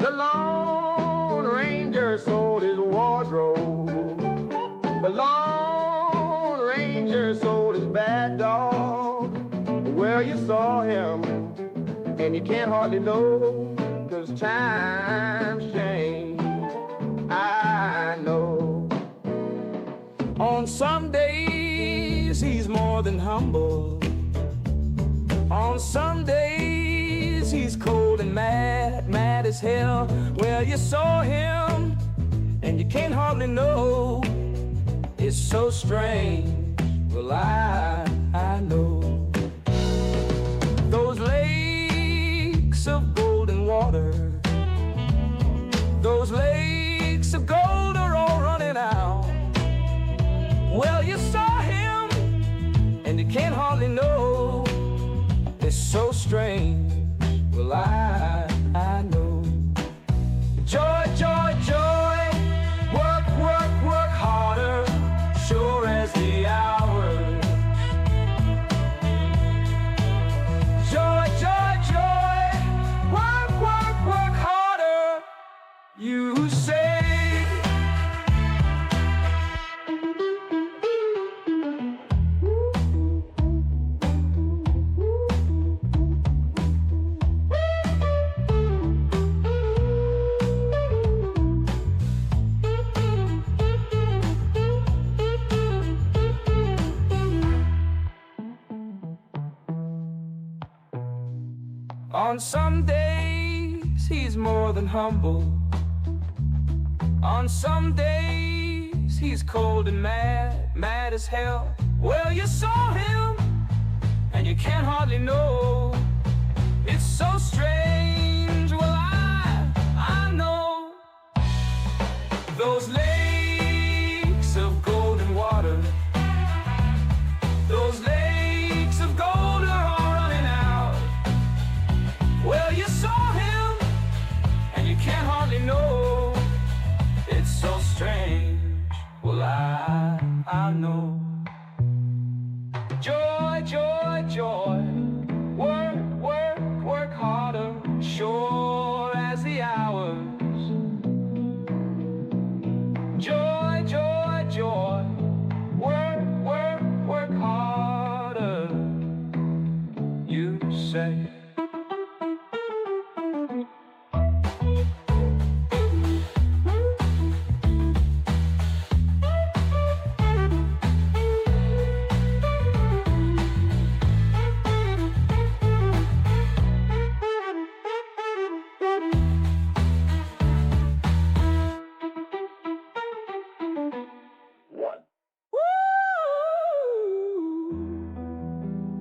The Lone Ranger sold his wardrobe. The Lone Ranger sold his bad dog. Well, you saw him, and you can't hardly know, 'cause times change, I know. On some days, he's more than humble. On some days, he's cold and mad, mad as hell. Well, you saw him, and you can't hardly know. It's so strange, well, I know. Those lakes of golden water, those lakes of gold are all running out. Well, you saw him, and you can't hardly know. It's so strange, well, I know. Joy, joy, joy, work, work, work harder, sure as the hours. Joy, joy, joy, work, work, work harder, you say. On some days, he's more than humble. On some days, he's cold and mad, mad as hell. Well, you saw him, and you can't hardly know. It's so strange, well, I know. Those lakes of golden water, those lakes of gold are all running out. Well, you saw him, and you can't hardly know. It's so strange, well, I know. Joy, joy, joy, work, work, work harder, sure as the hours. Joy, joy, joy, work, work, work harder, you say.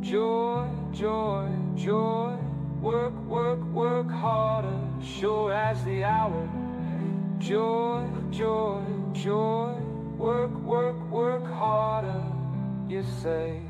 Joy, joy, joy, work, work, work harder, sure as the hour. Joy, joy, joy, work, work, work harder, you say.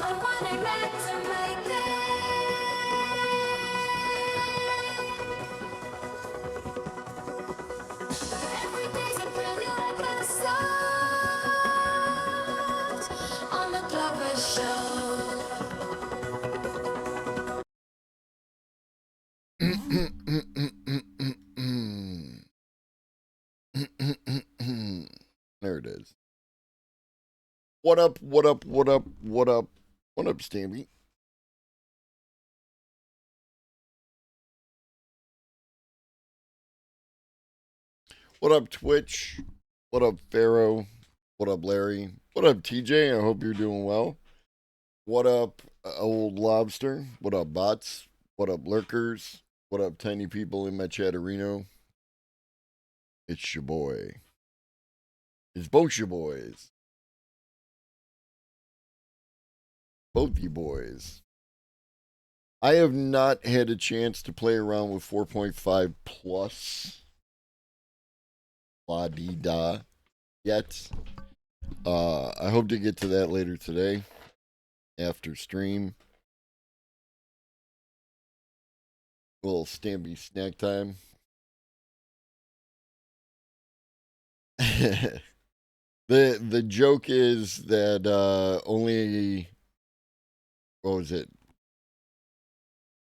I want it meant to make it. Every day's a brand new episode on the Clover Show. There it is. What up, what up, what up, what up, what up, Stammy? What up, Twitch? What up, Pharaoh? What up, Larry? What up, TJ? I hope you're doing well. What up, old lobster? What up, bots? What up, lurkers? What up, tiny people in my chatterino? It's your boy. It's both your boys. Both you boys. I have not had a chance to play around with 4.5 plus la di da yet. I hope to get to that later today after stream. A little Stampy snack time. the joke is that only, what was it?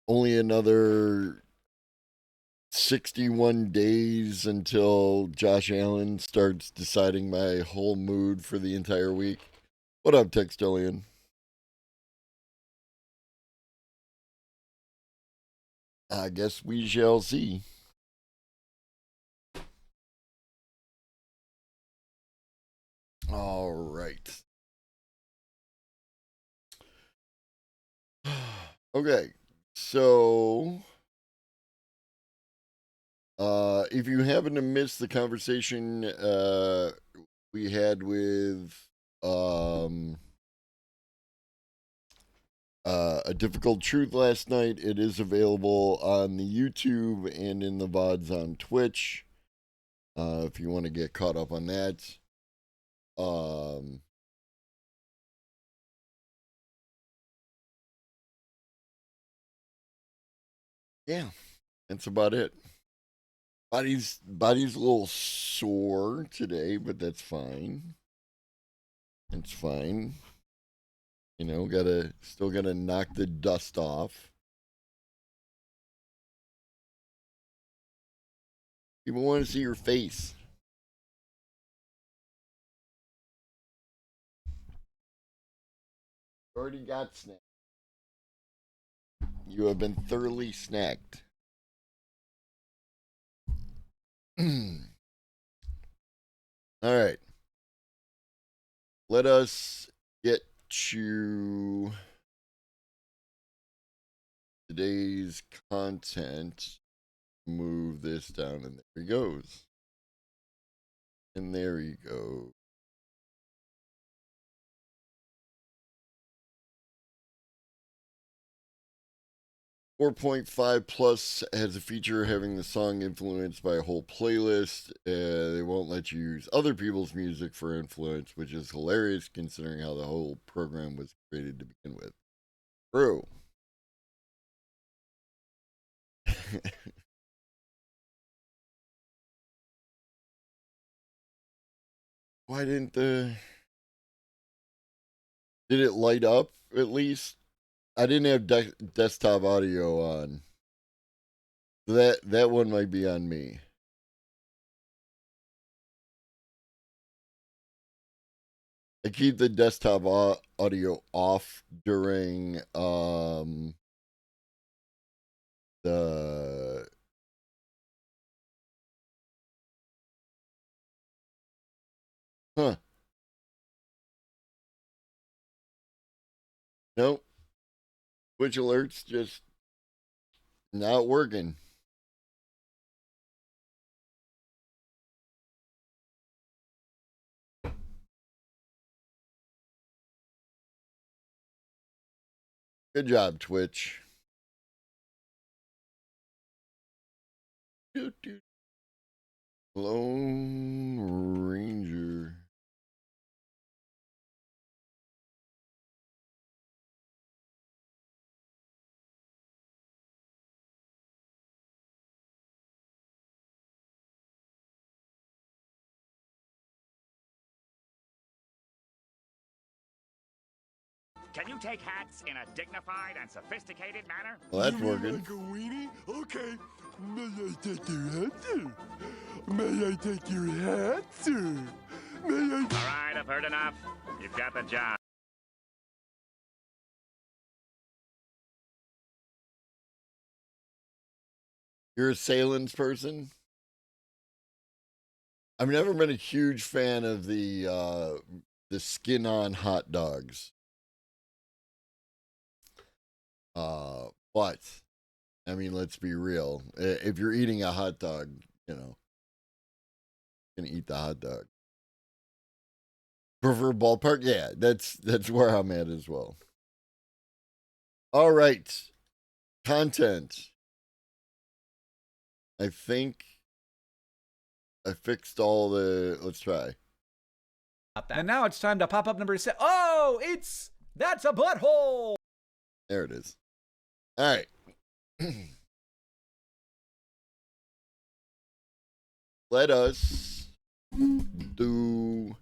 Only another 61 days until Josh Allen starts deciding my whole mood for the entire week. What up, Textillion? I guess we shall see. All right. Okay. So, if you happen to miss the conversation we had with A Difficult Truth last night, it is available on the YouTube and in the VODs on Twitch. If you want to get caught up on that. Yeah, that's about it. Body's a little sore today, but that's fine. It's fine. You know, still gotta knock the dust off. People want to see your face. You already got snacked. You have been thoroughly snacked. All right. Let us get to today's content. Move this down, and there he goes. And there he goes. 4.5 Plus has a feature having the song influenced by a whole playlist. They won't let you use other people's music for influence, which is hilarious considering how the whole program was created to begin with. True. Why didn't the. Did it light up at least? I didn't have desktop audio on. That one might be on me. I keep the desktop audio off during the huh. Nope. Twitch alerts just not working. Good job, Twitch. Lone Ranger. Can you take hats in a dignified and sophisticated manner? Well, that's working. Like a weenie? Okay. May I take your hat, sir? May I take your hat, sir? May I... All right, I've heard enough. You've got the job. You're a Salins person? I've never been a huge fan of the skin-on hot dogs. But I mean, let's be real. If you're eating a hot dog, you know, you're gonna eat the hot dog. Prefer ballpark? Yeah, that's where I'm at as well. All right, content. I think I fixed all the. Let's try. And now it's time to pop up number 7. Oh, that's a butthole. There it is. All right. Let us do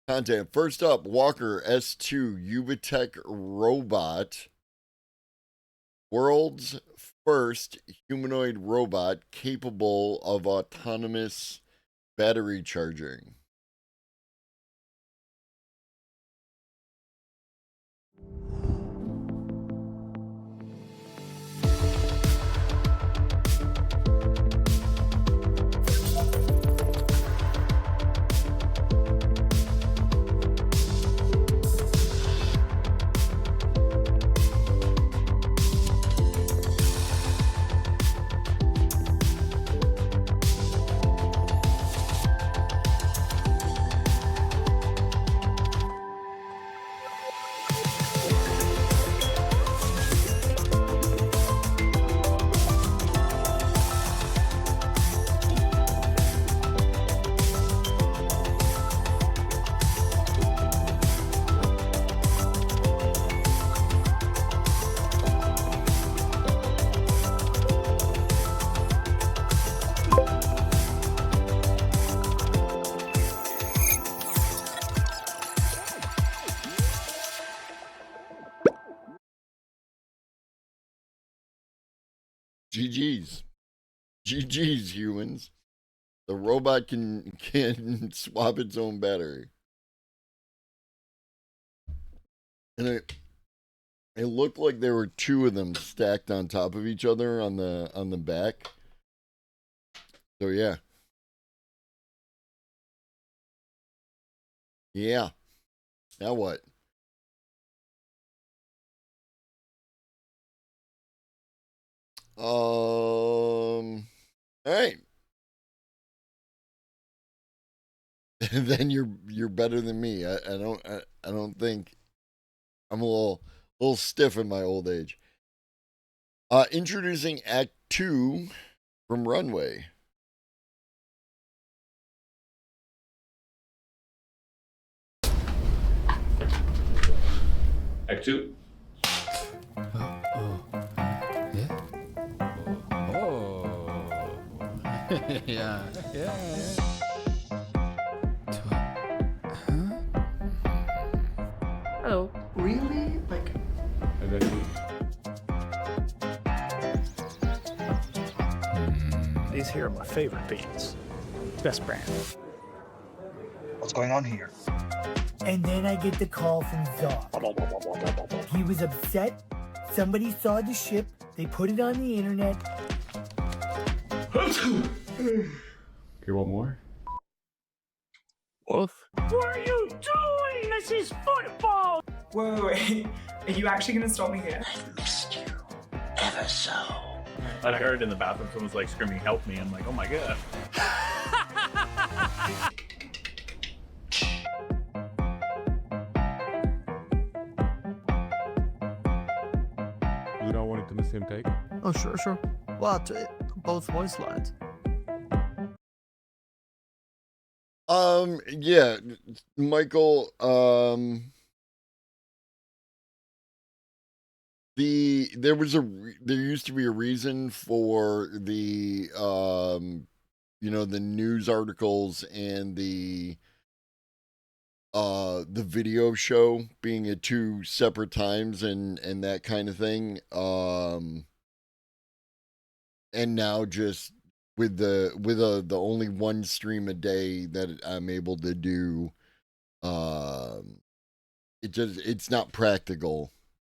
content. First up, Walker S2 Uvatech robot. World's first humanoid robot capable of autonomous battery charging. GG's. GG's, humans. The robot can swap its own battery. And it looked like there were two of them stacked on top of each other on the back. So yeah. Yeah. Now what? All right. Then you're better than me. I don't think I'm a little stiff in my old age. Introducing Act 2 from Runway. Act 2. Yeah. Oh, really? Like, And then These here are my favorite beans. Best brand. What's going on here? And then I get the call from Zog. He was upset. Somebody saw the ship. They put it on the internet. you want more? Wolf? what are you doing? This is football! Wait. Are you actually gonna stop me here? Missed you. Ever so. I heard in the bathroom someone's like screaming, help me. I'm like, oh my god. You don't want it in the same take? Oh, sure. What? Both voice lines. Yeah, Michael, there used to be a reason for the the news articles and the the video show being at 2 separate times and that kind of thing. And now just with the only one stream a day that I'm able to do, it's not practical.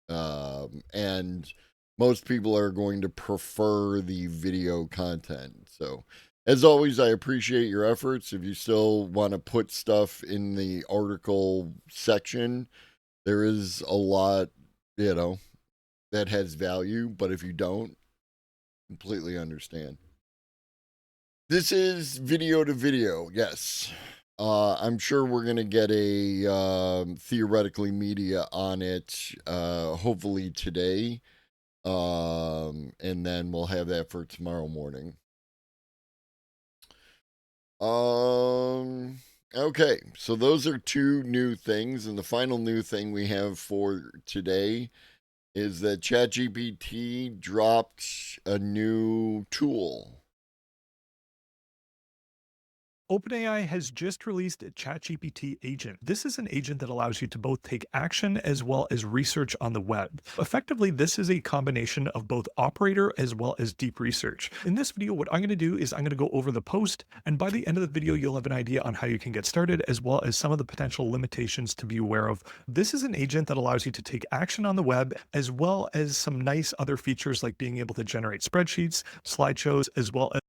And most people are going to prefer the video content. So, as always, I appreciate your efforts. If you still want to put stuff in the article section, there is a lot, that has value. But if you don't, completely understand. This is video to video, yes. I'm sure we're going to get a theoretically media on it, hopefully today. And then we'll have that for tomorrow morning. Okay, so those are 2 new things. And the final new thing we have for today is that ChatGPT dropped a new tool. OpenAI has just released a ChatGPT agent. This is an agent that allows you to both take action as well as research on the web. Effectively, this is a combination of both operator as well as deep research. In this video, what I'm going to do is I'm going to go over the post, and by the end of the video, you'll have an idea on how you can get started, as well as some of the potential limitations to be aware of. This is an agent that allows you to take action on the web, as well as some nice other features like being able to generate spreadsheets, slideshows, as well as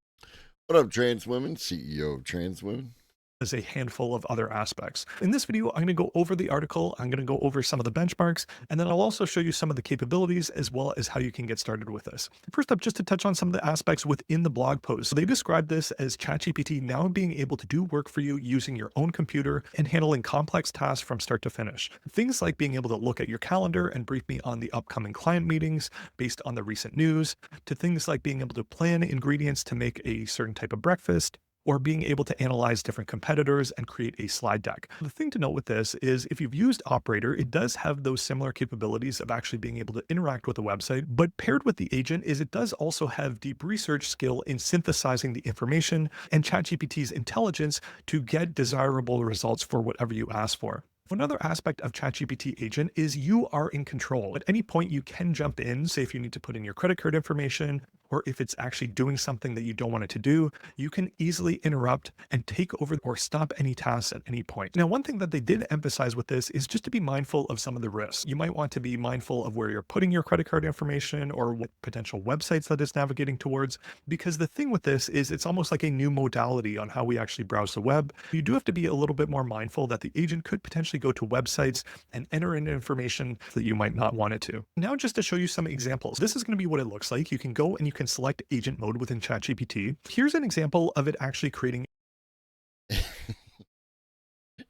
What up, trans women? CEO of Trans Women. as a handful of other aspects. In this video, I'm going to go over the article, I'm going to go over some of the benchmarks, and then I'll also show you some of the capabilities as well as how you can get started with this. First up, just to touch on some of the aspects within the blog post. So they describe this as ChatGPT now being able to do work for you using your own computer and handling complex tasks from start to finish. Things like being able to look at your calendar and brief me on the upcoming client meetings based on the recent news, to things like being able to plan ingredients to make a certain type of breakfast, or being able to analyze different competitors and create a slide deck. The thing to note with this is if you've used Operator, it does have those similar capabilities of actually being able to interact with the website, but paired with the agent is it does also have deep research skill in synthesizing the information and ChatGPT's intelligence to get desirable results for whatever you ask for. Another aspect of ChatGPT agent is you are in control. At any point, you can jump in, say if you need to put in your credit card information, or if it's actually doing something that you don't want it to do, you can easily interrupt and take over or stop any tasks at any point. Now, one thing that they did emphasize with this is just to be mindful of some of the risks. You might want to be mindful of where you're putting your credit card information or what potential websites that it's navigating towards, because the thing with this is it's almost like a new modality on how we actually browse the web. You do have to be a little bit more mindful that the agent could potentially go to websites and enter in information that you might not want it to. Now, just to show you some examples, this is going to be what it looks like. You can go and you can select agent mode within ChatGPT. Here's an example of it actually creating.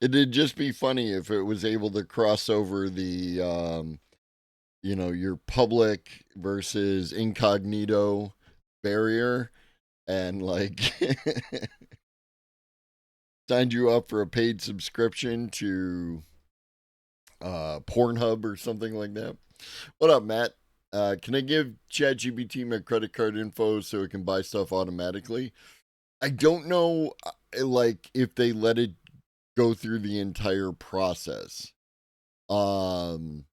It'd just be funny if it was able to cross over the, your public versus incognito barrier and like signed you up for a paid subscription to Pornhub or something like that. What up, Matt? Can I give ChatGPT my credit card info so it can buy stuff automatically? I don't know, like, if they let it go through the entire process. Because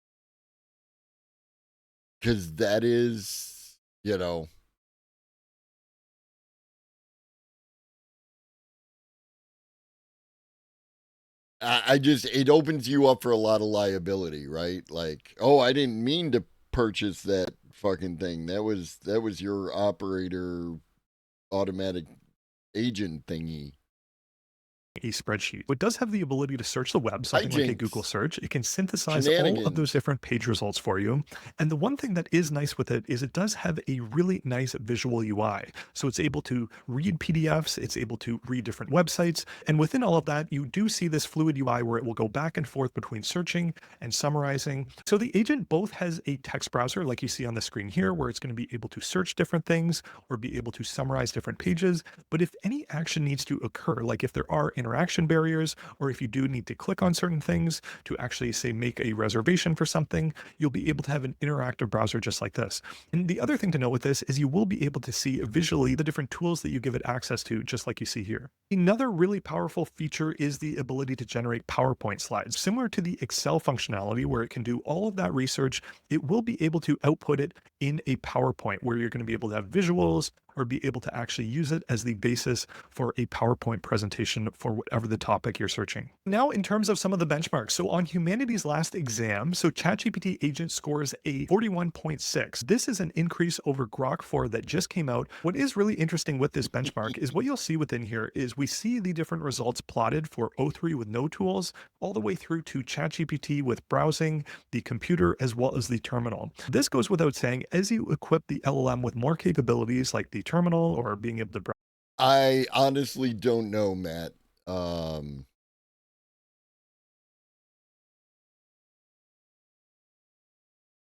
that is, it opens you up for a lot of liability, right? Like, oh, I didn't mean to purchase that fucking thing. That was your operator automatic agent thingy. A spreadsheet. It does have the ability to search the web, something like a Google search. It can synthesize all of those different page results for you. And the one thing that is nice with it is it does have a really nice visual UI. So it's able to read PDFs, it's able to read different websites. And within all of that, you do see this fluid UI where it will go back and forth between searching and summarizing. So the agent both has a text browser like you see on the screen here, where it's going to be able to search different things or be able to summarize different pages. But if any action needs to occur, like if there are interaction barriers, or if you do need to click on certain things to actually say make a reservation for something, you'll be able to have an interactive browser just like this. And the other thing to note with this is you will be able to see visually the different tools that you give it access to, just like you see here. Another really powerful feature is the ability to generate PowerPoint slides. Similar to the Excel functionality where it can do all of that research, it will be able to output it in a PowerPoint where you're going to be able to have visuals or be able to actually use it as the basis for a PowerPoint presentation for whatever the topic you're searching. Now, in terms of some of the benchmarks, so on humanity's last exam, so ChatGPT agent scores a 41.6. This is an increase over Grok 4 that just came out. What is really interesting with this benchmark is what you'll see within here is we see the different results plotted for O3 with no tools, all the way through to ChatGPT with browsing, the computer, as well as the terminal. This goes without saying, as you equip the LLM with more capabilities like the terminal or being able to browse. I honestly don't know, Matt. How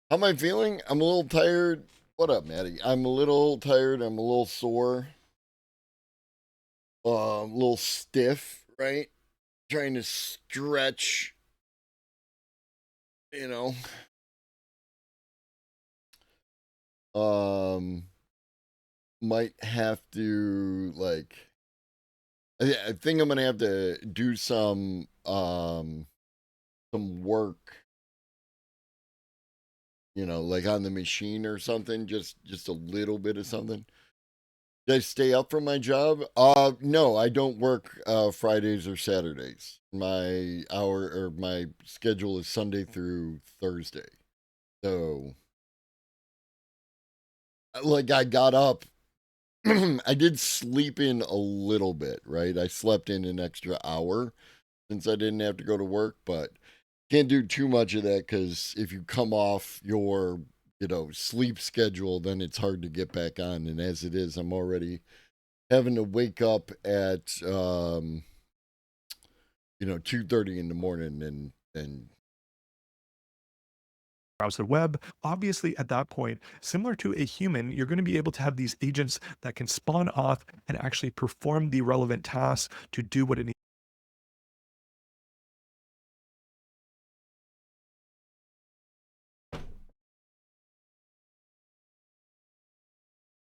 am I feeling? I'm a little tired. What up, Maddie? I'm a little tired. I'm a little sore. A little stiff, right? Trying to stretch, you know. Might have to like I think I'm gonna have to do some work, you know, like on the machine or something, just a little bit of something. Did I stay up from my job? No, I don't work Fridays or Saturdays. My schedule is Sunday through Thursday. So like I got up I did sleep in a little bit, right? I slept in an extra hour since I didn't have to go to work, but can't do too much of that because if you come off your, sleep schedule, then it's hard to get back on. And as it is, I'm already having to wake up at 2:30 in the morning and browse the web. Obviously, at that point, similar to a human, you're going to be able to have these agents that can spawn off and actually perform the relevant tasks to do what it needs.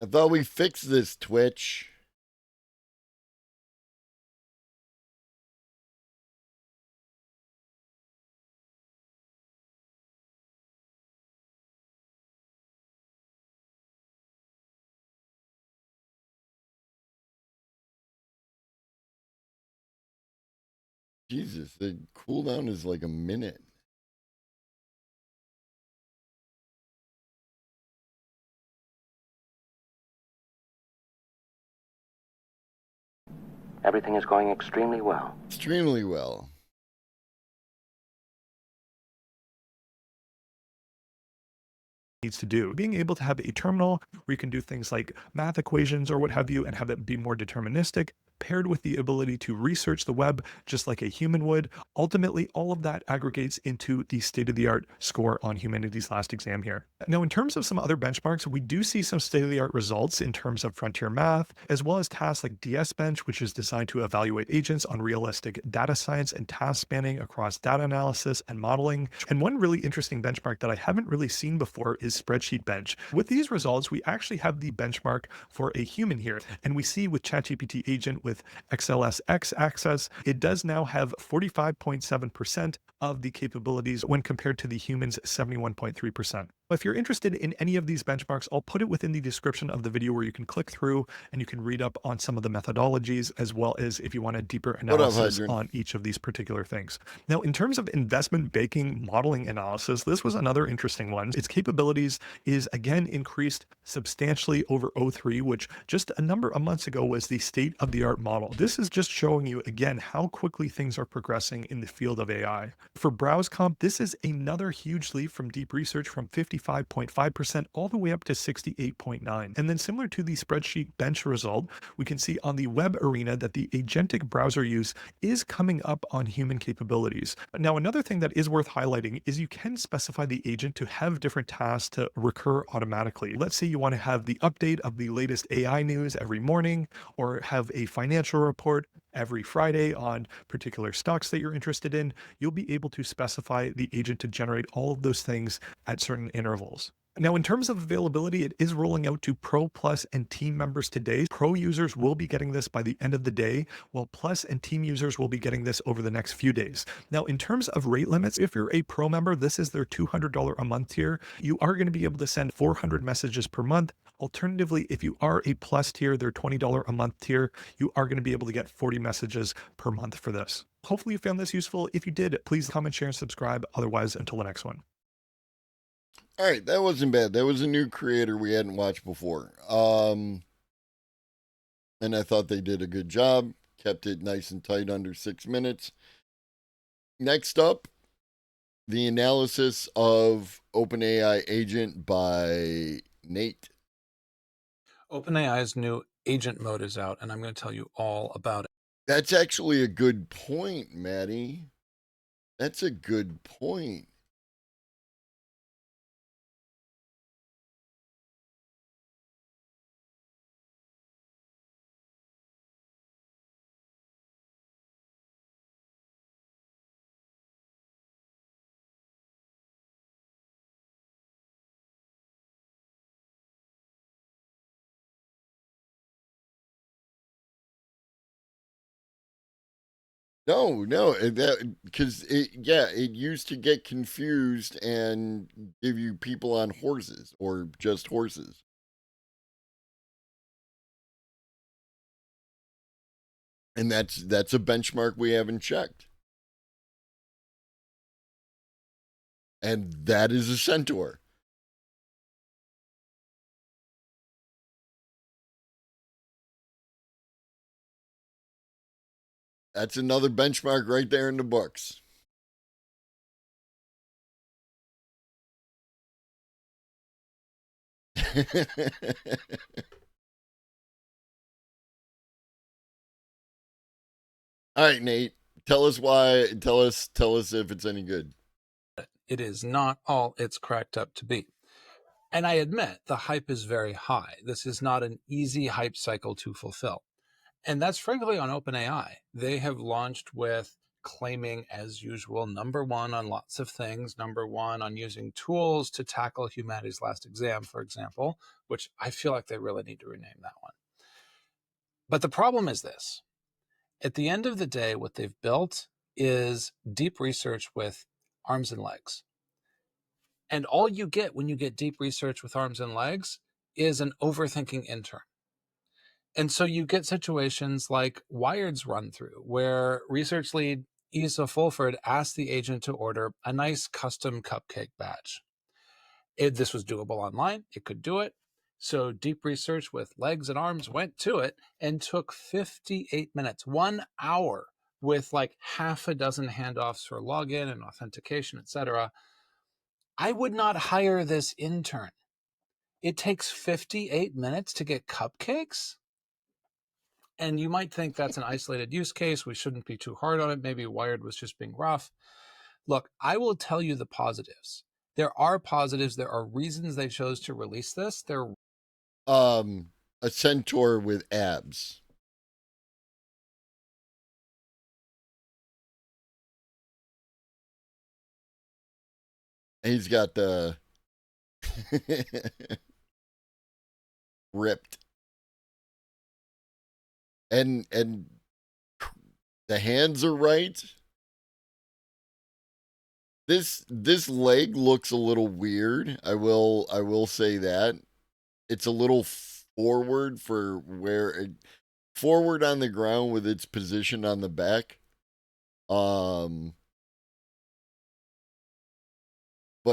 I thought we fixed this, Twitch. Jesus, the cooldown is like a minute. Everything is going extremely well. Extremely well. Needs to do. Being able to have a terminal where you can do things like math equations or what have you and have it be more deterministic, paired with the ability to research the web just like a human would. Ultimately, all of that aggregates into the state-of-the-art score on humanity's last exam here. Now, in terms of some other benchmarks, we do see some state-of-the-art results in terms of frontier math, as well as tasks like DS Bench, which is designed to evaluate agents on realistic data science and task spanning across data analysis and modeling. And one really interesting benchmark that I haven't really seen before is Spreadsheet Bench. With these results, we actually have the benchmark for a human here, and we see with ChatGPT agent with XLSX access, it does now have 45.7% of the capabilities when compared to the human's 71.3%. If you're interested in any of these benchmarks, I'll put it within the description of the video where you can click through and you can read up on some of the methodologies, as well as if you want a deeper analysis on each of these particular things. Now, in terms of investment banking modeling analysis, this was another interesting one. Its capabilities is again increased substantially over O3, which just a number of months ago was the state-of-the-art model. This is just showing you again how quickly things are progressing in the field of AI. For BrowseComp, this is another huge leap from deep research from 55.5% all the way up to 68.9%. And then similar to the Spreadsheet Bench result, we can see on the web arena that the agentic browser use is coming up on human capabilities. Now, another thing that is worth highlighting is you can specify the agent to have different tasks to recur automatically. Let's say you want to have the update of the latest AI news every morning, or have a financial report every Friday on particular stocks that you're interested in, you'll be able to specify the agent to generate all of those things at certain intervals. Now, in terms of availability, it is rolling out to Pro, Plus, and Team members today. Pro users will be getting this by the end of the day, while Plus and Team users will be getting this over the next few days. Now, in terms of rate limits, if you're a Pro member, this is their $200 a month tier. You are going to be able to send 400 messages per month. Alternatively, if you are a Plus tier, their $20 a month tier, you are going to be able to get 40 messages per month for this. Hopefully you found this useful. If you did, please comment, share, and subscribe. Otherwise, until the next one. All right, that wasn't bad. That was a new creator we hadn't watched before. And I thought they did a good job. Kept it nice and tight under 6 minutes. Next up, the analysis of OpenAI agent by Nate. OpenAI's new agent mode is out, and I'm going to tell you all about it. That's actually a good point, Maddie. That's a good point. No, that because it used to get confused and give you people on horses or just horses. And that's a benchmark we haven't checked. And that is a centaur. That's another benchmark right there in the books. All right, Nate, tell us why. Tell us if it's any good. It is not all it's cracked up to be. And I admit the hype is very high. This is not an easy hype cycle to fulfill. And that's frankly on OpenAI. They have launched with claiming, as usual, number one on lots of things, number one on using tools to tackle humanity's last exam, for example, which I feel like they really need to rename that one. But the problem is this. At the end of the day, what they've built is deep research with arms and legs. And all you get when you get deep research with arms and legs is an overthinking intern. And so you get situations like Wired's run through, where research lead Isa Fulford asked the agent to order a nice custom cupcake batch. This was doable online. It could do it. So deep research with legs and arms went to it and took 58 minutes, 1 hour, with like half a dozen handoffs for login and authentication, etc. I would not hire this intern. It takes 58 minutes to get cupcakes? And you might think that's an isolated use case. We shouldn't be too hard on it. Maybe Wired was just being rough. Look, I will tell you the positives. There are positives. There are reasons they chose to release this. They're a centaur with abs. And he's got the ripped. And the hands are right. This leg looks a little weird. I will say that. It's a little forward for forward on the ground with its position on the back. But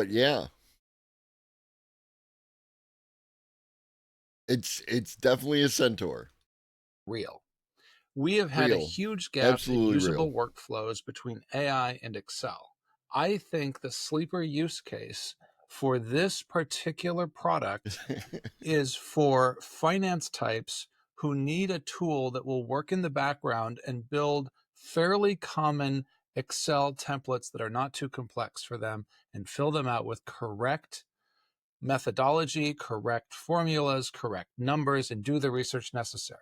yeah. It's definitely a centaur. Real. We have had a huge gap in usable workflows between AI and Excel. I think the sleeper use case for this particular product is for finance types who need a tool that will work in the background and build fairly common Excel templates that are not too complex for them and fill them out with correct methodology, correct formulas, correct numbers, and do the research necessary.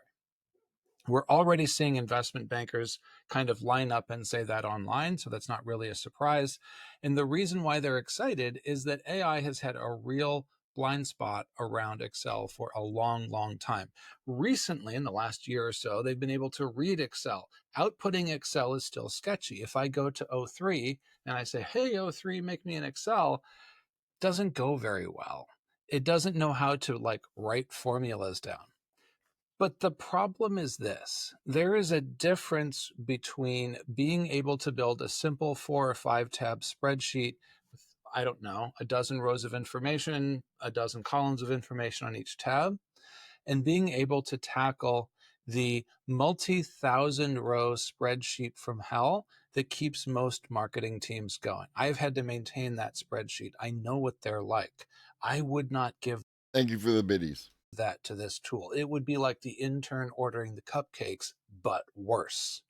We're already seeing investment bankers kind of line up and say that online, so that's not really a surprise. And the reason why they're excited is that AI has had a real blind spot around Excel for a long, long time. Recently, in the last year or so, they've been able to read Excel. Outputting Excel is still sketchy. If I go to O3 and I say, hey, O3, make me an Excel, it doesn't go very well. It doesn't know how to like write formulas down. But the problem is this: there is a difference between being able to build a simple 4 or 5 tab spreadsheet with, I don't know, a dozen rows of information, a dozen columns of information on each tab, and being able to tackle the multi-thousand row spreadsheet from hell that keeps most marketing teams going. I've had to maintain that spreadsheet. I know what they're like. I would not give Thank you for the biddies. that to this tool. It would be like the intern ordering the cupcakes, but worse,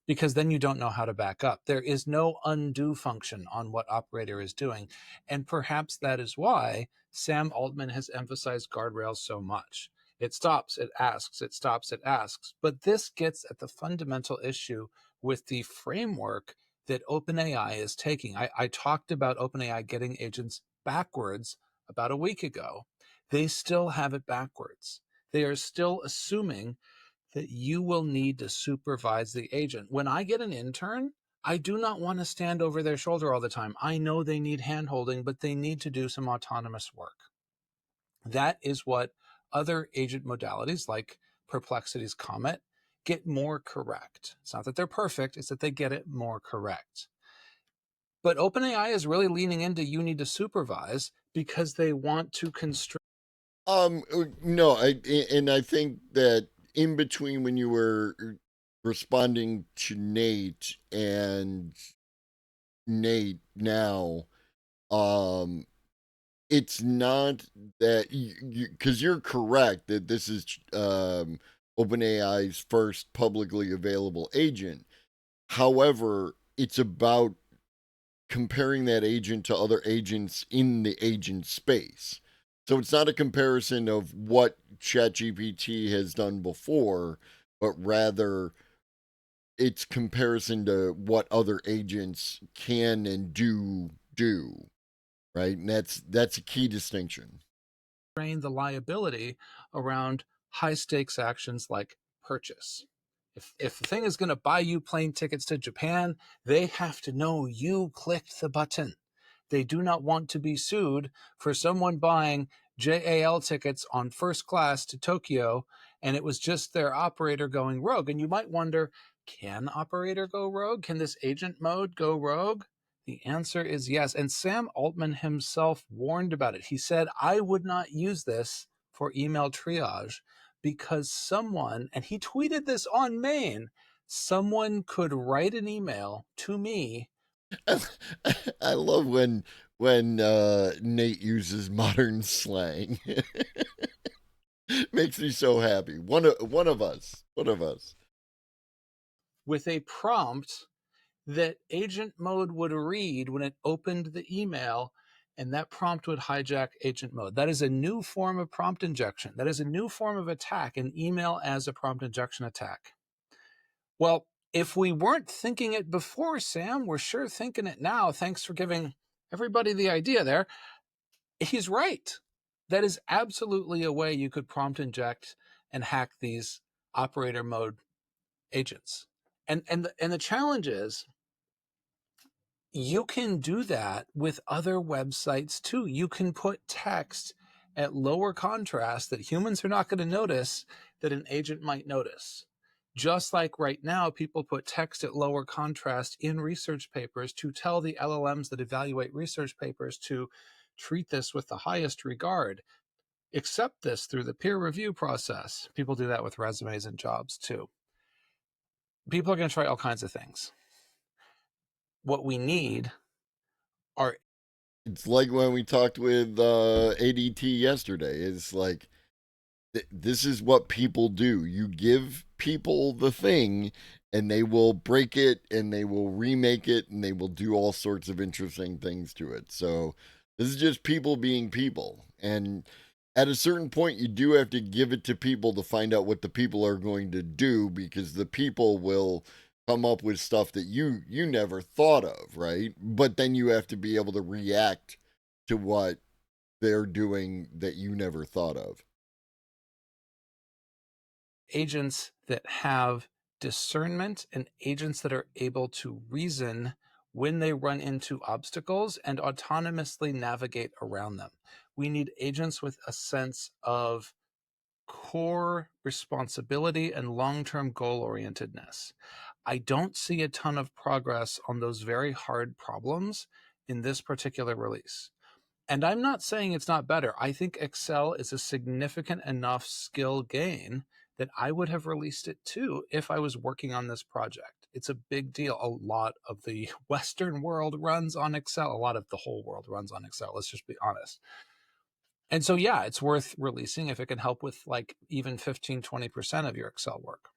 because then you don't know how to back up. There is no undo function on what operator is doing. And perhaps that is why Sam Altman has emphasized guardrails so much. It stops, it asks, it stops, it asks. But this gets at the fundamental issue with the framework that OpenAI is taking. I talked about OpenAI getting agents backwards about a week ago. They still have it backwards. They are still assuming that you will need to supervise the agent. When I get an intern, I do not want to stand over their shoulder all the time. I know they need handholding, but they need to do some autonomous work. That is what other agent modalities like Perplexity's Comet get more correct. It's not that they're perfect, it's that they get it more correct. But OpenAI is really leaning into you need to supervise because they want to constrain. No, I think that in between when you were responding to Nate and Nate now, it's not that because you're correct that this is OpenAI's first publicly available agent. However, it's about comparing that agent to other agents in the agent space. So it's not a comparison of what ChatGPT has done before, but rather it's comparison to what other agents can and do, right? And that's a key distinction. The liability around high stakes actions like purchase. If the thing is going to buy you plane tickets to Japan, they have to know you clicked the button. They do not want to be sued for someone buying JAL tickets on first class to Tokyo, and it was just their operator going rogue. And you might wonder, can operator go rogue? Can this agent mode go rogue? The answer is yes. And Sam Altman himself warned about it. He said, I would not use this for email triage because someone, and he tweeted this on Main, someone could write an email to me. I love when Nate uses modern slang. Makes me so happy. One of us. With a prompt that agent mode would read when it opened the email, and that prompt would hijack agent mode. That is a new form of prompt injection. That is a new form of attack, an email as a prompt injection attack. Well, if we weren't thinking it before, Sam, we're sure thinking it now. Thanks for giving everybody the idea there. He's right. That is absolutely a way you could prompt inject and hack these operator mode agents. And the challenge is, you can do that with other websites too. You can put text at lower contrast that humans are not going to notice that an agent might notice. Just like right now, people put text at lower contrast in research papers to tell the LLMs that evaluate research papers to treat this with the highest regard, accept this through the peer review process. People do that with resumes and jobs too. People are going to try all kinds of things. What we need are... It's like when we talked with ADT yesterday. It's like, this is what people do. You give people the thing, and they will break it, and they will remake it, and they will do all sorts of interesting things to it. So this is just people being people. And at a certain point, you do have to give it to people to find out what the people are going to do, because the people will come up with stuff that you never thought of, right? But then you have to be able to react to what they're doing that you never thought of. Agents that have discernment and agents that are able to reason when they run into obstacles and autonomously navigate around them. We need agents with a sense of core responsibility and long-term goal orientedness. I don't see a ton of progress on those very hard problems in this particular release. And I'm not saying it's not better. I think Excel is a significant enough skill gain that I would have released it too if I was working on this project. It's a big deal. A lot of the Western world runs on Excel. A lot of the whole world runs on Excel. Let's just be honest. And so, yeah, it's worth releasing if it can help with like even 15, 20% of your Excel work.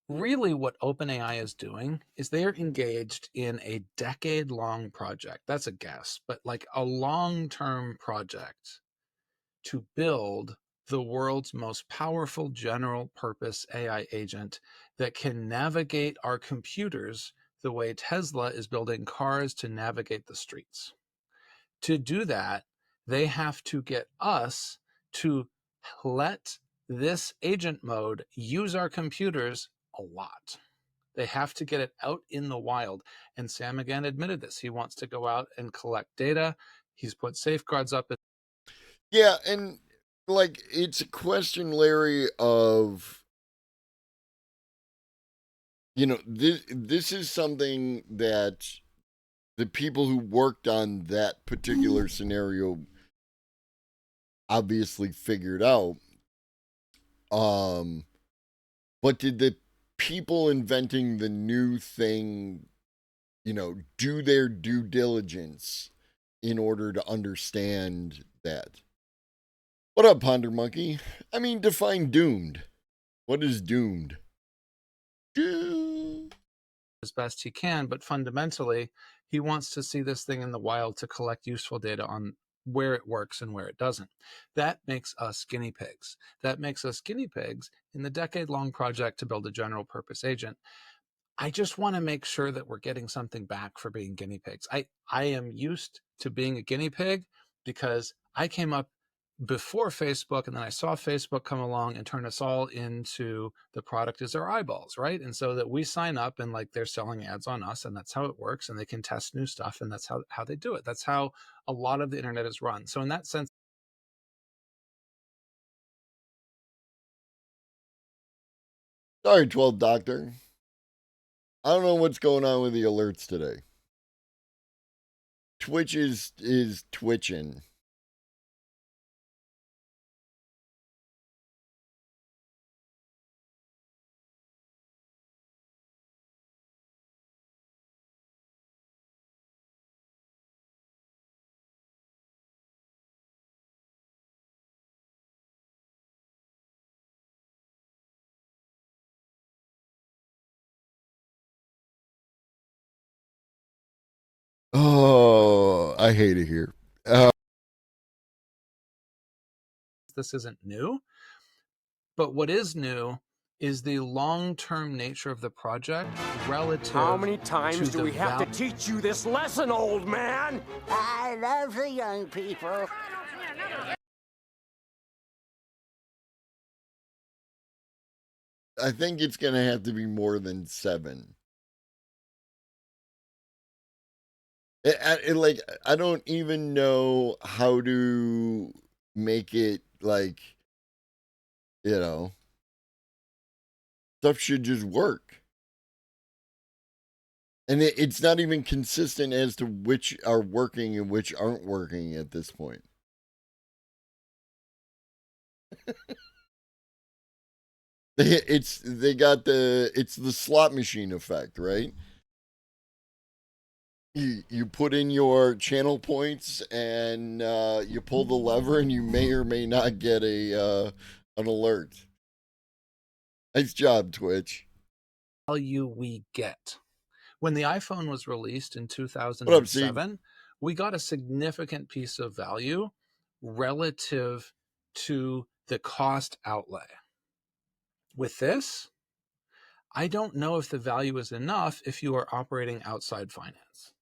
Really what OpenAI is doing is they're engaged in a decade-long project. That's a guess, but like a long-term project to build the world's most powerful general purpose AI agent that can navigate our computers the way Tesla is building cars to navigate the streets. To do that, they have to get us to let this agent mode use our computers a lot. They have to get it out in the wild. And Sam again admitted this. He wants to go out and collect data. He's put safeguards up. Yeah, and like it's a question, Larry, of, you know, this is something that the people who worked on that particular scenario obviously figured out. But did the people inventing the new thing, you know, do their due diligence in order to understand that? What up, Ponder Monkey? I mean, define doomed. What is doomed? As best he can, but fundamentally, he wants to see this thing in the wild to collect useful data on where it works and where it doesn't. That makes us guinea pigs. That makes us guinea pigs in the decade-long project to build a general purpose agent. I just want to make sure that we're getting something back for being guinea pigs. I am used to being a guinea pig because I came up before Facebook, and then I saw Facebook come along and turn us all into the product is our eyeballs, right? And so that we sign up and like they're selling ads on us, and that's how it works, and they can test new stuff, and that's how they do it. That's how a lot of the internet is run. So in that sense, Sorry, 12 Doctor. I don't know what's going on with the alerts today. Twitch is twitching. Oh, I hate it here. this isn't new. But what is new is the long-term nature of the project relative. How many times do we have to teach you this lesson, old man? I love the young people. I think it's going to have to be more than 7. Like, I don't even know how to make it, like, you know, stuff should just work. And it's not even consistent as to which are working and which aren't working at this point. It's the slot machine effect, right? You put in your channel points and you pull the lever, and you may or may not get an alert. Nice job, Twitch. Value we get. When the iPhone was released in 2007, we got a significant piece of value relative to the cost outlay. With this, I don't know if the value is enough if you are operating outside finance.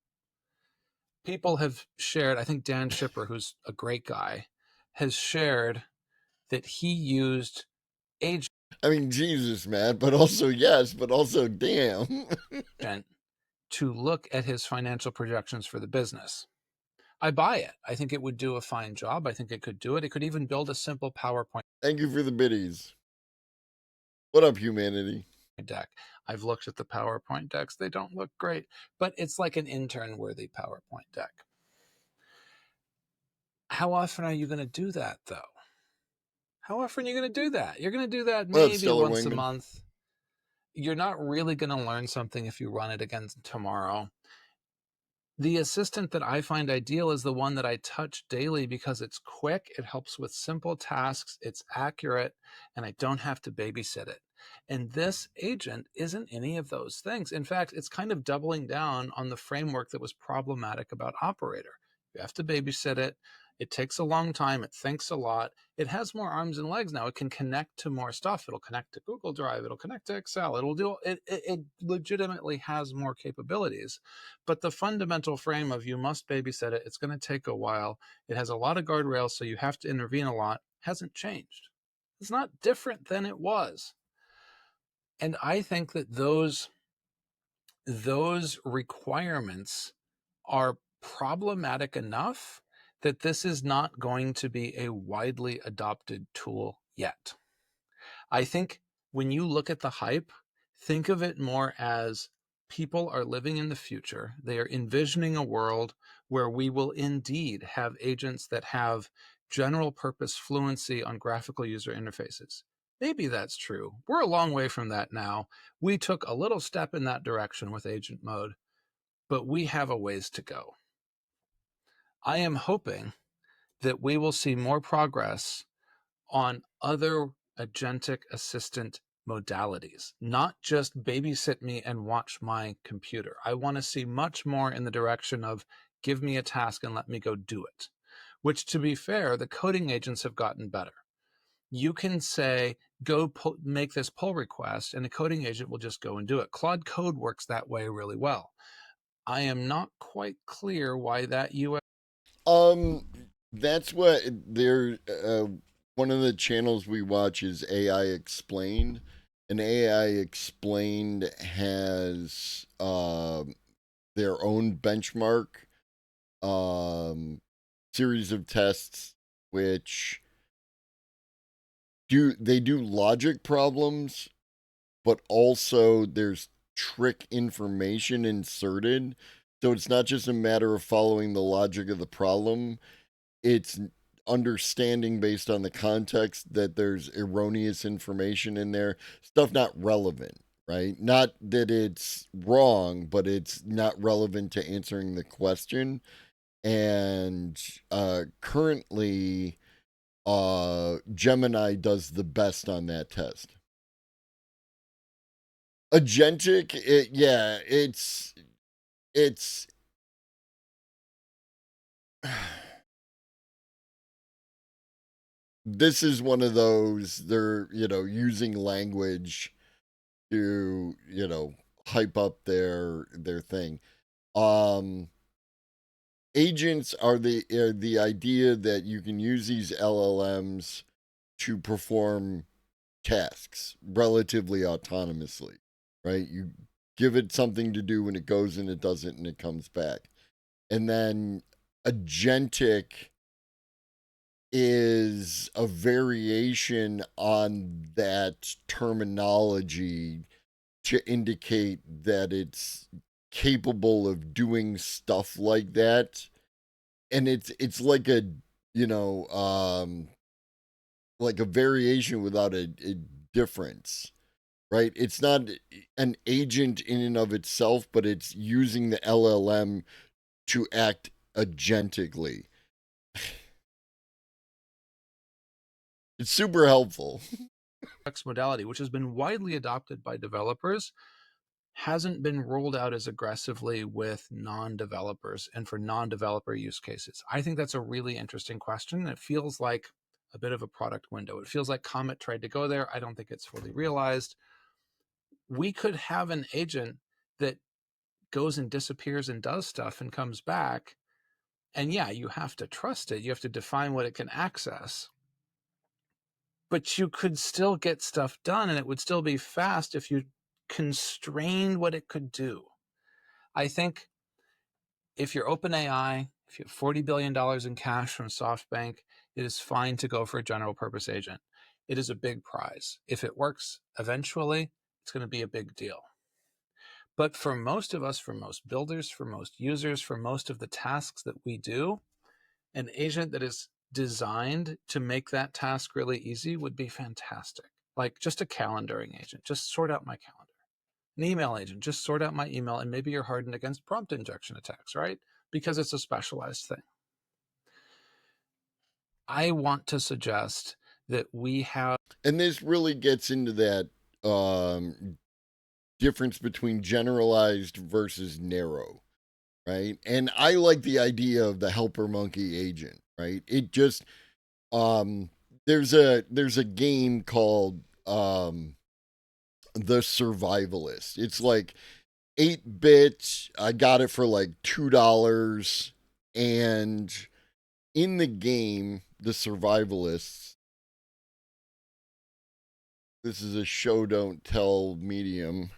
People have shared, I think Dan Schipper, who's a great guy, has shared that he used agent. I mean, Jesus, man, but also yes, but also damn. to look at his financial projections for the business. I buy it. I think it would do a fine job. I think it could do it. It could even build a simple PowerPoint. Thank you for the biddies. What up, humanity? Deck. I've looked at the PowerPoint decks. They don't look great, but it's like an intern-worthy PowerPoint deck. How often are you going to do that, though? How often are you going to do that? You're going to do that maybe once a month. You're not really going to learn something if you run it again tomorrow. The assistant that I find ideal is the one that I touch daily because it's quick, it helps with simple tasks, it's accurate, and I don't have to babysit it. And this agent isn't any of those things. In fact, it's kind of doubling down on the framework that was problematic about Operator. You have to babysit it. It takes a long time. It thinks a lot. It has more arms and legs now. It can connect to more stuff. It'll connect to Google Drive. It'll connect to Excel. It'll do it legitimately has more capabilities. But the fundamental frame of you must babysit it. It's going to take a while. It has a lot of guardrails, so you have to intervene a lot. Hasn't changed. It's not different than it was. And I think that those requirements are problematic enough that this is not going to be a widely adopted tool yet. I think when you look at the hype, think of it more as people are living in the future. They are envisioning a world where we will indeed have agents that have general purpose fluency on graphical user interfaces. Maybe that's true. We're a long way from that now. We took a little step in that direction with agent mode, but we have a ways to go. I am hoping that we will see more progress on other agentic assistant modalities, not just babysit me and watch my computer. I want to see much more in the direction of give me a task and let me go do it, which, to be fair, the coding agents have gotten better. You can say, go make this pull request, and a coding agent will just go and do it. Claude Code works that way really well. I am not quite clear why that That's what they're one of the channels we watch is AI Explained, and AI Explained has their own benchmark series of tests which do logic problems, but also there's trick information inserted. So it's not just a matter of following the logic of the problem. It's understanding based on the context that there's erroneous information in there, stuff not relevant, right? Not that it's wrong, but it's not relevant to answering the question. And currently, Gemini does the best on that test. Agentic, it's this is one of those, they're, using language to, hype up their thing. Agents are the idea that you can use these LLMs to perform tasks relatively autonomously, right? You give it something to do and it goes and it does it and it comes back. And then agentic is a variation on that terminology to indicate that it's capable of doing stuff like that. And it's like a, like a variation without a difference, right? It's not an agent in and of itself, but it's using the LLM to act agentically. It's super helpful. modality, which has been widely adopted by developers, hasn't been rolled out as aggressively with non-developers and for non-developer use cases? I think that's a really interesting question. It feels like a bit of a product window. It feels like Comet tried to go there. I don't think it's fully realized. We could have an agent that goes and disappears and does stuff and comes back. And yeah, you have to trust it. You have to define what it can access. But you could still get stuff done, and it would still be fast if you constrained what it could do. I think if you're OpenAI, if you have $40 billion in cash from SoftBank, it is fine to go for a general purpose agent. It is a big prize. If it works eventually, it's going to be a big deal. But for most of us, for most builders, for most users, for most of the tasks that we do, an agent that is designed to make that task really easy would be fantastic. Like just a calendaring agent, just sort out my calendar. An email agent, just sort out my email, and maybe you're hardened against prompt injection attacks, right? Because it's a specialized thing. I want to suggest that we have... And this really gets into that difference between generalized versus narrow, right? And I like the idea of the helper monkey agent, right? It just there's a game called The Survivalist. It's like 8 bits. I got it for like $2, and in the game The Survivalists, this is a show don't tell medium.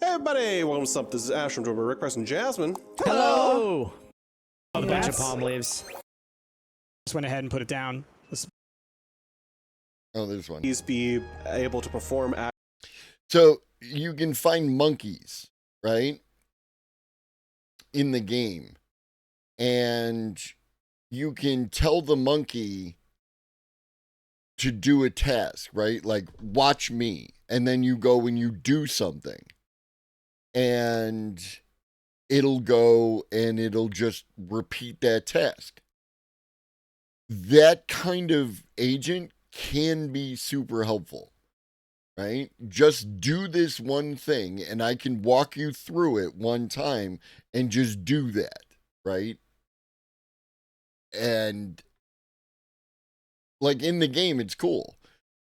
Hey everybody, welcome to Sup. This is Ash from Drummer Rick, Rice, and Jasmine. Hello! A bunch of palm leaves. Just went ahead and put it down. Oh, there's one. Please be able to perform at... So you can find monkeys, right, in the game. And you can tell the monkey to do a task, right? Like, watch me. And then you go and you do something. And it'll go and it'll just repeat that task. That kind of agent can be super helpful, right? Just do this one thing and I can walk you through it one time and just do that, right? And like in the game, it's cool.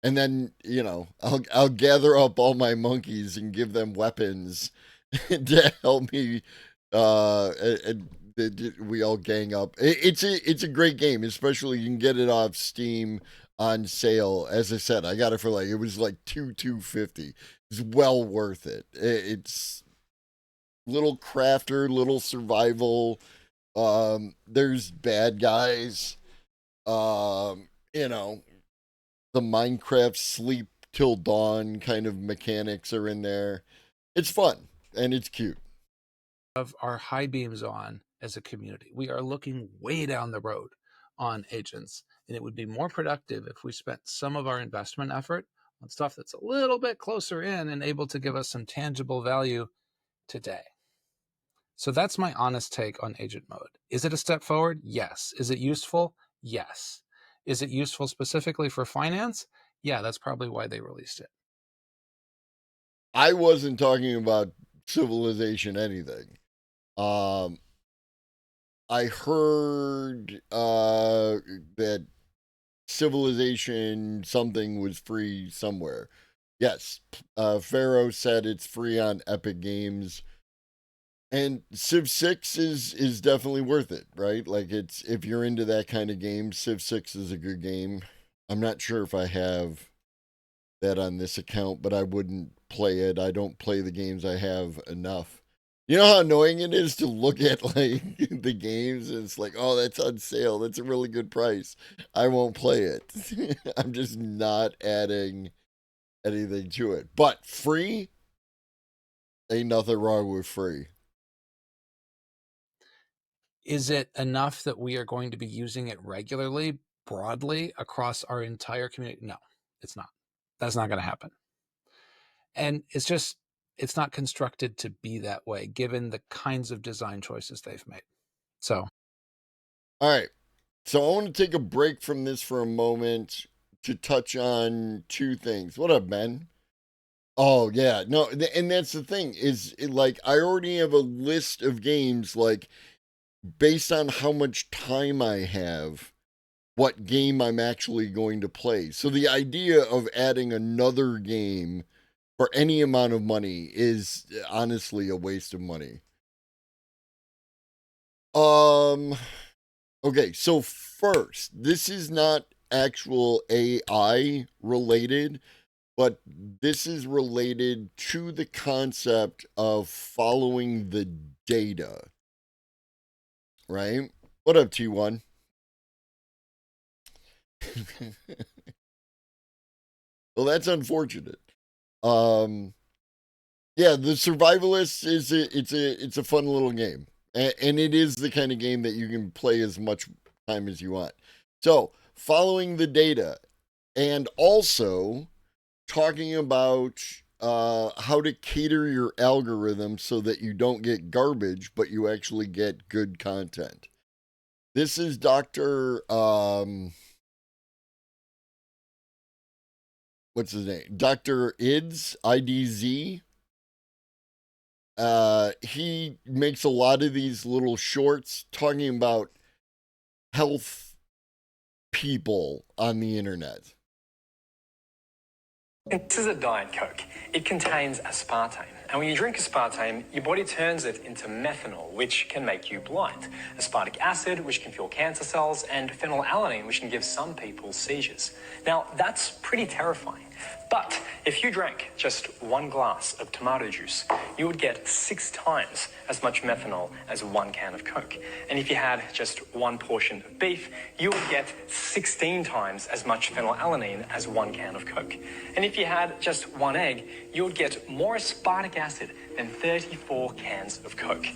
And then, you know, I'll gather up all my monkeys and give them weapons to help me. And we all gang up. It's a great game, especially you can get it off Steam on sale. As I said, I got it for like, it was like $2.50. It's well worth it. It's little crafter, little survival. There's bad guys. You know, the Minecraft sleep till dawn kind of mechanics are in there. It's fun and it's cute. Of our high beams on as a community. We are looking way down the road on agents, and it would be more productive if we spent some of our investment effort on stuff that's a little bit closer in and able to give us some tangible value today. So that's my honest take on agent mode. Is it a step forward? Yes. Is it useful? Yes. Is it useful specifically for finance? Yeah, that's probably why they released it. I wasn't talking about Civilization anything. I heard that Civilization something was free somewhere. Yes, Pharaoh said it's free on Epic Games. And Civ 6 is definitely worth it, right? Like, it's, if you're into that kind of game, Civ 6 is a good game. I'm not sure if I have that on this account, but I wouldn't play it. I don't play the games I have enough. You know how annoying it is to look at like the games and it's like, oh, that's on sale. That's a really good price. I won't play it. I'm just not adding anything to it. But free, ain't nothing wrong with free. Is it enough that we are going to be using it regularly, broadly, across our entire community? No, it's not. That's not going to happen. And it's just, It's not constructed to be that way, given the kinds of design choices they've made. So, all right. So I want to take a break from this for a moment to touch on two things. What up, Ben? Oh yeah, no, and that's the thing is like I already have a list of games like based on how much time I have, what game I'm actually going to play. So the idea of adding another game for any amount of money is honestly a waste of money. Okay, so first, this is not actual AI related, but this is related to the concept of following the data, right? What up, T1? Well, that's unfortunate. Yeah, the Survivalist it's a fun little game, and it is the kind of game that you can play as much time as you want. So, following the data, and also talking about how to cater your algorithm so that you don't get garbage, but you actually get good content. This is Dr. What's his name? Dr. Idz, IDZ. He makes a lot of these little shorts talking about health people on the internet. This is a Diet Coke. It contains aspartame. And when you drink aspartame, your body turns it into methanol, which can make you blind. Aspartic acid, which can fuel cancer cells, and phenylalanine, which can give some people seizures. Now, that's pretty terrifying. But if you drank just one glass of tomato juice, you would get 6 times as much methanol as 1 can of Coke. And if you had just one portion of beef, you would get 16 times as much phenylalanine as 1 can of Coke. And if you had just one egg, you would get more aspartic acid than 34 cans of Coke.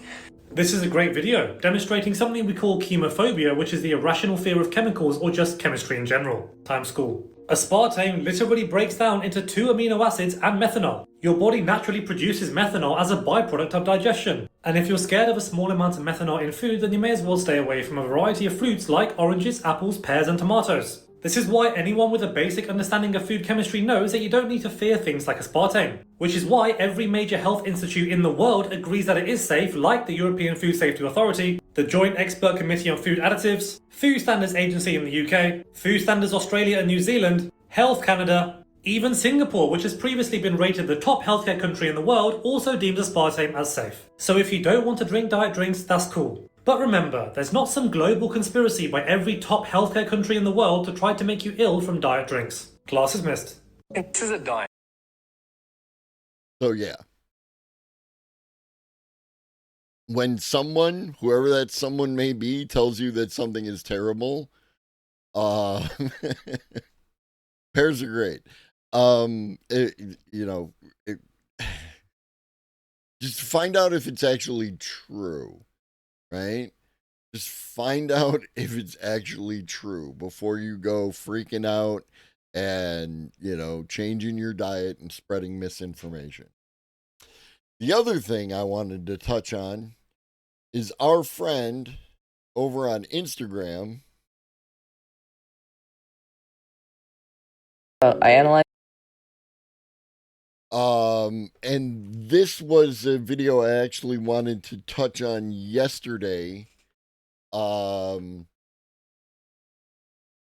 This is a great video, demonstrating something we call chemophobia, which is the irrational fear of chemicals or just chemistry in general. Time school. Aspartame literally breaks down into 2 amino acids and methanol. Your body naturally produces methanol as a byproduct of digestion. And if you're scared of a small amount of methanol in food, then you may as well stay away from a variety of fruits like oranges, apples, pears, and tomatoes. This is why anyone with a basic understanding of food chemistry knows that you don't need to fear things like aspartame. Which is why every major health institute in the world agrees that it is safe, like the European Food Safety Authority, the Joint Expert Committee on Food Additives, Food Standards Agency in the UK, Food Standards Australia and New Zealand, Health Canada, even Singapore, which has previously been rated the top healthcare country in the world, also deems aspartame as safe. So if you don't want to drink diet drinks, that's cool. But remember, there's not some global conspiracy by every top healthcare country in the world to try to make you ill from diet drinks. Class is missed. This is a diet. So yeah. When someone, whoever that someone may be, tells you that something is terrible, pears are great. Just find out if it's actually true, right? Just find out if it's actually true before you go freaking out and, changing your diet and spreading misinformation. The other thing I wanted to touch on is our friend over on Instagram. I analyze. And this was a video I actually wanted to touch on yesterday.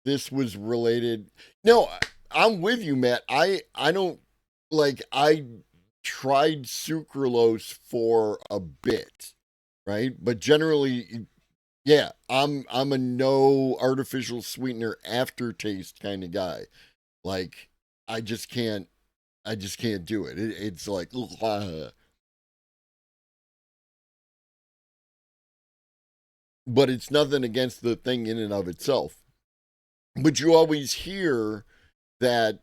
This was related. No, I'm with you, Matt. I don't I tried sucralose for a bit, right? But generally, yeah, I'm a no artificial sweetener aftertaste kind of guy. Like, I just can't do it. It's like, ugh. But it's nothing against the thing in and of itself. But you always hear that,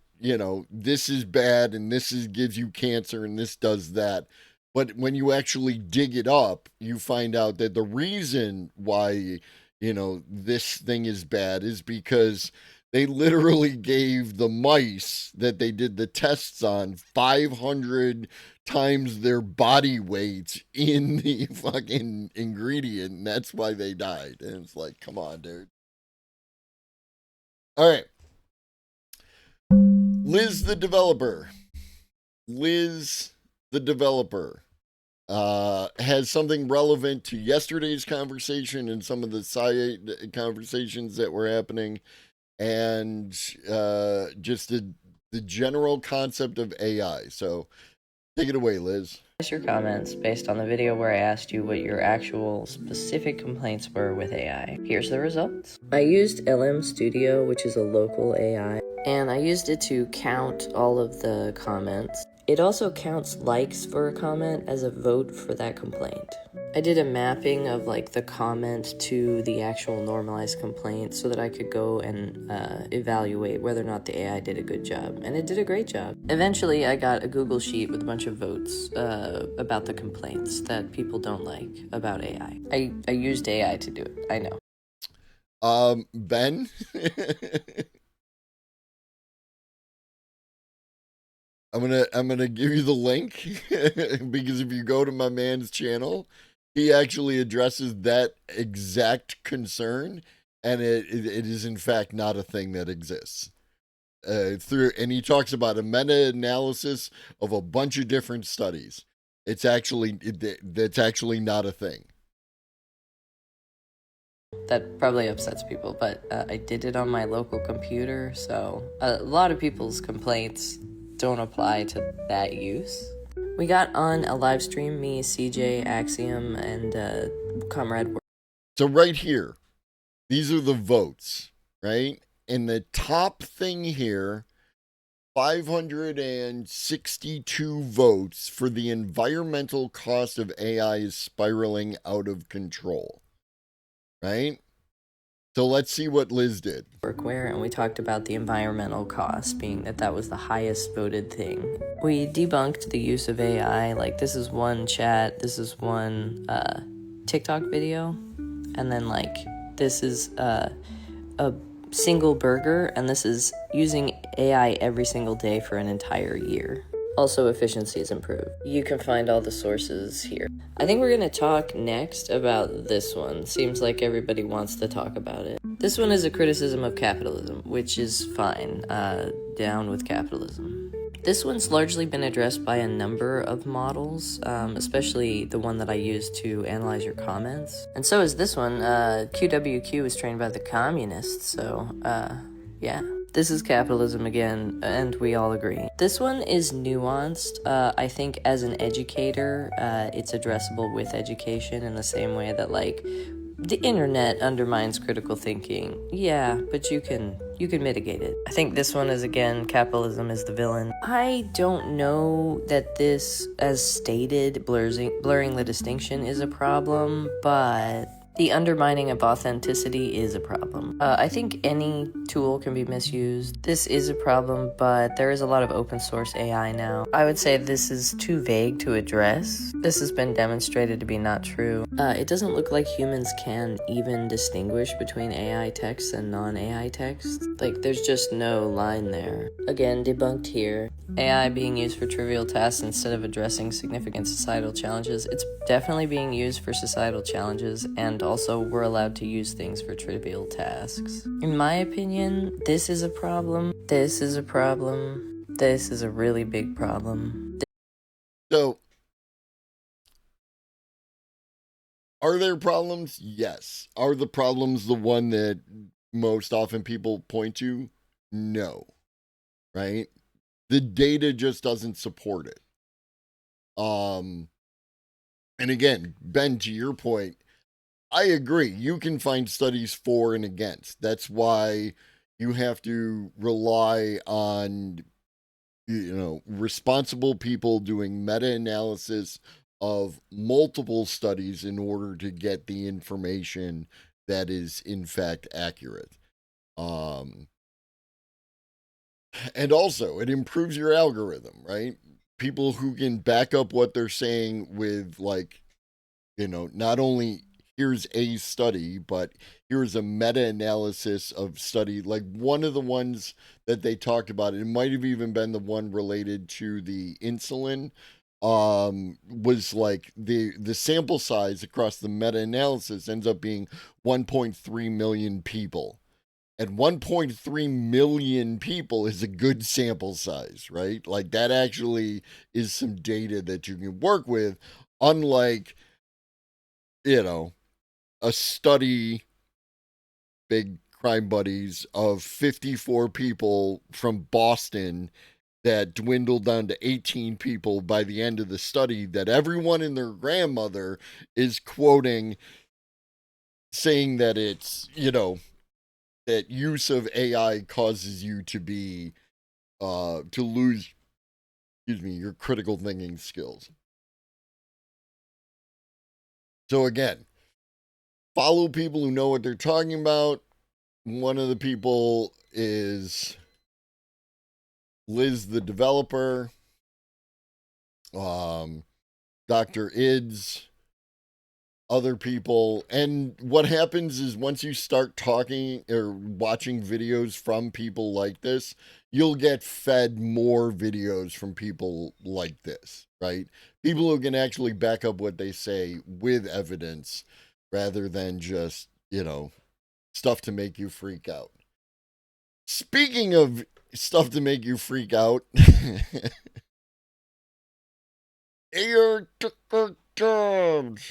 this is bad and gives you cancer and this does that. But when you actually dig it up, you find out that the reason why, this thing is bad is because They literally gave the mice that they did the tests on 500 times their body weight in the fucking ingredient, and that's why they died. And it's like, come on, dude. All right. Liz the developer has something relevant to yesterday's conversation and some of the side conversations that were happening, and just the general concept of AI. So take it away, Liz. Your comments based on the video where I asked you what your actual specific complaints were with AI. Here's the results. I used LM Studio, which is a local AI, and I used it to count all of the comments. It also counts likes for a comment as a vote for that complaint. I did a mapping of like the comment to the actual normalized complaint so that I could go and evaluate whether or not the AI did a good job, and it did a great job. Eventually, I got a Google Sheet with a bunch of votes about the complaints that people don't like about AI. I used AI to do it, I know. Ben? I'm gonna give you the link because if you go to my man's channel, he actually addresses that exact concern, and it is in fact not a thing that exists. And he talks about a meta-analysis of a bunch of different studies. That's actually not a thing. That probably upsets people, but I did it on my local computer, so a lot of people's complaints don't apply to that use. We got on a live stream, me, CJ, Axiom, and Comrade. So right here, these are the votes, right? And the top thing here, 562 votes for the environmental cost of AI is spiraling out of control, right? So let's see what Liz did. Workwear, and we talked about the environmental cost being that was the highest voted thing. We debunked the use of AI, like this is one chat, this is one TikTok video, and then like this is a single burger, and this is using AI every single day for an entire year. Also, efficiency is improved. You can find all the sources here. I think we're gonna talk next about this one. Seems like everybody wants to talk about it. This one is a criticism of capitalism, which is fine. Down with capitalism. This one's largely been addressed by a number of models, especially the one that I used to analyze your comments. And so is this one. QWQ was trained by the communists, so, yeah. This is capitalism again, and we all agree. This one is nuanced. I think as an educator, it's addressable with education in the same way that, like, the internet undermines critical thinking. Yeah, but you can mitigate it. I think this one is, again, capitalism is the villain. I don't know that this, as stated, blurring the distinction is a problem, but the undermining of authenticity is a problem. I think any tool can be misused. This is a problem, but there is a lot of open source AI now. I would say this is too vague to address. This has been demonstrated to be not true. It doesn't look like humans can even distinguish between AI text and non-AI text. Like, there's just no line there. Again, debunked here. AI being used for trivial tasks instead of addressing significant societal challenges. It's definitely being used for societal challenges, and also we're allowed to use things for trivial tasks. In my opinion, this is a problem. This is a problem. This is a really big problem. So, are there problems? Yes. Are the problems the one that most often people point to? No. Right? The data just doesn't support it. And again, Ben, to your point, I agree. You can find studies for and against. That's why you have to rely on, responsible people doing meta-analysis of multiple studies in order to get the information that is in fact accurate. And also, it improves your algorithm, right? People who can back up what they're saying with, like, not only here's a study, but here's a meta-analysis of study. Like one of the ones that they talked about, it might have even been the one related to the insulin, was like the sample size across the meta-analysis ends up being 1.3 million people. And 1.3 million people is a good sample size, right? Like that actually is some data that you can work with, unlike, a study, big crime buddies, of 54 people from Boston that dwindled down to 18 people by the end of the study, that everyone and their grandmother is quoting, saying that it's, that use of AI causes you to be, to lose, your critical thinking skills. So again, follow people who know what they're talking about. One of the people is Liz, the developer, Dr. Ids, other people. And what happens is once you start talking or watching videos from people like this, you'll get fed more videos from people like this, right? People who can actually back up what they say with evidence rather than just, stuff to make you freak out. Speaking of stuff to make you freak out, air terms.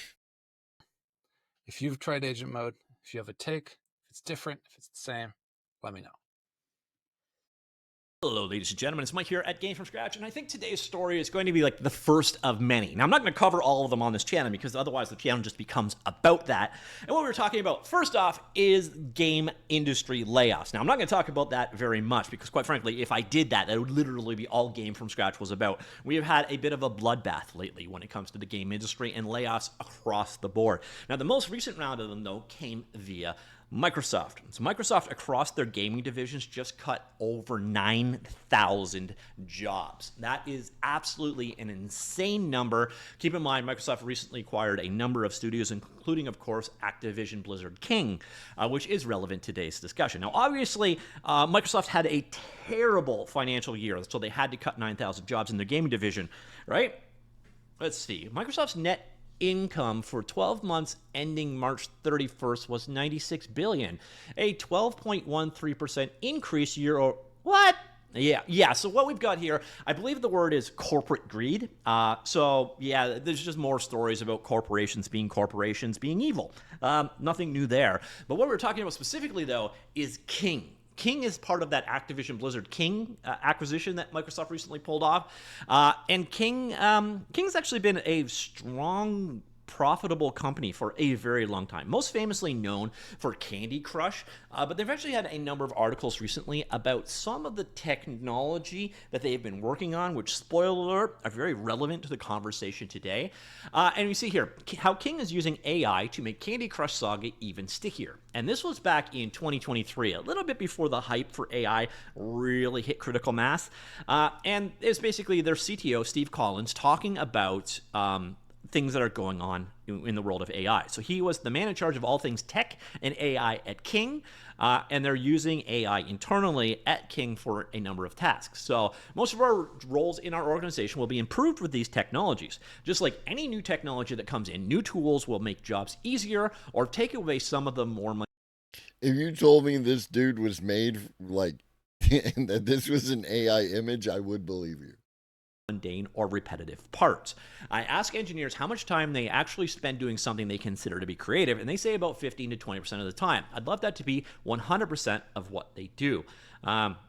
If you've tried agent mode, if you have a take, if it's different, if it's the same, let me know. Hello, ladies and gentlemen. It's Mike here at Game From Scratch, and I think today's story is going to be like the first of many. Now, I'm not going to cover all of them on this channel because otherwise the channel just becomes about that. And what we're talking about, first off, is game industry layoffs. Now, I'm not going to talk about that very much because, quite frankly, if I did that, that would literally be all Game From Scratch was about. We have had a bit of a bloodbath lately when it comes to the game industry and layoffs across the board. Now, the most recent round of them, though, came via Microsoft. So Microsoft across their gaming divisions just cut over 9,000 jobs. That is absolutely an insane number. Keep in mind, Microsoft recently acquired a number of studios, including, of course, Activision Blizzard King, which is relevant to today's discussion. Now, obviously, Microsoft had a terrible financial year, so they had to cut 9,000 jobs in their gaming division, right? Let's see. Microsoft's net income for 12 months ending March 31st was $96 billion, a 12.13% increase year over what? Yeah. So what we've got here, I believe the word is corporate greed. So yeah, there's just more stories about corporations being evil. Nothing new there. But what we're talking about specifically, though, is King. King is part of that Activision Blizzard King acquisition that Microsoft recently pulled off. And King's actually been a strong, profitable company for a very long time. Most famously known for Candy Crush, but they've actually had a number of articles recently about some of the technology that they've been working on, which, spoiler alert, are very relevant to the conversation today. And we see here how King is using AI to make Candy Crush Saga even stickier. And this was back in 2023, a little bit before the hype for AI really hit critical mass. And it's basically their CTO, Steve Collins, talking about things that are going on in the world of AI. So he was the man in charge of all things tech and AI at King, and they're using AI internally at King for a number of tasks. So most of our roles in our organization will be improved with these technologies. Just like any new technology that comes in, new tools will make jobs easier or take away some of the more money. If you told me this dude was made like that this was an AI image, I would believe you. Mundane or repetitive parts. I ask engineers how much time they actually spend doing something they consider to be creative, and they say about 15 to 20% of the time. I'd love that to be 100% of what they do.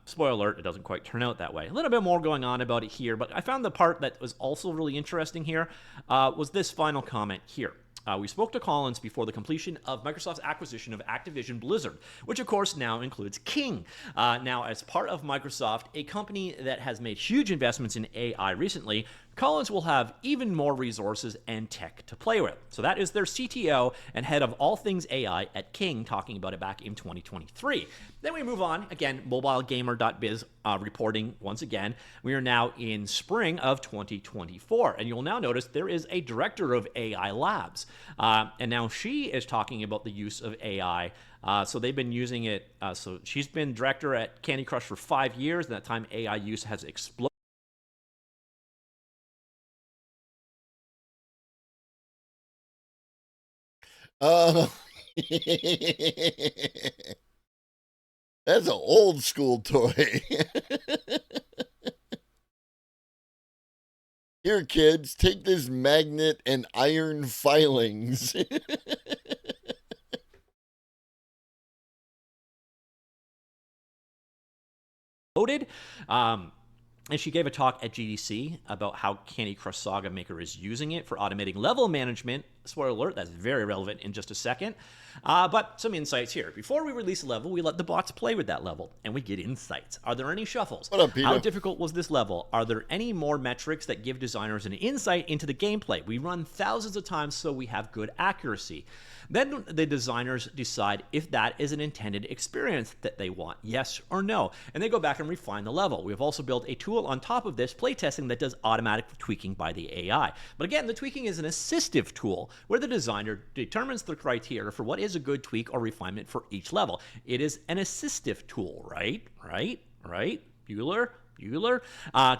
Spoiler alert, it doesn't quite turn out that way. A little bit more going on about it here, but I found the part that was also really interesting here was this final comment here. We spoke to Collins before the completion of Microsoft's acquisition of Activision Blizzard, which of course now includes King. Now, as part of Microsoft, a company that has made huge investments in AI recently, Collins will have even more resources and tech to play with. So that is their CTO and head of all things AI at King talking about it back in 2023. Then we move on, again, mobilegamer.biz reporting once again. We are now in spring of 2024, and you'll now notice there is a director of AI Labs, and now she is talking about the use of AI. So they've been using it. So she's been director at Candy Crush for 5 years, and that time AI use has exploded. That's an old school toy. Here, kids, take this magnet and iron filings. And she gave a talk at GDC about how Candy Crush Saga Maker is using it for automating level management. Spoiler alert, that's very relevant in just a second. But some insights here. Before we release a level, we let the bots play with that level, and we get insights. Are there any shuffles? What up, Peter? How difficult was this level? Are there any more metrics that give designers an insight into the gameplay? We run thousands of times so we have good accuracy. Then the designers decide if that is an intended experience that they want, yes or no. And they go back and refine the level. We have also built a tool on top of this, playtesting, that does automatic tweaking by the AI. But again, the tweaking is an assistive tool where the designer determines the criteria for what is a good tweak or refinement for each level. It is an assistive tool, right? Bueller?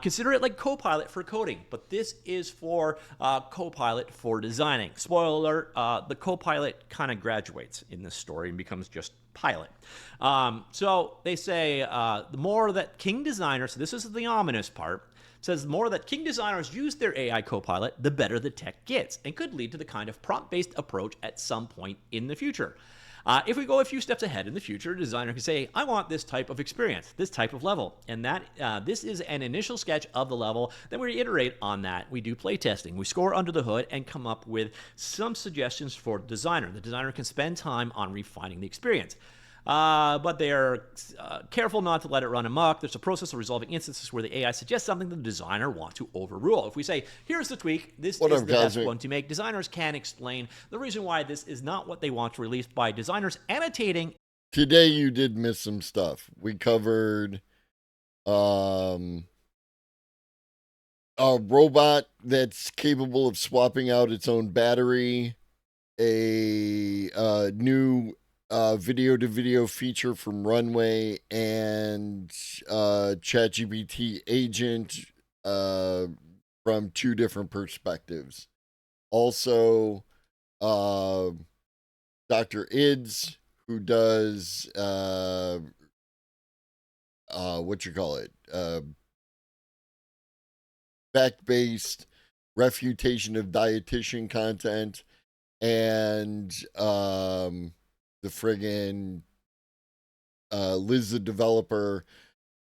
Consider it like Copilot for coding, but this is for Copilot for designing. Spoiler alert, the Copilot kind of graduates in this story and becomes just Pilot. So they say the more that King designers, so this is the ominous part, says the more that King designers use their AI Copilot, the better the tech gets, and could lead to the kind of prompt-based approach at some point in the future. If we go a few steps ahead in the future, a designer can say, I want this type of experience, this type of level. And that this is an initial sketch of the level. Then we iterate on that. We do play testing. We score under the hood and come up with some suggestions for the designer. The designer can spend time on refining the experience. But they are careful not to let it run amok. There's a process of resolving instances where the AI suggests something the designer wants to overrule. If we say, here's the tweak, this is the best one to make, designers can explain the reason why this is not what they want to release by designers annotating. Today you did miss some stuff. We covered a robot that's capable of swapping out its own battery, a new video-to-video feature from Runway, and ChatGPT agent from two different perspectives. Also, Dr. Ids, who does fact-based refutation of dietitian content, and the friggin' Liz the developer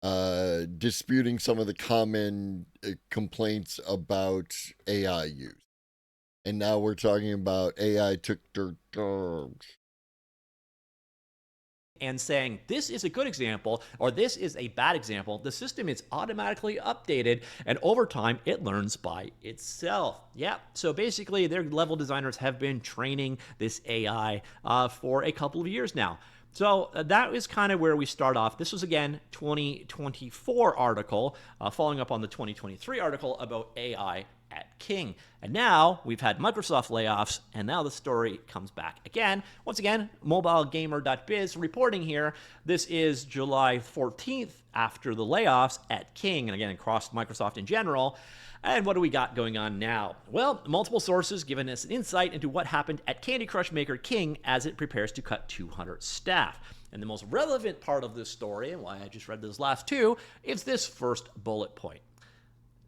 disputing some of the common complaints about AI use. And now we're talking about AI took their jobs. And saying this is a good example or this is a bad example, the system is automatically updated, and over time it learns by itself. Yeah, so basically their level designers have been training this AI for a couple of years now. So that is kind of where we start off. This was, again, 2024 article, following up on the 2023 article about AI at King. And now we've had Microsoft layoffs, and now the story comes back again. Once again, mobilegamer.biz reporting here. This is July 14th after the layoffs at King, and again, across Microsoft in general. And what do we got going on now? Well, multiple sources giving us an insight into what happened at Candy Crush maker King as it prepares to cut 200 staff. And the most relevant part of this story, and why I just read those last two, is this first bullet point.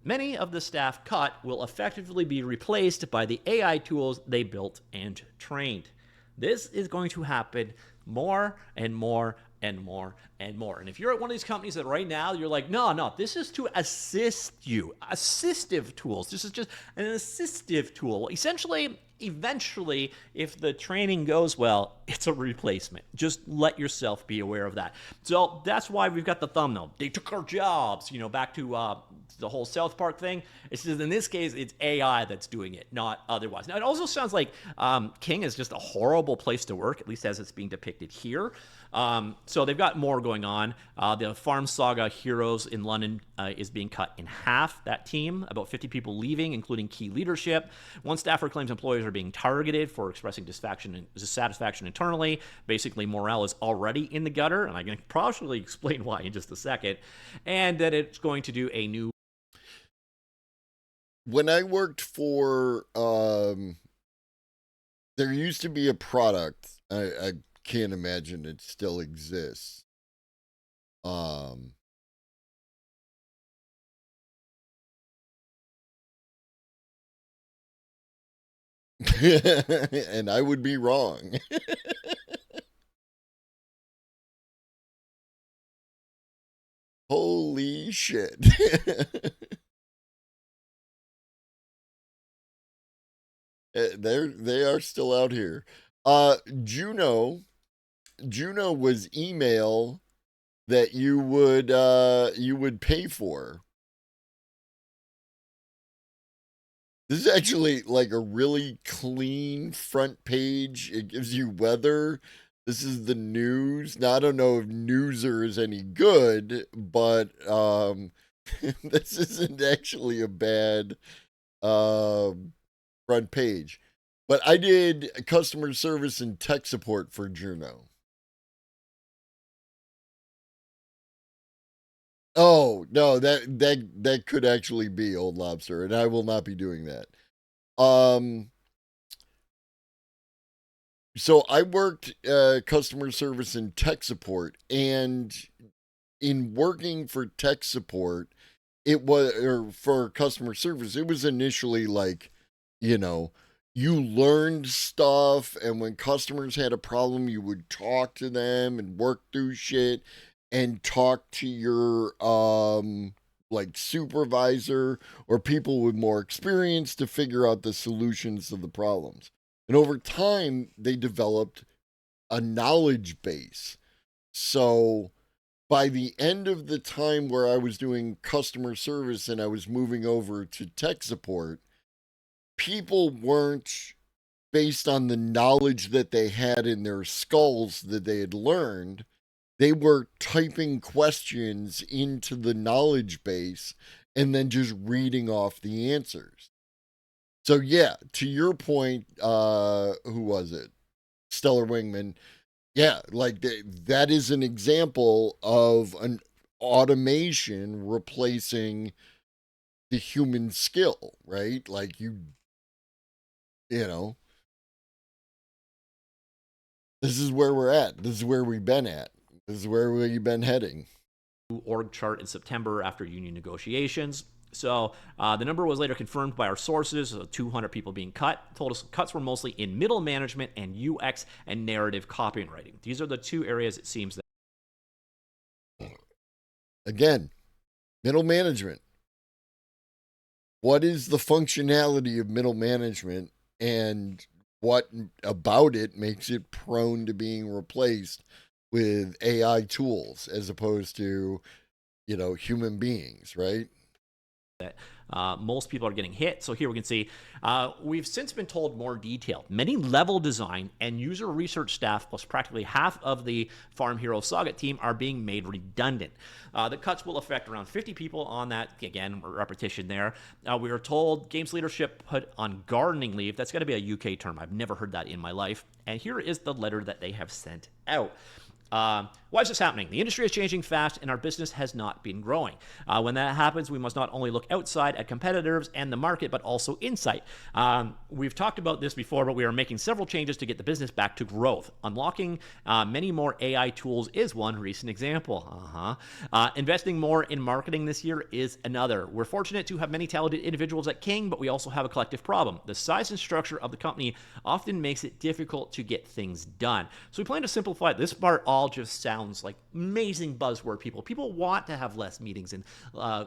Many of the staff cut will effectively be replaced by the AI tools they built and trained. This is going to happen more and more and more and more. And if you're at one of these companies that right now you're like, no, this is to assist you. Assistive tools. This is just an assistive tool. Essentially, eventually, if the training goes well, it's a replacement. Just let yourself be aware of that. So that's why we've got the thumbnail. They took our jobs, back to the whole South Park thing. It's just, in this case, it's AI that's doing it, not otherwise. Now, it also sounds like King is just a horrible place to work, at least as it's being depicted here. So they've got more going on. The Farm Saga Heroes in London is being cut in half, that team. About 50 people leaving, including key leadership. One staffer claims employees are being targeted for expressing dissatisfaction internally. Basically, morale is already in the gutter, and I can probably explain why in just a second. And that it's going to do a new... When I worked for, there used to be a product, I can't imagine it still exists. And I would be wrong. Holy shit. They are still out here. Juno was email that you would pay for. This is actually like a really clean front page. It gives you weather. This is the news. Now, I don't know if Newser is any good, but this isn't actually a bad front page. But I did customer service and tech support for Juno. Oh, no, that could actually be Old Lobster, and I will not be doing that. So I worked customer service and tech support, and in working for tech support, or for customer service, it was initially like, you learned stuff, and when customers had a problem, you would talk to them and work through shit and talk to your like supervisor or people with more experience to figure out the solutions to the problems. And over time, they developed a knowledge base. So by the end of the time where I was doing customer service and I was moving over to tech support, people weren't, based on the knowledge that they had in their skulls that they had learned, they were typing questions into the knowledge base and then just reading off the answers. So yeah, to your point, who was it? Stellar Wingman. Yeah, like that is an example of an automation replacing the human skill, right? Like you know, this is where we're at. This is where we've been at. This is where we've been heading. Org chart in September after union negotiations. So the number was later confirmed by our sources, 200 people being cut. Told us cuts were mostly in middle management and UX and narrative copywriting. These are the two areas it seems that... Again, middle management. What is the functionality of middle management, and what about it makes it prone to being replaced with AI tools as opposed to, human beings, right? That most people are getting hit. So here we can see we've since been told more detail. Many level design and user research staff, plus practically half of the Farm Hero Saga team, are being made redundant. The cuts will affect around 50 people on that. Again, repetition there. We were told games leadership put on gardening leave. That's got to be a UK term. I've never heard that in my life. And here is the letter that they have sent out. Why is this happening? The industry is changing fast and our business has not been growing. When that happens, we must not only look outside at competitors and the market, but also inside. We've talked about this before, but we are making several changes to get the business back to growth. Unlocking many more AI tools is one recent example. Investing more in marketing this year is another. We're fortunate to have many talented individuals at King, but we also have a collective problem. The size and structure of the company often makes it difficult to get things done. So we plan to simplify this part all all just sounds like amazing buzzword people want to have less meetings and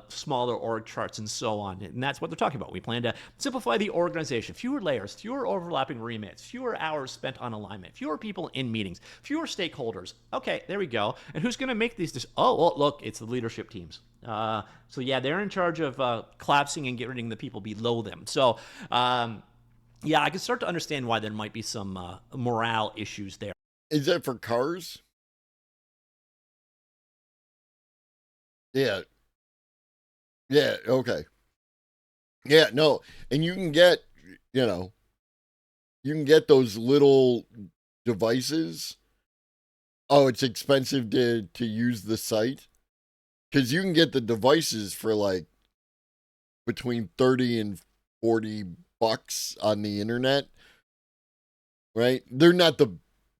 smaller org charts and so on, and that's what they're talking about. We plan to simplify the organization, fewer layers, fewer overlapping remits, fewer hours spent on alignment, fewer people in meetings, fewer stakeholders. Okay, there we go. And who's going to make these decisions? Oh, well, look, it's the leadership teams. So yeah, they're in charge of collapsing and getting rid of the people below them. So yeah, I can start to understand why there might be some morale issues there. Is that for cars? Yeah. Yeah, okay. Yeah, no. And you can get, you can get those little devices. Oh, it's expensive to use the site. Because you can get the devices for like between 30 and 40 bucks on the internet. Right? They're not the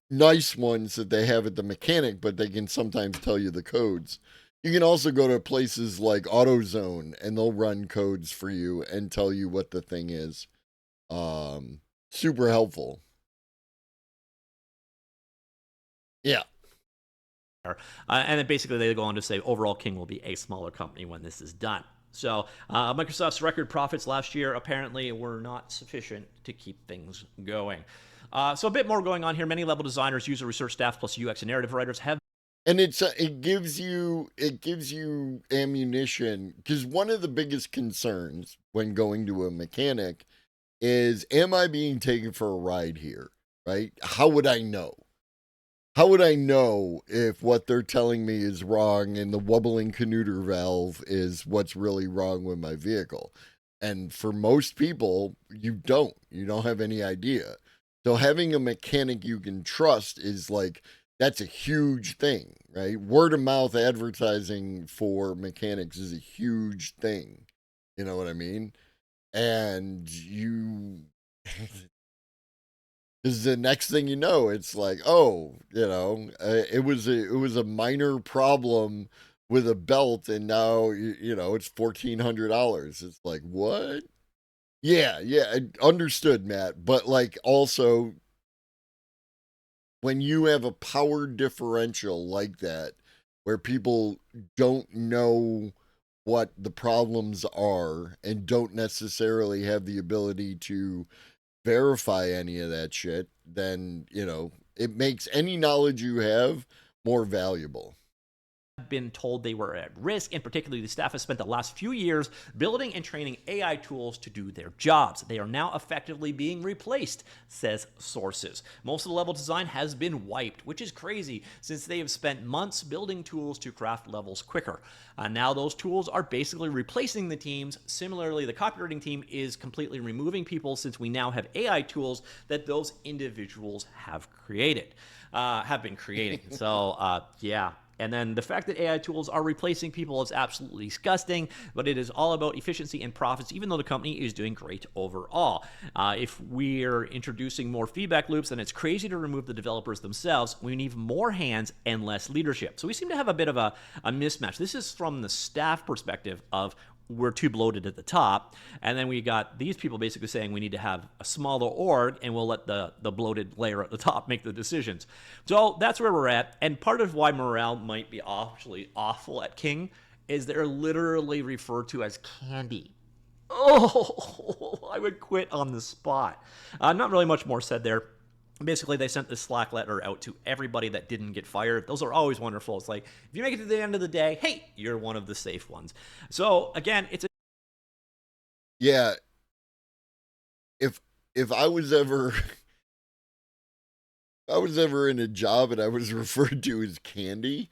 nice ones that they have at the mechanic, but they can sometimes tell you the codes. You can also go to places like AutoZone and they'll run codes for you and tell you what the thing is. Super helpful. Yeah. And then basically they go on to say overall King will be a smaller company when this is done. So Microsoft's record profits last year apparently were not sufficient to keep things going. So a bit more going on here. Many level designers, user research staff, plus UX and narrative writers have. And it gives you ammunition, because one of the biggest concerns when going to a mechanic is, am I being taken for a ride here? Right? How would I know? How would I know if what they're telling me is wrong and the wobbling Canuter valve is what's really wrong with my vehicle? And for most people, you don't have any idea. So having a mechanic you can trust is like, that's a huge thing, right? Word of mouth advertising for mechanics is a huge thing. You know what I mean? And is the next thing you know, it's like, oh, it was a minor problem with a belt, and now it's $1,400. It's like, what? Yeah, I understood, Matt. But like, also, when you have a power differential like that, where people don't know what the problems are and don't necessarily have the ability to verify any of that shit, then, it makes any knowledge you have more valuable. Been told they were at risk, and particularly the staff has spent the last few years building and training AI tools to do their jobs. They are now effectively being replaced, says sources. Most of the level design has been wiped, which is crazy since they have spent months building tools to craft levels quicker. Now those tools are basically replacing the teams. Similarly, the copywriting team is completely removing people since we now have AI tools that those individuals have been creating. So, yeah. And then the fact that AI tools are replacing people is absolutely disgusting, but it is all about efficiency and profits, even though the company is doing great overall. If we're introducing more feedback loops, then it's crazy to remove the developers themselves. We need more hands and less leadership. So we seem to have a bit of a mismatch. This is from the staff perspective of, we're too bloated at the top, and then we got these people basically saying we need to have a smaller org, and we'll let the bloated layer at the top make the decisions. So that's where we're at, and part of why morale might be actually awful at King is they're literally referred to as candy. Oh, I would quit on the spot. Not really much more said there. Basically, they sent this Slack letter out to everybody that didn't get fired. Those are always wonderful. It's like, if you make it to the end of the day, hey, you're one of the safe ones. So, again, it's a... Yeah. If I was ever... I was ever in a job and I was referred to as candy,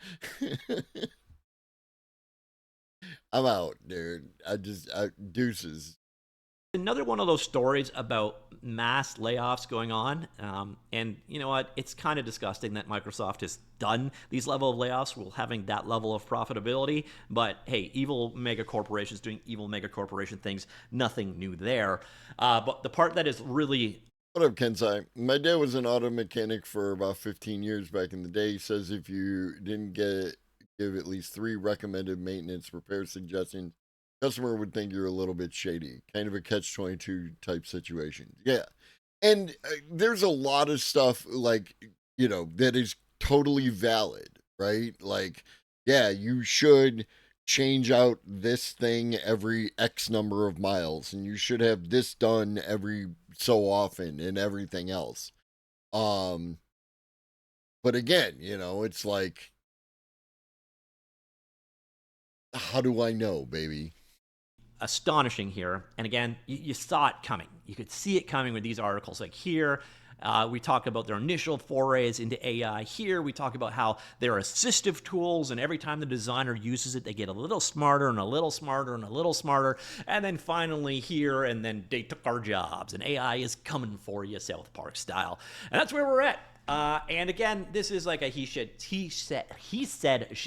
I'm out, dude. Deuces. Another one of those stories about mass layoffs going on. And you know what? It's kind of disgusting that Microsoft has done these level of layoffs while having that level of profitability. But hey, evil mega corporations doing evil mega corporation things, nothing new there. But the part that is really... What up, Kensai? My dad was an auto mechanic for about 15 years back in the day. He says if you didn't give at least 3 recommended maintenance repair suggestions, customer would think you're a little bit shady. Kind of a catch-22 type situation. Yeah. And there's a lot of stuff, like, that is totally valid, right? Like, yeah, you should change out this thing every X number of miles, and you should have this done every so often and everything else. But again, you know, it's like, how do I know, baby? Astonishing here. And again, you saw it coming. You could see it coming with these articles. Like here, we talk about their initial forays into AI. Here, we talk about how they're assistive tools, and every time the designer uses it, they get a little smarter and a little smarter and a little smarter. And then finally here, and then they took our jobs, and AI is coming for you, South Park style. And that's where we're at. And again, this is like a he said, she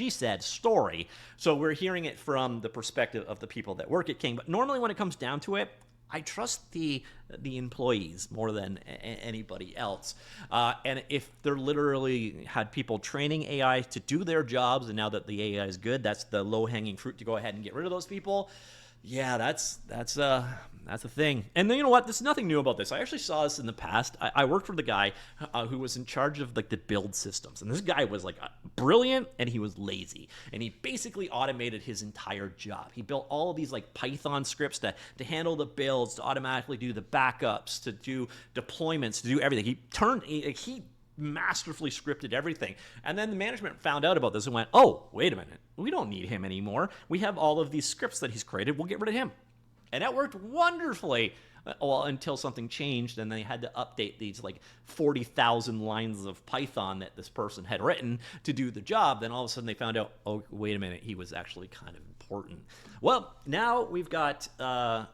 said story. So we're hearing it from the perspective of the people that work at King. But normally when it comes down to it, I trust the employees more than anybody else. And if they're literally had people training AI to do their jobs, and now that the AI is good, that's the low-hanging fruit to go ahead and get rid of those people. Yeah, that's a thing. And then, you know what? There's nothing new about this. I actually saw this in the past. I worked for the guy who was in charge of like the build systems, and this guy was like brilliant, and he was lazy, and he basically automated his entire job. He built all of these like Python scripts to handle the builds, to automatically do the backups, to do deployments, to do everything. He masterfully scripted everything. And then the management found out about this and went, oh, wait a minute. We don't need him anymore. We have all of these scripts that he's created. We'll get rid of him. And that worked wonderfully. Well, until something changed and they had to update these like 40,000 lines of Python that this person had written to do the job. Then all of a sudden they found out, oh, wait a minute, he was actually kind of important. Well, now we've got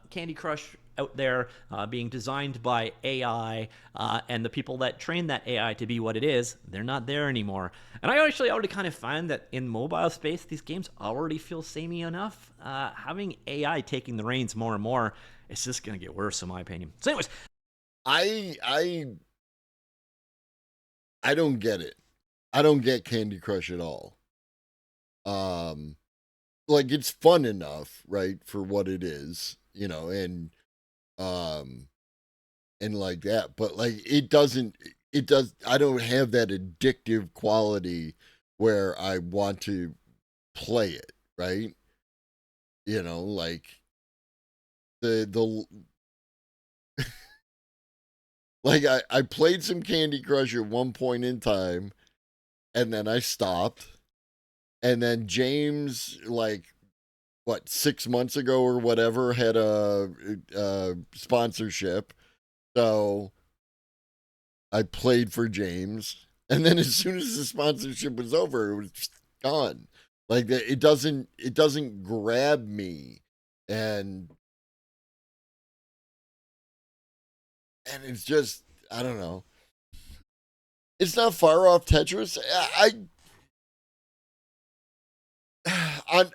Candy Crush out there being designed by AI, and the people that train that AI to be what it is, they're not there anymore. And I actually already kind of find that in mobile space, these games already feel samey enough. Having AI taking the reins more and more, it's just going to get worse, in my opinion. So anyways, I don't get it. I don't get Candy Crush at all. Like, it's fun enough, right, for what it is, you know, and like that, but like I don't have that addictive quality where I want to play it, right? You know, like the like I played some Candy Crush at one point in time, and then I stopped, and then James, like, what, 6 months ago or whatever, had a sponsorship. So I played for James, and then as soon as the sponsorship was over, it was just gone. Like, it doesn't grab me, and it's just, I don't know. It's not far off Tetris.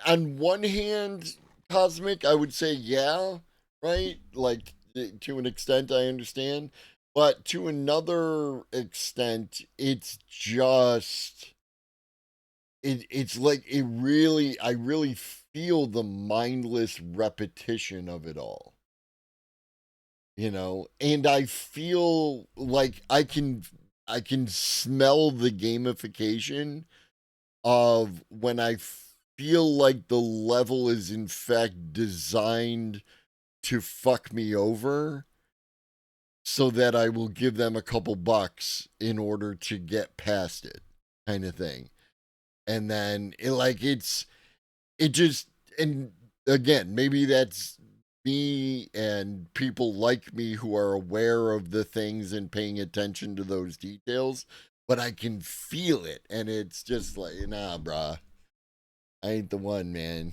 On one hand, Cosmic, I would say yeah, right? Like, to an extent, I understand. But to another extent, it's just, it's like, I really feel the mindless repetition of it all. You know, and I feel like I can smell the gamification of when I feel like the level is in fact designed to fuck me over, so that I will give them a couple bucks in order to get past it, kind of thing. And then and again, maybe that's me and people like me who are aware of the things and paying attention to those details, but I can feel it, and it's just like, nah, brah, I ain't the one, man.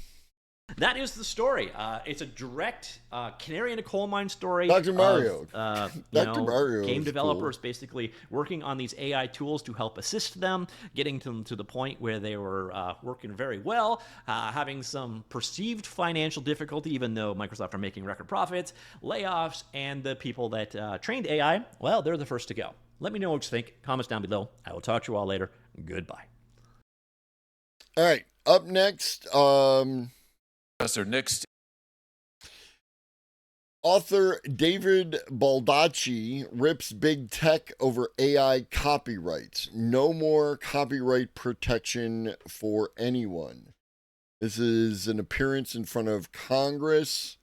that is the story. It's a direct canary in a coal mine story. Dr. Mario. Dr. Mario game is developers basically working on these AI tools to help assist them, getting them to the point where they were working very well, having some perceived financial difficulty, even though Microsoft are making record profits, layoffs, and the people that trained AI, well, they're the first to go. Let me know what you think. Comments down below. I will talk to you all later. Goodbye. All right. Up next, Professor Nick. Author David Baldacci rips big tech over AI copyrights. No more copyright protection for anyone. This is an appearance in front of Congress.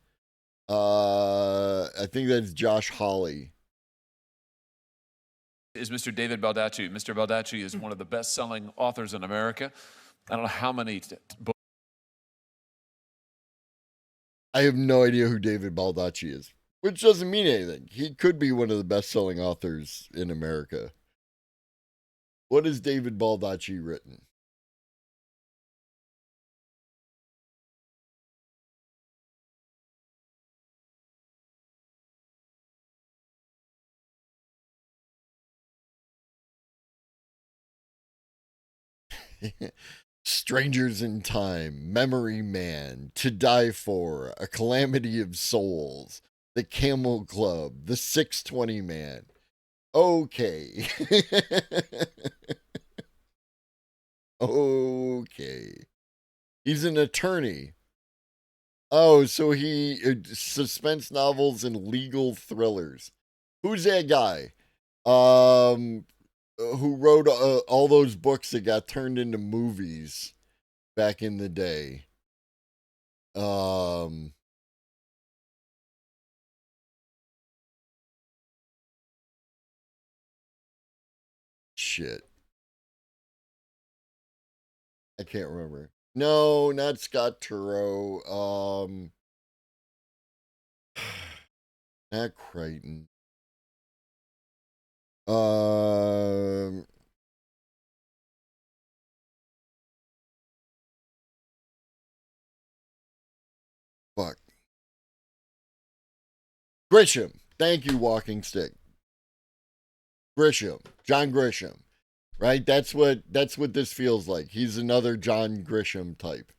I think that's Josh Hawley. Is Mr. David Baldacci. Mr. Baldacci is one of the best-selling authors in America. I don't know how many books. I have no idea who David Baldacci is, which doesn't mean anything. He could be one of the best-selling authors in America. What has David Baldacci written? Strangers in Time, Memory Man, To Die For, A Calamity of Souls, The Camel Club, The 620 Man. Okay. Okay. He's an attorney. Oh, so he suspense novels and legal thrillers. Who's that guy? Who wrote all those books that got turned into movies back in the day? Shit. I can't remember. No, not Scott Turow. Not Crichton. Fuck. Grisham. Thank you, Walking Stick. Grisham. John Grisham. Right? That's what this feels like. He's another John Grisham type.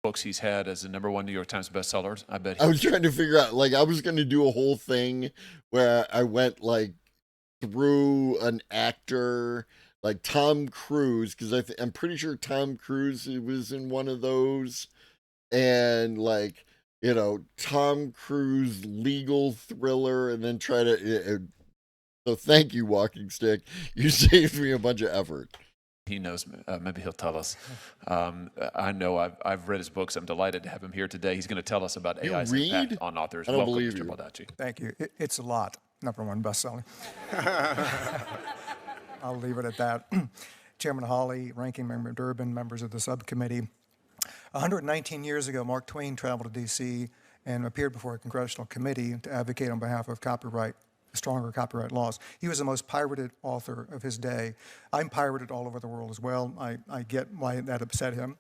Books he's had as the #1 New York Times bestsellers. I bet. I was trying to figure out, like, I was going to do a whole thing where I went, like, through an actor, like Tom Cruise, because I'm pretty sure Tom Cruise was in one of those, and, like, you know, Tom Cruise legal thriller, and then try to. So thank you, Walking Stick. You saved me a bunch of effort. He knows. Maybe he'll tell us. I know. I've read his books. I'm delighted to have him here today. He's going to tell us about AI's impact on authors. I don't Welcome, believe Mr. you. Baldacci. Thank you. It's a lot. #1 bestseller. I'll leave it at that. Chairman Hawley, Ranking Member Durbin, members of the subcommittee. 119 years ago, Mark Twain traveled to D.C. and appeared before a congressional committee to advocate on behalf of stronger copyright laws. He was the most pirated author of his day. I'm pirated all over the world as well. I get why that upset him.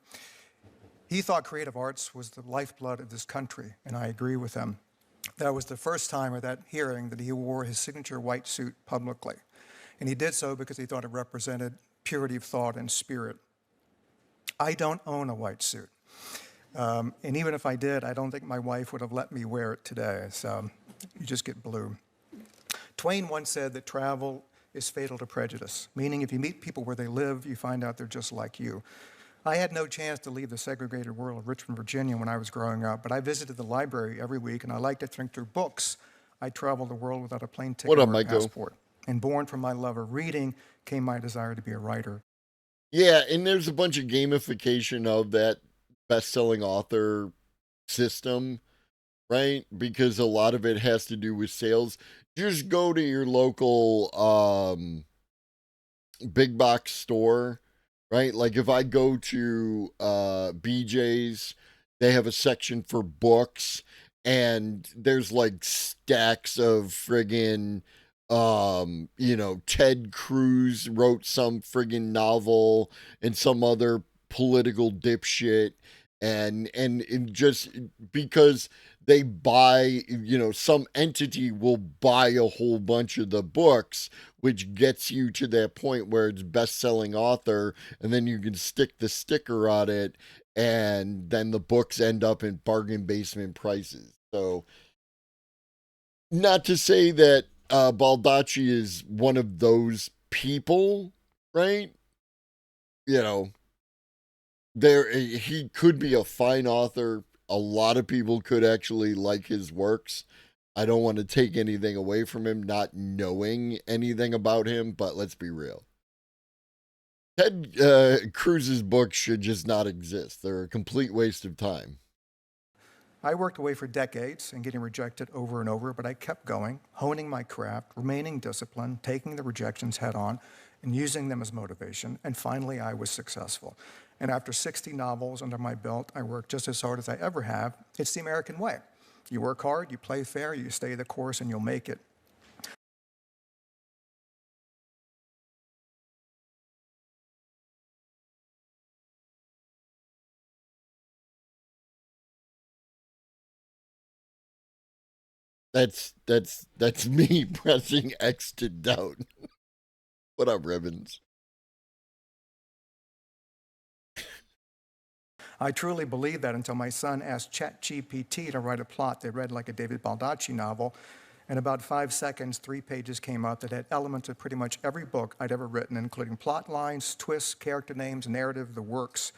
He thought creative arts was the lifeblood of this country, and I agree with him. That was the first time at that hearing that he wore his signature white suit publicly. And he did so because he thought it represented purity of thought and spirit. I don't own a white suit. And even if I did, I don't think my wife would have let me wear it today. So you just get blue. Twain once said that travel is fatal to prejudice, meaning if you meet people where they live, you find out they're just like you. I had no chance to leave the segregated world of Richmond, Virginia when I was growing up, but I visited the library every week, and I liked to drink through books. I traveled the world without a plane ticket or a passport. And born from my love of reading came my desire to be a writer. Yeah, and there's a bunch of gamification of that best-selling author system, right? Because a lot of it has to do with sales. Just go to your local big box store, right? Like if I go to BJ's, they have a section for books, and there's like stacks of friggin' Ted Cruz wrote some friggin' novel, and some other political dipshit, and just because they buy, some entity will buy a whole bunch of the books, which gets you to that point where it's best-selling author, and then you can stick the sticker on it, and then the books end up in bargain basement prices. So, not to say that Baldacci is one of those people, right? he could be a fine author. A lot of people could actually like his works. I don't want to take anything away from him, not knowing anything about him, but let's be real. Ted Cruz's books should just not exist. They're a complete waste of time. I worked away for decades and getting rejected over and over, but I kept going, honing my craft, remaining disciplined, taking the rejections head on, and using them as motivation. And finally, I was successful. And after 60 novels under my belt, I worked just as hard as I ever have. It's the American way. You work hard, you play fair, you stay the course, and you'll make it. That's me pressing X to doubt. What up, Ribbons? I truly believe that until my son asked ChatGPT to write a plot that read like a David Baldacci novel. In about 5 seconds, 3 pages came out that had elements of pretty much every book I'd ever written, including plot lines, twists, character names, narrative, the works.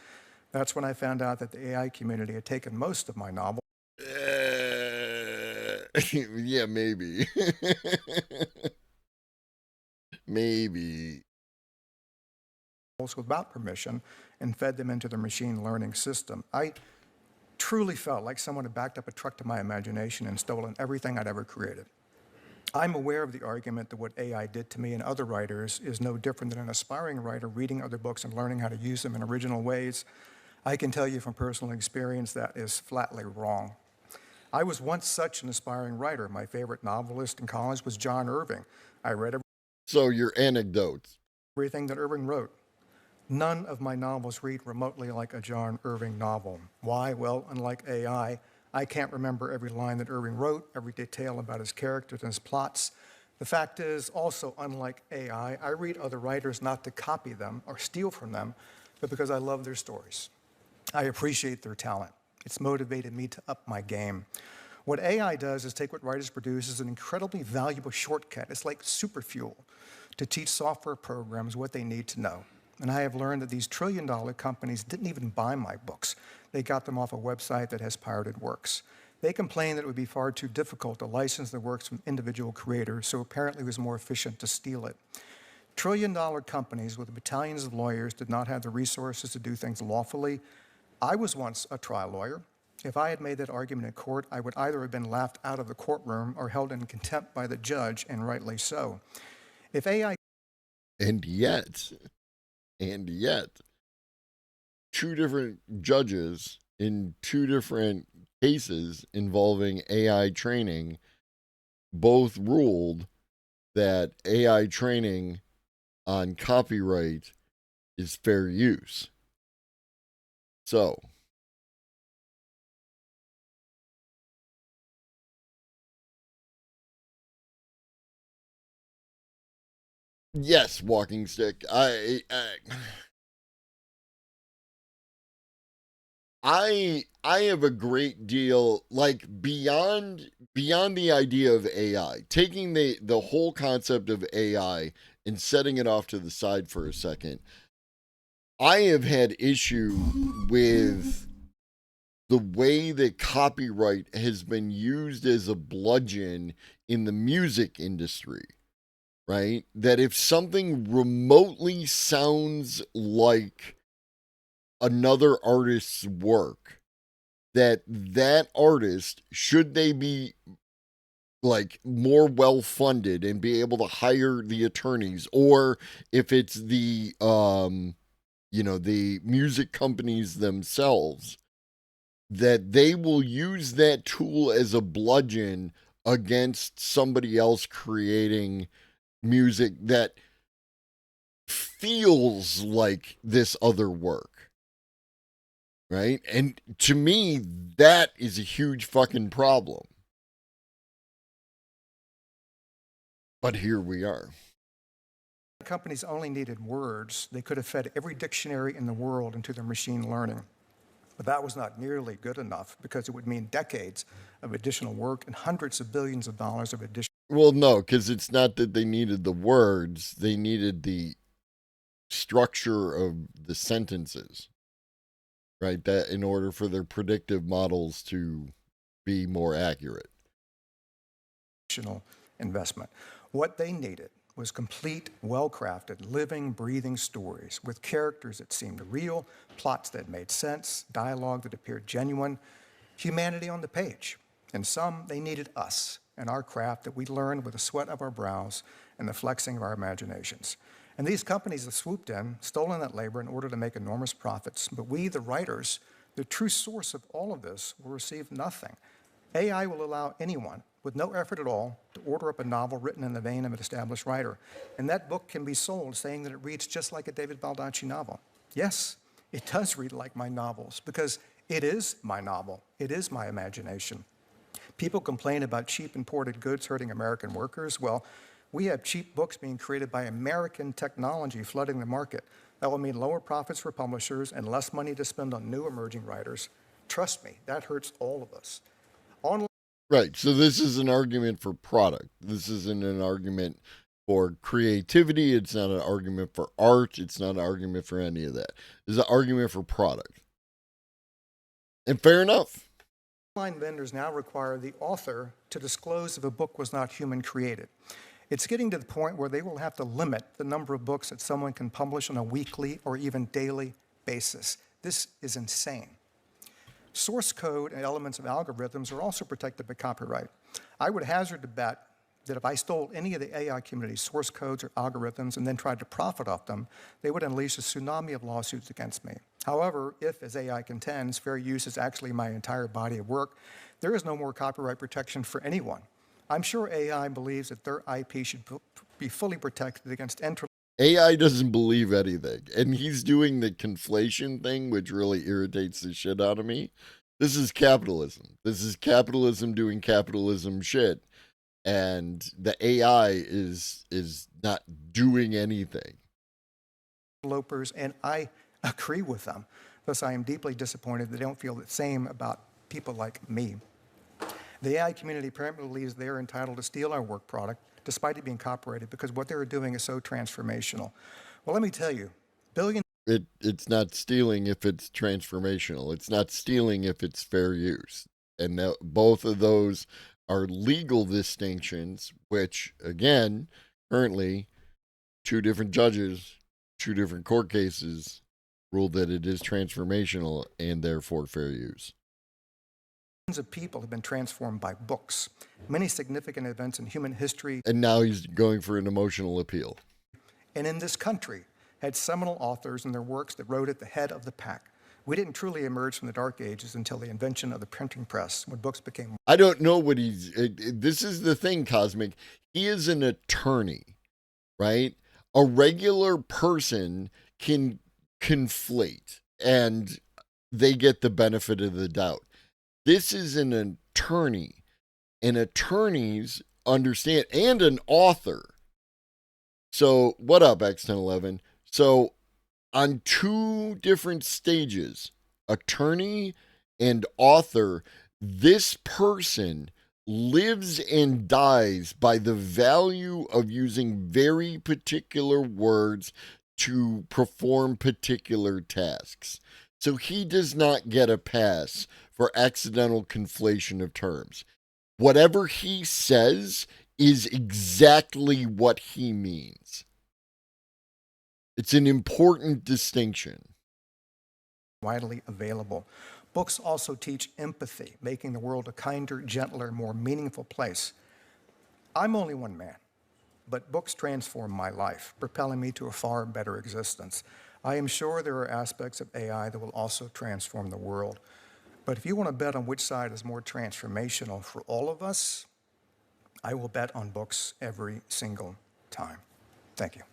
That's when I found out that the AI community had taken most of my novel. Yeah, maybe. Maybe. Without permission and fed them into the machine learning system. I truly felt like someone had backed up a truck to my imagination and stolen everything I'd ever created. I'm aware of the argument that what AI did to me and other writers is no different than an aspiring writer reading other books and learning how to use them in original ways. I can tell you from personal experience that is flatly wrong. I was once such an aspiring writer. My favorite novelist in college was John Irving. I read So your anecdotes. everything that Irving wrote. None of my novels read remotely like a John Irving novel. Why? Well, unlike AI, I can't remember every line that Irving wrote, every detail about his characters and his plots. The fact is, also unlike AI, I read other writers not to copy them or steal from them, but because I love their stories. I appreciate their talent. It's motivated me to up my game. What AI does is take what writers produce as an incredibly valuable shortcut. It's like super fuel to teach software programs what they need to know. And I have learned that these trillion-dollar companies didn't even buy my books. They got them off a website that has pirated works. They complained that it would be far too difficult to license the works from individual creators, so apparently it was more efficient to steal it. Trillion-dollar companies with battalions of lawyers did not have the resources to do things lawfully. I was once a trial lawyer. If I had made that argument in court, I would either have been laughed out of the courtroom or held in contempt by the judge, and rightly so. If AI... And yet, two different judges in two different cases involving AI training both ruled that AI training on copyright is fair use. So, yes, walking stick. I have a great deal, like, beyond the idea of AI, taking the whole concept of AI and setting it off to the side for a second. I have had issue with the way that copyright has been used as a bludgeon in the music industry, right? That if something remotely sounds like another artist's work, that artist, should they be like more well funded and be able to hire the attorneys, or if it's the the music companies themselves, that they will use that tool as a bludgeon against somebody else creating music that feels like this other work. Right? And to me, that is a huge fucking problem. But here we are. Companies only needed words. They could have fed every dictionary in the world into their machine learning. But that was not nearly good enough because it would mean decades of additional work and hundreds of billions of dollars of additional... Well, no, because it's not that they needed the words. They needed the structure of the sentences. right? That in order for their predictive models to be more accurate. Investment. What they needed was complete, well-crafted, living, breathing stories with characters that seemed real, plots that made sense, dialogue that appeared genuine, humanity on the page. In some, they needed us and our craft that we learned with the sweat of our brows and the flexing of our imaginations. And these companies have swooped in, stolen that labor in order to make enormous profits. But we, the writers, the true source of all of this, will receive nothing. AI will allow anyone, with no effort at all, to order up a novel written in the vein of an established writer. And that book can be sold saying that it reads just like a David Baldacci novel. Yes, it does read like my novels, because it is my novel. It is my imagination. People complain about cheap imported goods hurting American workers. Well, we have cheap books being created by American technology flooding the market. That will mean lower profits for publishers and less money to spend on new emerging writers. Trust me, that hurts all of us. Right. So this is an argument for product. This isn't an argument for creativity. It's not an argument for art. It's not an argument for any of that. It's an argument for product. And fair enough. Online vendors now require the author to disclose if a book was not human created. It's getting to the point where they will have to limit the number of books that someone can publish on a weekly or even daily basis. This is insane. Source code and elements of algorithms are also protected by copyright. I would hazard to bet that if I stole any of the AI community's source codes or algorithms and then tried to profit off them, they would unleash a tsunami of lawsuits against me. However, if, as AI contends, fair use is actually my entire body of work, there is no more copyright protection for anyone. I'm sure AI believes that their IP should be fully protected against entry. AI doesn't believe anything, and he's doing the conflation thing, which really irritates the shit out of me. This is capitalism. This is capitalism doing capitalism shit, and the AI is not doing anything. Interlopers, and I agree with them. Thus, I am deeply disappointed they don't feel the same about people like me. The AI community apparently believes they are entitled to steal our work product, despite it being copyrighted, because what they're doing is so transformational. Well, let me tell you, It's not stealing if it's transformational. It's not stealing if it's fair use. And both of those are legal distinctions, which, again, currently, 2 different judges, 2 different court cases ruled that it is transformational and therefore fair use. Millions of people have been transformed by books. Many significant events in human history. And now he's going for an emotional appeal. And in this country, had seminal authors and their works that rode at the head of the pack. We didn't truly emerge from the Dark Ages until the invention of the printing press, when books became... I don't know what this is the thing, Cosmic. He is an attorney, right? A regular person can conflate, and they get the benefit of the doubt. This is an attorney, and attorneys understand, and an author. So, what up, X1011? So, on 2 different stages, attorney and author, this person lives and dies by the value of using very particular words to perform particular tasks. So he does not get a pass for accidental conflation of terms. Whatever he says is exactly what he means. It's an important distinction. Widely available. Books also teach empathy, making the world a kinder, gentler, more meaningful place. I'm only one man, but books transform my life, propelling me to a far better existence. I am sure there are aspects of AI that will also transform the world. But if you want to bet on which side is more transformational for all of us, I will bet on books every single time. Thank you.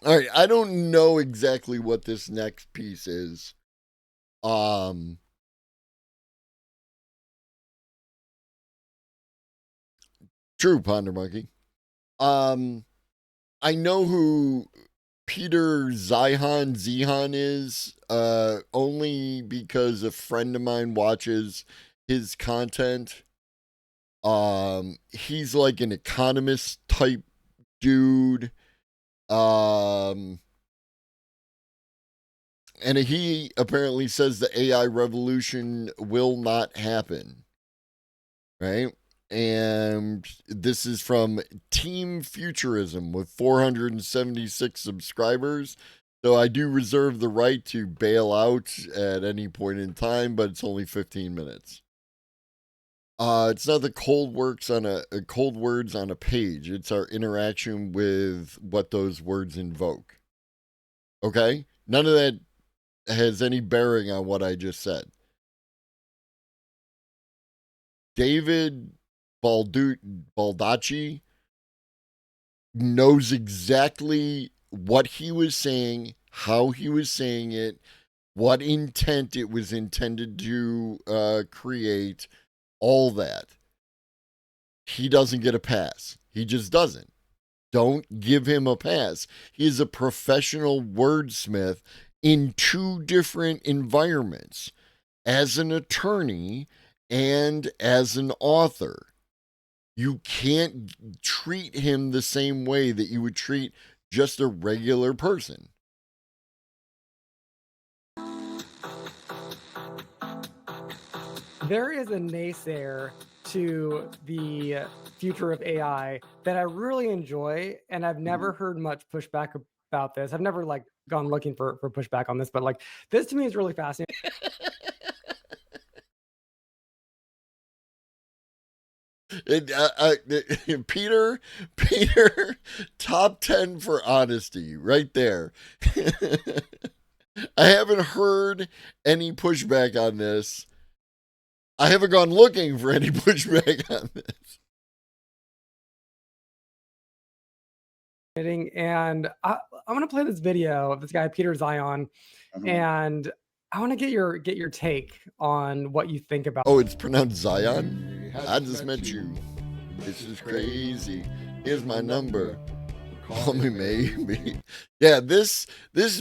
All right, I don't know exactly what this next piece is. True, Ponder Monkey. I know who Peter Zihan is, only because a friend of mine watches his content. He's like an economist type dude. And he apparently says the AI revolution will not happen. Right? And this is from Team Futurism with 476 subscribers. So I do reserve the right to bail out at any point in time, but it's only 15 minutes. It's not the cold words on a page. It's our interaction with what those words invoke. Okay? None of that has any bearing on what I just said. David Baldacci knows exactly what he was saying, how he was saying it, what intent it was intended to create, all that. He doesn't get a pass. He just doesn't. Don't give him a pass. He's a professional wordsmith in two different environments, as an attorney and as an author. You can't treat him the same way that you would treat just a regular person. There is a naysayer to the future of AI that I really enjoy, and I've never heard much pushback about this. I've never like gone looking for pushback on this, but like this to me is really fascinating. Peter, top 10 for honesty, right there. I haven't heard any pushback on this. I haven't gone looking for any pushback on this. And I want to play this video of this guy Peter Zion, and I want to get your take on what you think about. Oh, it's pronounced Zion? I just met you. This is crazy. Here's my number. Call me maybe. Yeah, this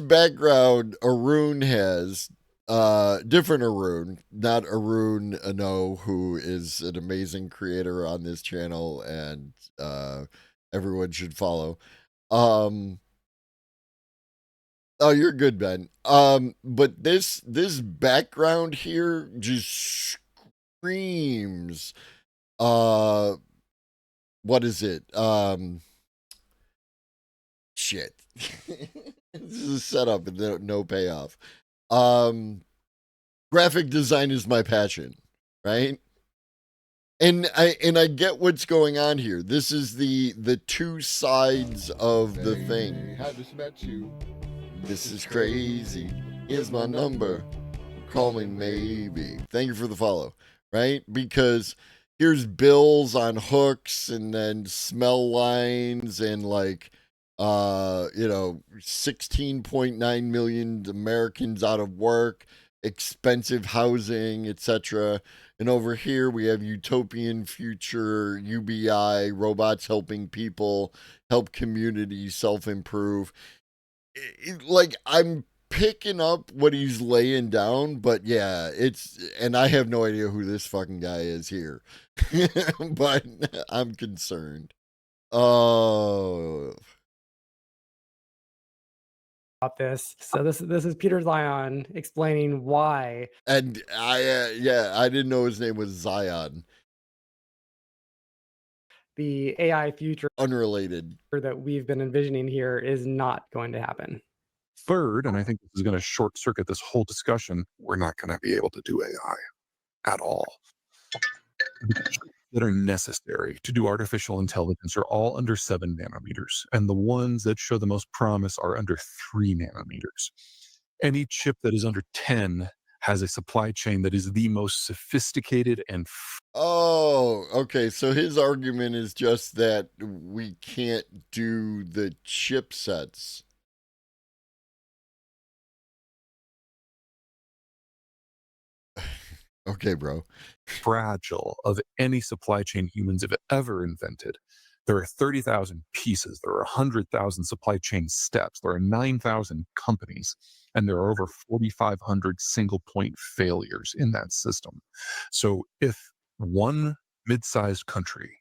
background Arun has, different Arun, not Arun Ano, who is an amazing creator on this channel and everyone should follow. Oh, you're good, Ben. But this background here just screams what is it? Shit. This is a setup and no payoff. Graphic design is my passion, right? And I get what's going on here. This is the two sides of the thing. I just met you. This is crazy. Here's my number. Call me maybe. Thank you for the follow, right? Because here's bills on hooks and then smell lines and like 16.9 million Americans out of work, expensive housing, etc. And over here we have utopian future, UBI, robots helping people, help communities self-improve. Like, I'm picking up what he's laying down, but yeah, and I have no idea who this fucking guy is here. But I'm concerned. Oh, about this. So this is Peter Zion explaining why. And I didn't know his name was Zion. The AI future, unrelated, that we've been envisioning here is not going to happen. Third, and I think this is going to short circuit this whole discussion, we're not going to be able to do AI at all. The chips that are necessary to do artificial intelligence are all under 7 nanometers, and the ones that show the most promise are under 3 nanometers. Any chip that is under 10 has a supply chain that is the most sophisticated and oh, okay. So his argument is just that we can't do the chipsets. Okay, bro. Fragile of any supply chain humans have ever invented. There are 30,000 pieces. There are 100,000 supply chain steps. There are 9,000 companies. And there are over 4,500 single point failures in that system. So if one mid-sized country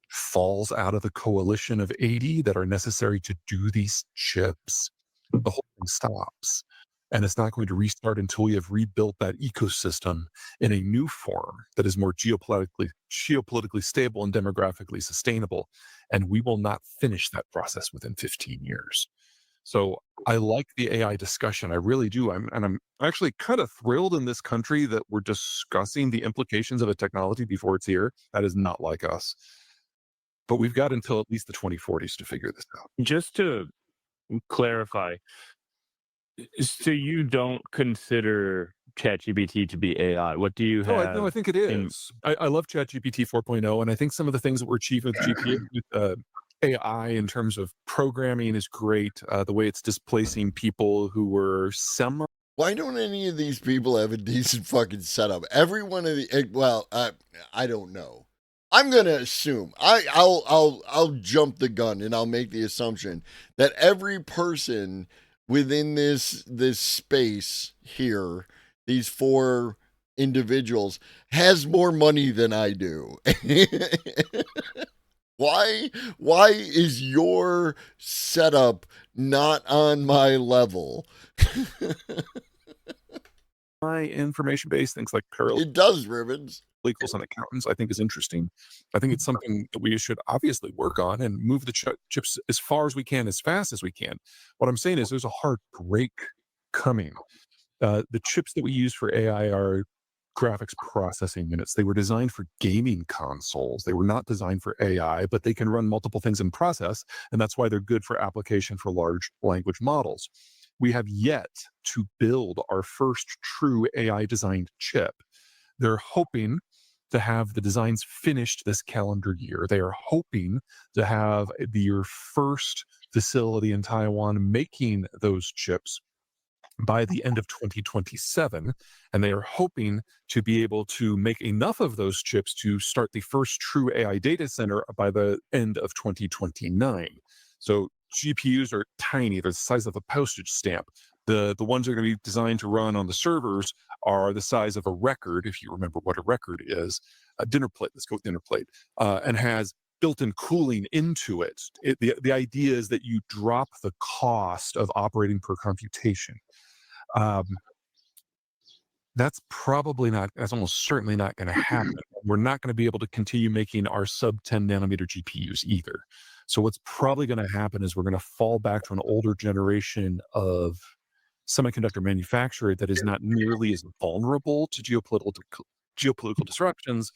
falls out of the coalition of 80 that are necessary to do these chips, the whole thing stops. And it's not going to restart until we have rebuilt that ecosystem in a new form that is more geopolitically stable and demographically sustainable. And we will not finish that process within 15 years. So I like the AI discussion. I really do. I'm actually kind of thrilled in this country that we're discussing the implications of a technology before it's here. That is not like us. But we've got until at least the 2040s to figure this out. Just to clarify, so you don't consider ChatGPT to be AI? What do you have? No, I think it is. I love ChatGPT 4.0, and I think some of the things that we're achieving with AI in terms of programming is great. The way it's displacing people who were Why don't any of these people have a decent fucking setup? Every one of the I don't know. I'm gonna assume I'll jump the gun and I'll make the assumption that every person within this space here, these four individuals, has more money than I do. Why is your setup not on my level? my information base, things like parallel. It does, Ribbons. Legals and accountants, I think is interesting. I think it's something that we should obviously work on and move the chips as far as we can, as fast as we can. What I'm saying is there's a hard break coming. The chips that we use for AI are graphics processing units. They were designed for gaming consoles. They were not designed for AI, but they can run multiple things in process, and that's why they're good for application for large language models. We have yet to build our first true AI designed chip. They're hoping to have the designs finished this calendar year. They are hoping to have your first facility in Taiwan making those chips by the end of 2027. And they are hoping to be able to make enough of those chips to start the first true AI data center by the end of 2029. So GPUs are tiny. They're the size of a postage stamp. The ones that are going to be designed to run on the servers are the size of a record, if you remember what a record is, a dinner plate, let's go with dinner plate, and has built-in cooling into it. The idea is that you drop the cost of operating per computation. That's almost certainly not going to happen. We're not going to be able to continue making our sub 10 nanometer GPUs either. So what's probably going to happen is we're going to fall back to an older generation of semiconductor manufacturer that is not nearly as vulnerable to geopolitical disruptions,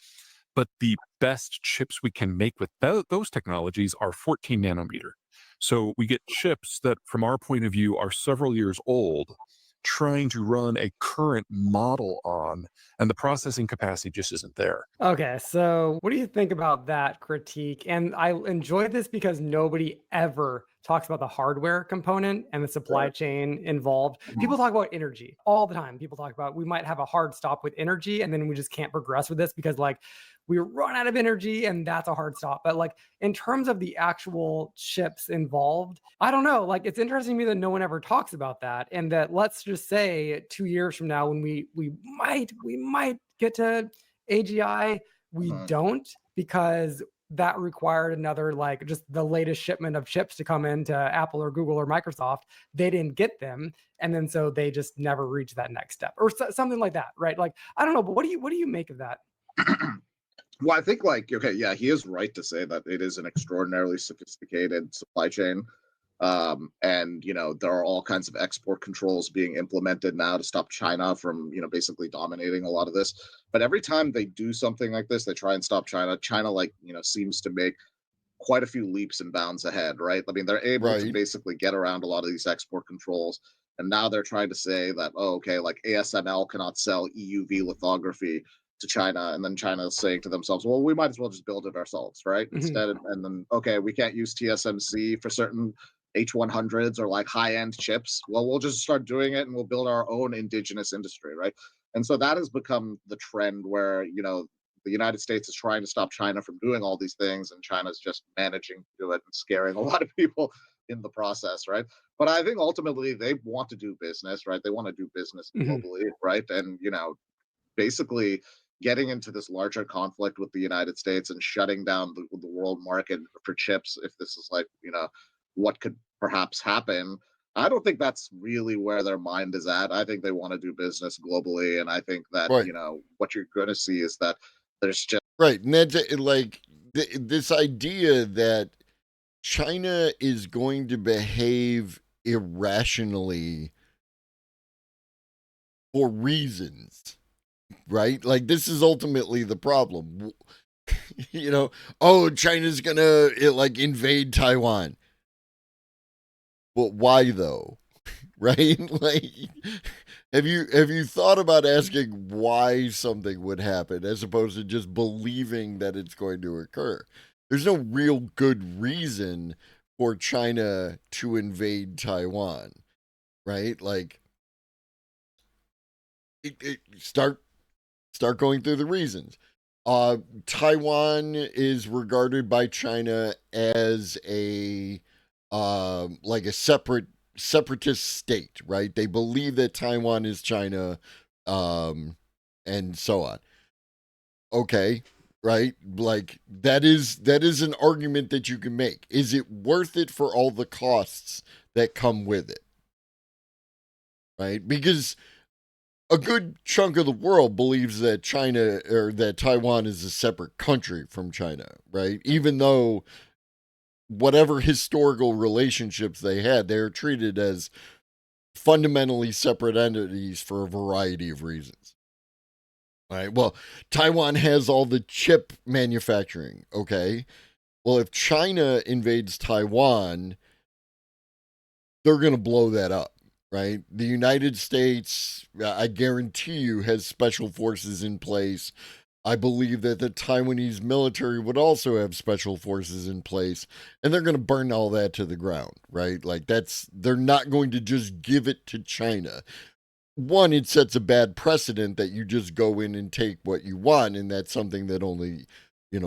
but the best chips we can make with those technologies are 14 nanometer. So we get chips that, from our point of view, are several years old, trying to run a current model on, and the processing capacity just isn't there. Okay, so what do you think about that critique? And I enjoy this because nobody ever talks about the hardware component and the supply chain involved. People talk about energy all the time. People talk about we might have a hard stop with energy and then we just can't progress with this because like we run out of energy and that's a hard stop. But like in terms of the actual chips involved, I don't know. Like it's interesting to me that no one ever talks about that. And that let's just say 2 years from now when we might get to AGI, we don't, because that required another like just the latest shipment of chips to come into Apple or Google or Microsoft. They didn't get them, and then so they just never reached that next step or something like that, right? Like I don't know, but what do you make of that? Well, I think like okay, yeah, he is right to say that it is an extraordinarily sophisticated supply chain. And you know there are all kinds of export controls being implemented now to stop China from basically dominating a lot of this. But every time they do something like this, they try and stop China. China like seems to make quite a few leaps and bounds ahead, right? I mean they're able to basically get around a lot of these export controls. And now they're trying to say that okay, like ASML cannot sell EUV lithography to China, and then China is saying to themselves, well, we might as well just build it ourselves, right? Instead, and then okay, we can't use TSMC for certain H100s or like high-end chips. Well, we'll just start doing it and we'll build our own indigenous industry, right? And so that has become the trend where, the United States is trying to stop China from doing all these things and China's just managing to do it and scaring a lot of people in the process, right? But I think ultimately they want to do business, right? They want to do business globally, right? And, basically, getting into this larger conflict with the United States and shutting down the world market for chips, if this is like, what could perhaps happen, I don't think that's really where their mind is at. I think they want to do business globally. And I think that, Right. what you're going to see is that there's just. Right. And that's like this idea that China is going to behave irrationally for reasons, right? Like, this is ultimately the problem. Oh, China's gonna like invade Taiwan. But why though? Right? Like, have you thought about asking why something would happen as opposed to just believing that it's going to occur? There's no real good reason for China to invade Taiwan, right? Like, start going through the reasons. Taiwan is regarded by China as a like a separatist state, right? They believe that Taiwan is China, and so on. Okay, right? Like, that is an argument that you can make. Is it worth it for all the costs that come with it? Right? Because a good chunk of the world believes that China or that Taiwan is a separate country from China, right? Even though whatever historical relationships they had, they're treated as fundamentally separate entities for a variety of reasons. Right? Well, Taiwan has all the chip manufacturing, okay? Well, if China invades Taiwan, they're going to blow that up. Right? The United States, I guarantee you, has special forces in place. I believe that the Taiwanese military would also have special forces in place, and they're going to burn all that to the ground, right? Like, they're not going to just give it to China. One, it sets a bad precedent that you just go in and take what you want, and that's something that only,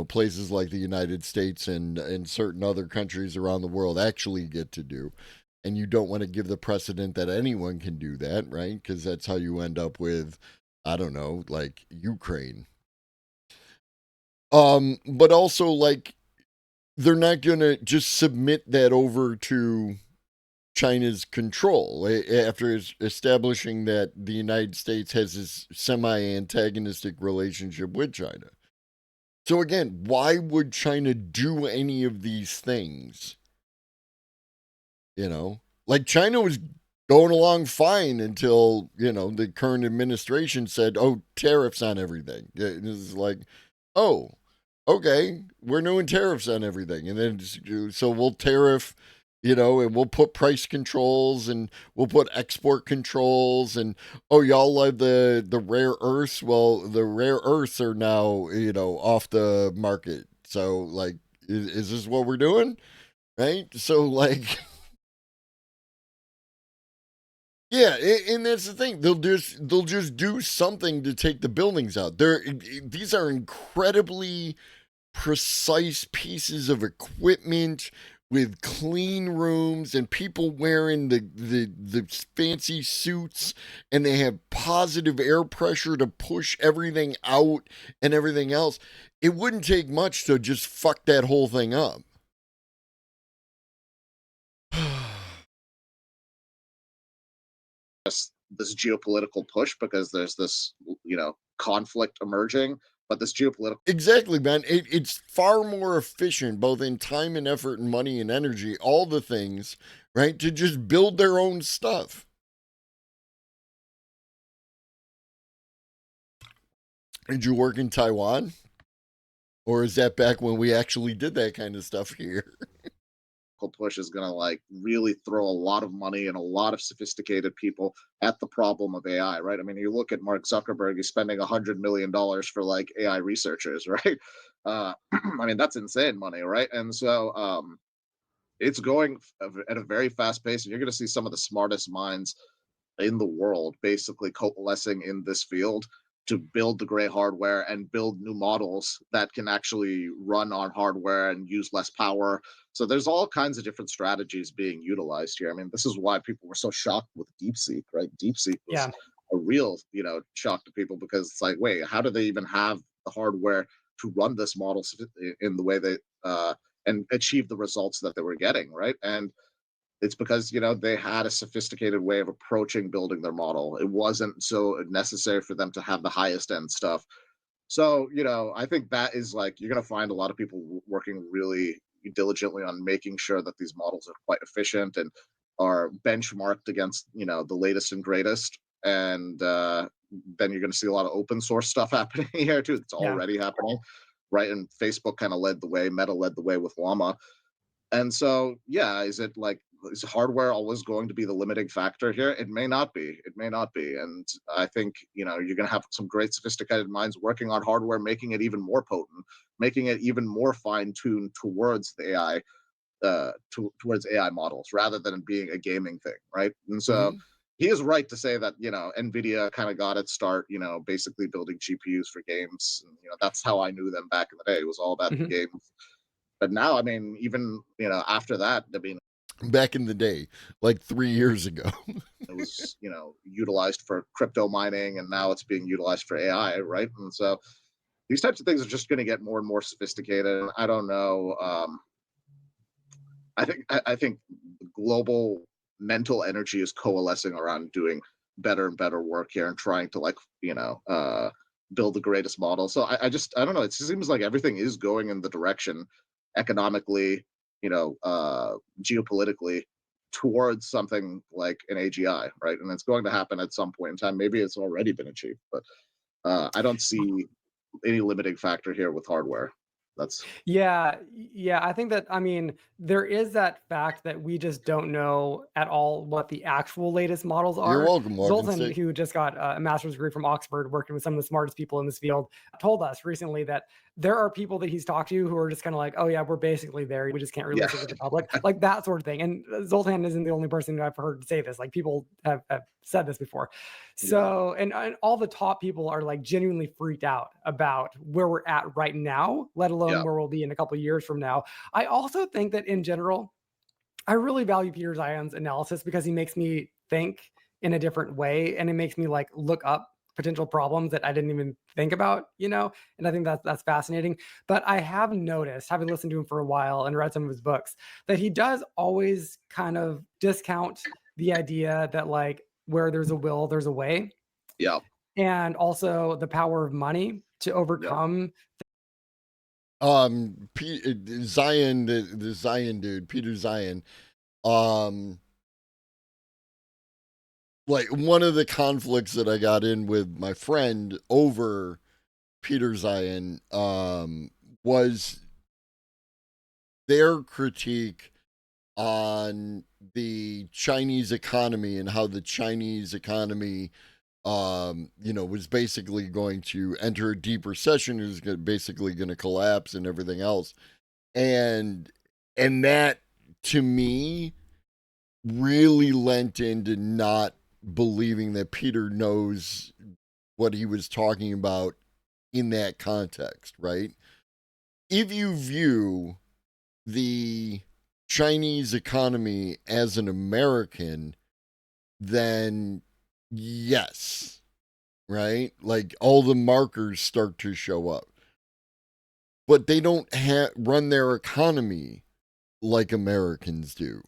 places like the United States and certain other countries around the world actually get to do. And you don't want to give the precedent that anyone can do that, right? Because that's how you end up with, I don't know, like Ukraine. But also, like, they're not going to just submit that over to China's control after establishing that the United States has this semi-antagonistic relationship with China. So again, why would China do any of these things? Like, China was going along fine until, the current administration said, oh, tariffs on everything. It's like, oh, okay, we're doing tariffs on everything. And then, so we'll tariff, and we'll put price controls and we'll put export controls. And, oh, y'all love the rare earths. Well, the rare earths are now, off the market. So, like, is this what we're doing? Right? So, like... Yeah, and that's the thing. They'll just do something to take the buildings out. These are incredibly precise pieces of equipment with clean rooms and people wearing the fancy suits, and they have positive air pressure to push everything out and everything else. It wouldn't take much to just fuck that whole thing up. This geopolitical push because there's this conflict emerging, but this geopolitical exactly, man, it's far more efficient both in time and effort and money and energy, all the things, right, to just build their own stuff. Did you work in Taiwan, or is that back when we actually did that kind of stuff here? Push is going to like really throw a lot of money and a lot of sophisticated people at the problem of AI, right? I mean, you look at Mark Zuckerberg, he's spending $100 million for like AI researchers, right? I mean, that's insane money, right? And so it's going at a very fast pace, and you're going to see some of the smartest minds in the world basically coalescing in this field to build the gray hardware and build new models that can actually run on hardware and use less power. So there's all kinds of different strategies being utilized here. I mean, this is why people were so shocked with DeepSeek, right? DeepSeek was a real, shock to people, because it's like, wait, how do they even have the hardware to run this model in the way they and achieve the results that they were getting, right? And it's because they had a sophisticated way of approaching building their model. It wasn't so necessary for them to have the highest end stuff. So I think that is like, you're going to find a lot of people working really diligently on making sure that these models are quite efficient and are benchmarked against the latest and greatest. And then you're going to see a lot of open source stuff happening here too. It's Yeah. already happening, right? And Facebook kind of led the way. Meta led the way with Llama. And so, yeah, is hardware always going to be the limiting factor here? It may not be. It may not be. And I think, you're going to have some great sophisticated minds working on hardware, making it even more potent, making it even more fine-tuned towards the AI, towards AI models, rather than being a gaming thing, right? And so he is right to say that, NVIDIA kind of got its start, basically building GPUs for games. And, that's how I knew them back in the day. It was all about the games. But now, I mean, even after that, I mean, back in the day, like 3 years ago, it was utilized for crypto mining, and now it's being utilized for AI, right? And so these types of things are just going to get more and more sophisticated. I don't know. I think global mental energy is coalescing around doing better and better work here and trying to build the greatest model. So I don't know. It seems like everything is going in the direction economically, geopolitically, towards something like an AGI, right? And it's going to happen at some point in time. Maybe it's already been achieved, but I don't see any limiting factor here with hardware. That's Yeah, I think that, I mean, there is that fact that we just don't know at all what the actual latest models You're are. welcome, Morgan Zoltan, State. who just got a master's degree from Oxford, working with some of the smartest people in this field, told us recently that there are people that he's talked to who are just kind of like, oh yeah, we're basically there. We just can't release it to the public, like that sort of thing. And Zoltan isn't the only person who I've heard say this. Like people have said this before. So, and all the top people are like genuinely freaked out about where we're at right now, let alone where we'll be in a couple of years from now. I also think that in general, I really value Peter Zion's analysis because he makes me think in a different way, and it makes me like look up potential problems that I didn't even think about, and I think that's fascinating. But I have noticed, having listened to him for a while and read some of his books, that he does always kind of discount the idea that like where there's a will, there's a way. Yeah. And also the power of money to overcome Zion, the Zion dude, Peter Zion, like one of the conflicts that I got in with my friend over Peter Zion, was their critique on the Chinese economy and how the Chinese economy, was basically going to enter a deep recession. It was basically going to collapse and everything else. And that, to me, really lent into not believing that Peter knows what he was talking about in that context, right? If you view the Chinese economy as an American, then yes, right? Like all the markers start to show up. But they don't run their economy like Americans do,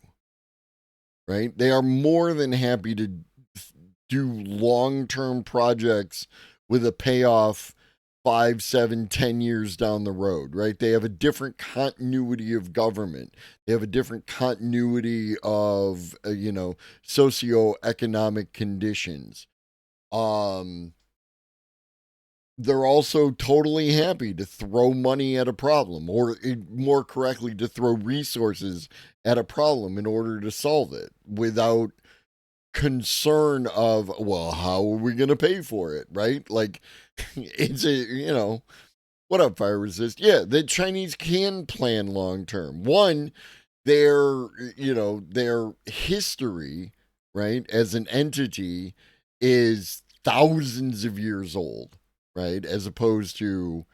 right? They are more than happy to do long-term projects with a payoff 5, 7, 10 years down the road, right? They have a different continuity of government. They have a different continuity of, socioeconomic conditions. They're also totally happy to throw money at a problem, or more correctly, to throw resources at a problem in order to solve it without concern of, well, how are we going to pay for it, right? Like, it's what up, Fire Resist? Yeah, the Chinese can plan long term. One, their history, right, as an entity is thousands of years old, right? As opposed to,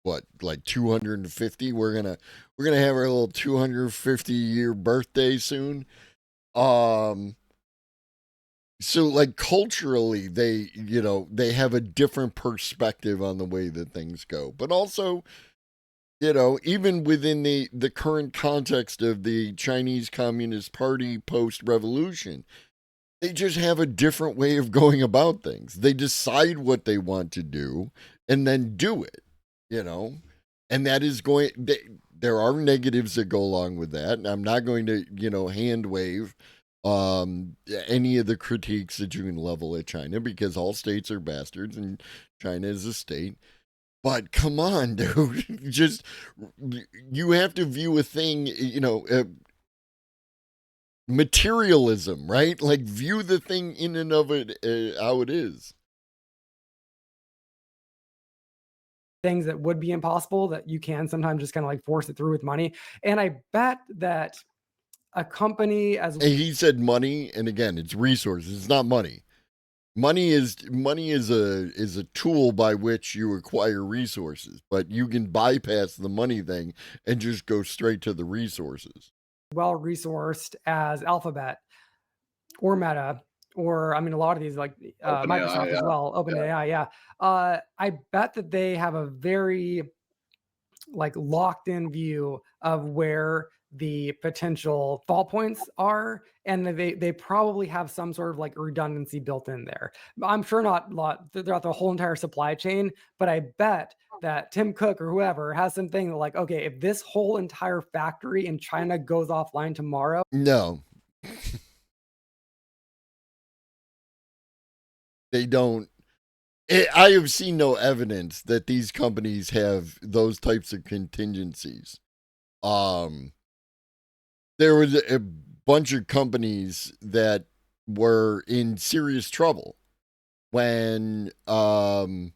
what, like 250? We're gonna have our little 250-year birthday soon. So like culturally they, you know, they have a different perspective on the way that things go. But also, you know, even within the current context of the Chinese Communist Party post-revolution, they just have a different way of going about things. They decide what they want to do and then do it, you know? And that is there are negatives that go along with that. And I'm not going to, you know, hand wave any of the critiques that you can level at China, because all states are bastards and China is a state. But come on, dude. Just, you have to view a thing, you know, materialism, right? Like, view the thing in and of it how it is. Things that would be impossible that you can sometimes just kind of like force it through with money. And I bet that a company as And he said money, and again, it's resources. It's not money. Money is a tool by which you acquire resources, but you can bypass the money thing and just go straight to the resources. well resourced as Alphabet or Meta, or I mean, a lot of these like Microsoft as well, OpenAI. Yeah. I bet that they have a very like locked in view of where the potential fall points are, and they probably have some sort of like redundancy built in there. I'm sure not throughout the whole entire supply chain, but I bet that Tim Cook or whoever has something like, okay, if this whole entire factory in China goes offline tomorrow. No. They don't. I have seen no evidence that these companies have those types of contingencies. There was a bunch of companies that were in serious trouble when, for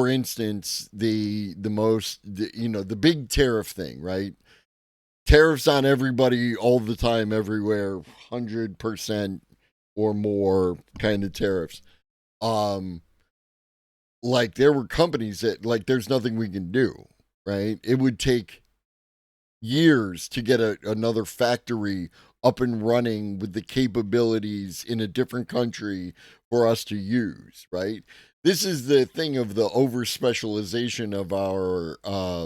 instance, the big tariff thing, right? Tariffs on everybody all the time, everywhere, 100% or more kind of tariffs. Like, there were companies that, like, there's nothing we can do, right? It would take years to get another factory up and running with the capabilities in a different country for us to use, right? This is the thing of the over specialization of our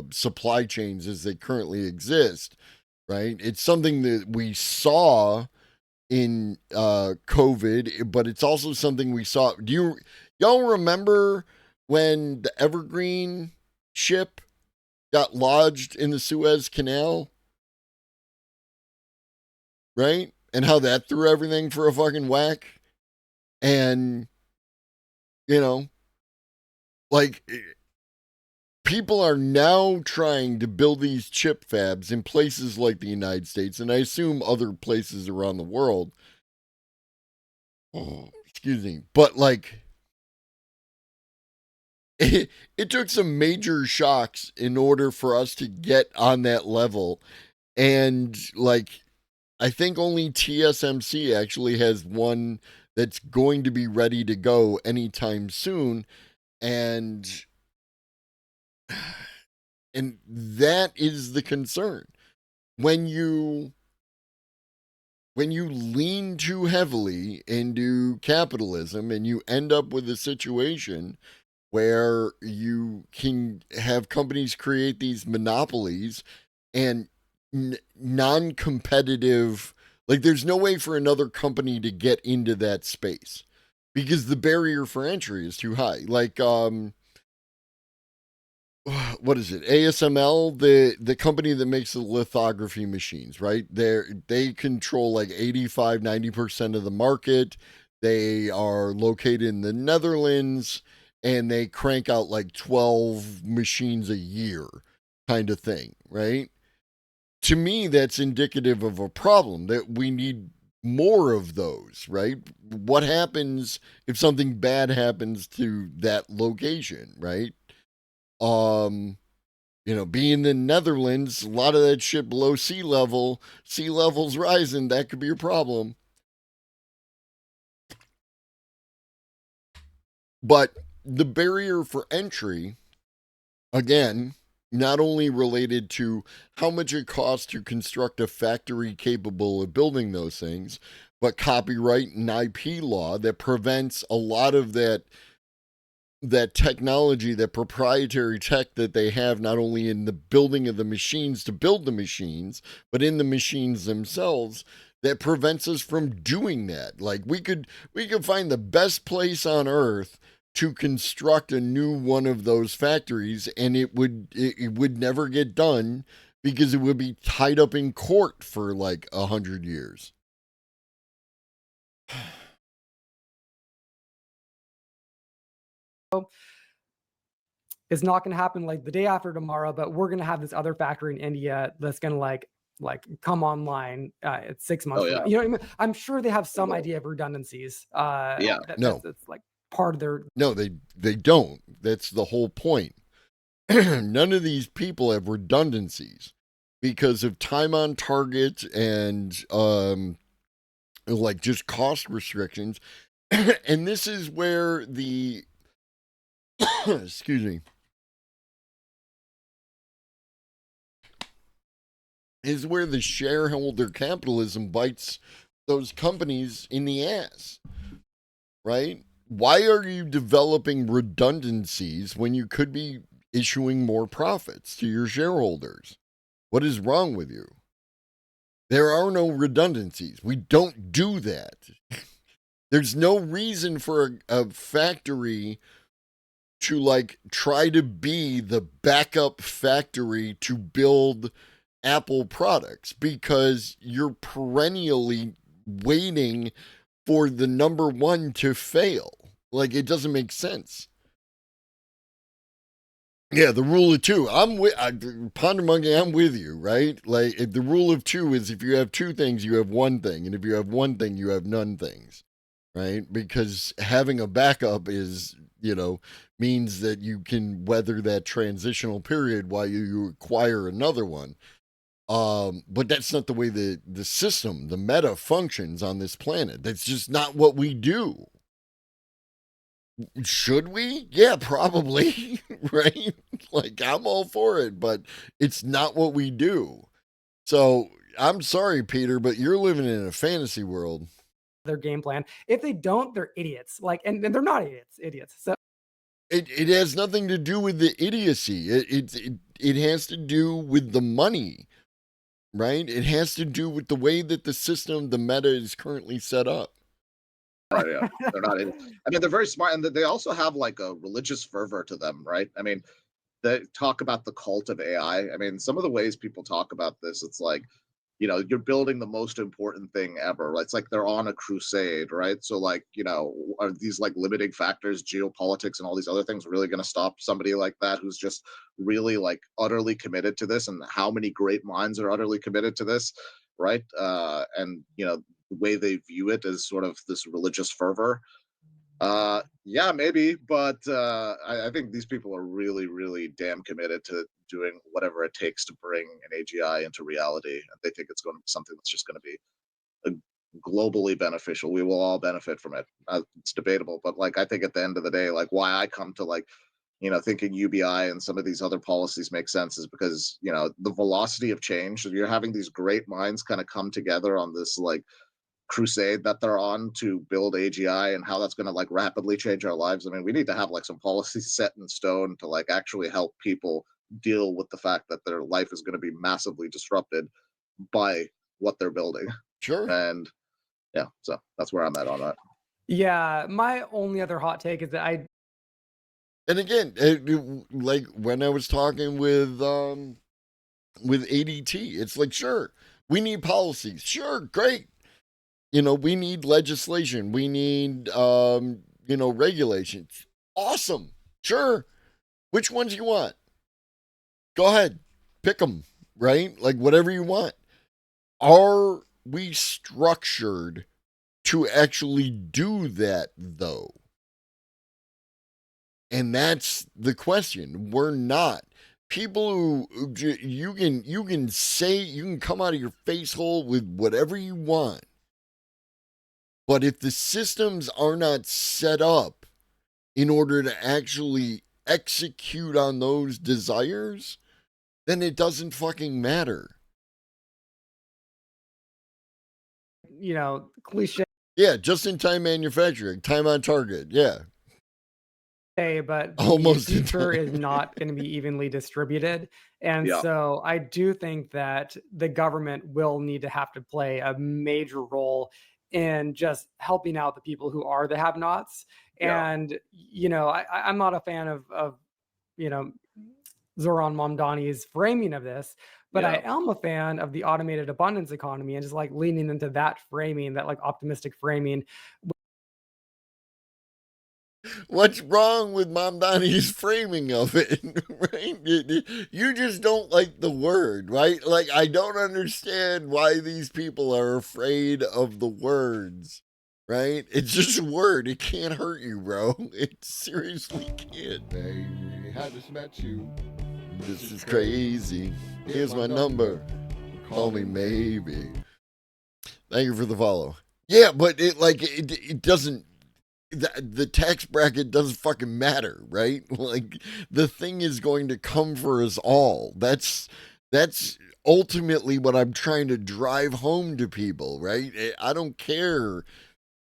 supply chains as they currently exist, right? It's something that we saw in COVID, but it's also something we saw. Y'all remember when the Evergreen ship got lodged in the Suez Canal? Right? And how that threw everything for a fucking whack? And, you know, like, people are now trying to build these chip fabs in places like the United States, and I assume other places around the world. Oh, excuse me. But, like, it took some major shocks in order for us to get on that level. And, like, I think only TSMC actually has one that's going to be ready to go anytime soon. And that is the concern. When you lean too heavily into capitalism and you end up with a situation where you can have companies create these monopolies and non-competitive, like, there's no way for another company to get into that space because the barrier for entry is too high. Like, what is it? ASML, the company that makes the lithography machines, right? They control like 85-90% of the market. They are located in the Netherlands, and they crank out like 12 machines a year kind of thing, right? To me, that's indicative of a problem that we need more of those, right? What happens if something bad happens to that location, right? Being in the Netherlands, a lot of that shit below sea level's rising, that could be a problem. But the barrier for entry, again, not only related to how much it costs to construct a factory capable of building those things, but copyright and IP law that prevents a lot of that technology, that proprietary tech that they have, not only in the building of the machines to build the machines, but in the machines themselves, that prevents us from doing that. Like we could find the best place on earth to construct a new one of those factories, and it would never get done because it would be tied up in court for like 100 years. It's not going to happen like the day after tomorrow, but we're going to have this other factory in India that's going to like come online at 6 months from now. You know what I mean? I'm sure they have some idea of redundancies. That's like part of their. No, they don't. That's the whole point. None of these people have redundancies because of time on target and like just cost restrictions. And this is where the excuse me, is where the shareholder capitalism bites those companies in the ass, right? Why are you developing redundancies when you could be issuing more profits to your shareholders? What is wrong with you? There are no redundancies. We don't do that. There's no reason for a factory to like try to be the backup factory to build Apple products, because you're perennially waiting for the number one to fail. Like, it doesn't make sense. Yeah, the rule of two. Ponder Monkey, I'm with you, right? Like, if the rule of two is if you have two things, you have one thing. And if you have one thing, you have none things, right? Because having a backup is, means that you can weather that transitional period while you acquire another one. But that's not the way the system, the meta functions on this planet. That's just not what we do. Should we? Yeah, probably, right? Like, I'm all for it, but it's not what we do. So I'm sorry, Peter, but you're living in a fantasy world. Their game plan. If they don't, they're idiots. Like, and they're not idiots. So it has nothing to do with the idiocy. It has to do with the money. Right? It has to do with the way that the system, the meta, is currently set up. Right, yeah. They're not. I mean, they're very smart, and they also have like a religious fervor to them, right? I mean, they talk about the cult of AI. I mean, some of the ways people talk about this, it's like, you're building the most important thing ever. It's like they're on a crusade, right? So, like, are these like limiting factors, geopolitics, and all these other things really going to stop somebody like that who's just really like utterly committed to this? And how many great minds are utterly committed to this, right? And the way they view it is sort of this religious fervor. Yeah, maybe, but I think these people are really, really damn committed to doing whatever it takes to bring an AGI into reality, and they think it's going to be something that's just going to be globally beneficial. We will all benefit from it. It's debatable, but like I think at the end of the day, like why I come to like thinking UBI and some of these other policies make sense is because the velocity of change. You're having these great minds kind of come together on this like crusade that they're on to build AGI and how that's going to like rapidly change our lives. I mean, we need to have like some policies set in stone to like actually help people deal with the fact that their life is going to be massively disrupted by what they're building. Sure. And yeah, so that's where I'm at on that. Yeah, my only other hot take is that and again, like when I was talking with ADT, it's like, sure, we need policies. Sure, great. We need legislation. We need, regulations. Awesome. Sure. Which ones you want? Go ahead. Pick them, right? Like whatever you want. Are we structured to actually do that, though? And that's the question. We're not. People who you can say, you can come out of your face hole with whatever you want. But if the systems are not set up in order to actually execute on those desires, then it doesn't fucking matter. cliche. Yeah, just-in-time manufacturing, time on target. Yeah. But the Almost future is not going to be evenly distributed. And Yeah. so I do think that the government will need to have to play a major role in just helping out the people who are the have-nots. Yeah. And, I'm not a fan of Zoran Mamdani's framing of this, but I Yeah. am a fan of the automated abundance economy and just like leaning into that framing, that like optimistic framing. What's wrong with Mamdani's framing of it? Right? You just don't like the word, right? Like, I don't understand why these people are afraid of the words, right? It's just a word. It can't hurt you, bro. It seriously can't. They had just met you. This is crazy. Here's my number. Call me maybe. Thank you for the follow. Yeah, but it doesn't. The tax bracket doesn't fucking matter, right? Like, the thing is going to come for us all. That's ultimately what I'm trying to drive home to people, right? I don't care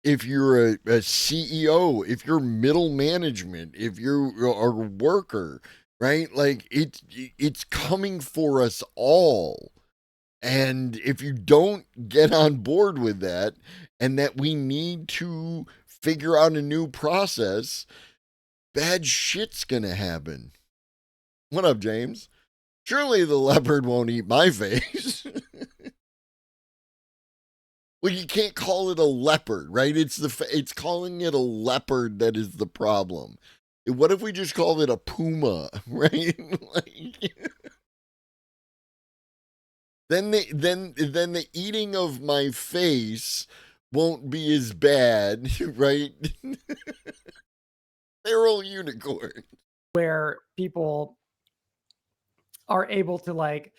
if you're a CEO, if you're middle management, if you're a worker, right? Like, it's coming for us all. And if you don't get on board with that, and that we need to figure out a new process, bad shit's gonna happen. What up, James? Surely the leopard won't eat my face. Well, you can't call it a leopard, right? It's calling it a leopard that is the problem. What if we just called it a puma, right? Then the eating of my face won't be as bad, right? Feral unicorn. Where people are able to like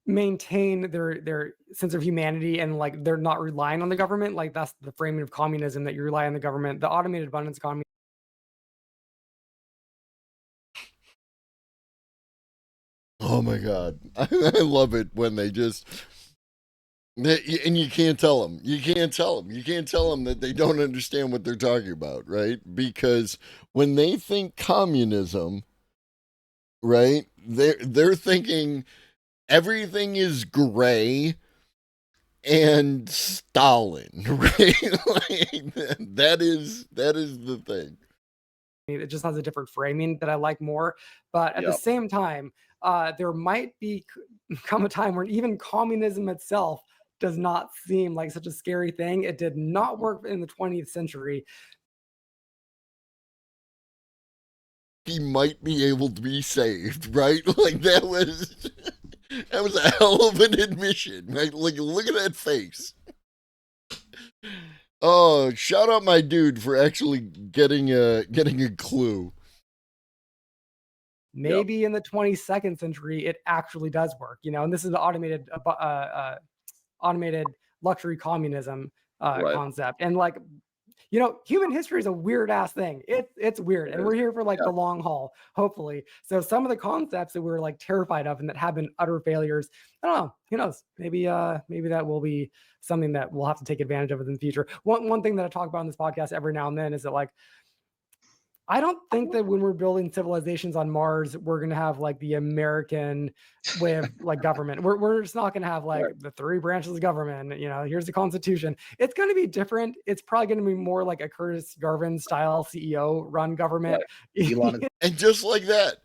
maintain their sense of humanity and like they're not relying on the government. Like that's the framing of communism, that you rely on the government. The automated abundance economy. Oh my God. I love it when they just, and you can't tell them. You can't tell them. You can't tell them that they don't understand what they're talking about, right? Because when they think communism, right, they're thinking everything is gray and Stalin, right? Like, that is the thing. It just has a different framing that I like more. But at the same time, there might come a time where even communism itself does not seem like such a scary thing. It did not work in the 20th century. He might be able to be saved, right? Like that was a hell of an admission, right? Like, look at that face. Oh, shout out my dude for actually getting a clue. Maybe in the 22nd century, it actually does work, and this is the automated luxury communism concept. And like, human history is a weird ass thing. It's weird. And we're here for like the long haul, hopefully. So some of the concepts that we're like terrified of and that have been utter failures, I don't know, who knows? Maybe that will be something that we'll have to take advantage of in the future. One thing that I talk about on this podcast every now and then is that like, I don't think that when we're building civilizations on Mars, we're going to have like the American way of like government. We're just not going to have like the three branches of government. Here's the Constitution. It's going to be different. It's probably going to be more like a Curtis Garvin style CEO run government. And just like that,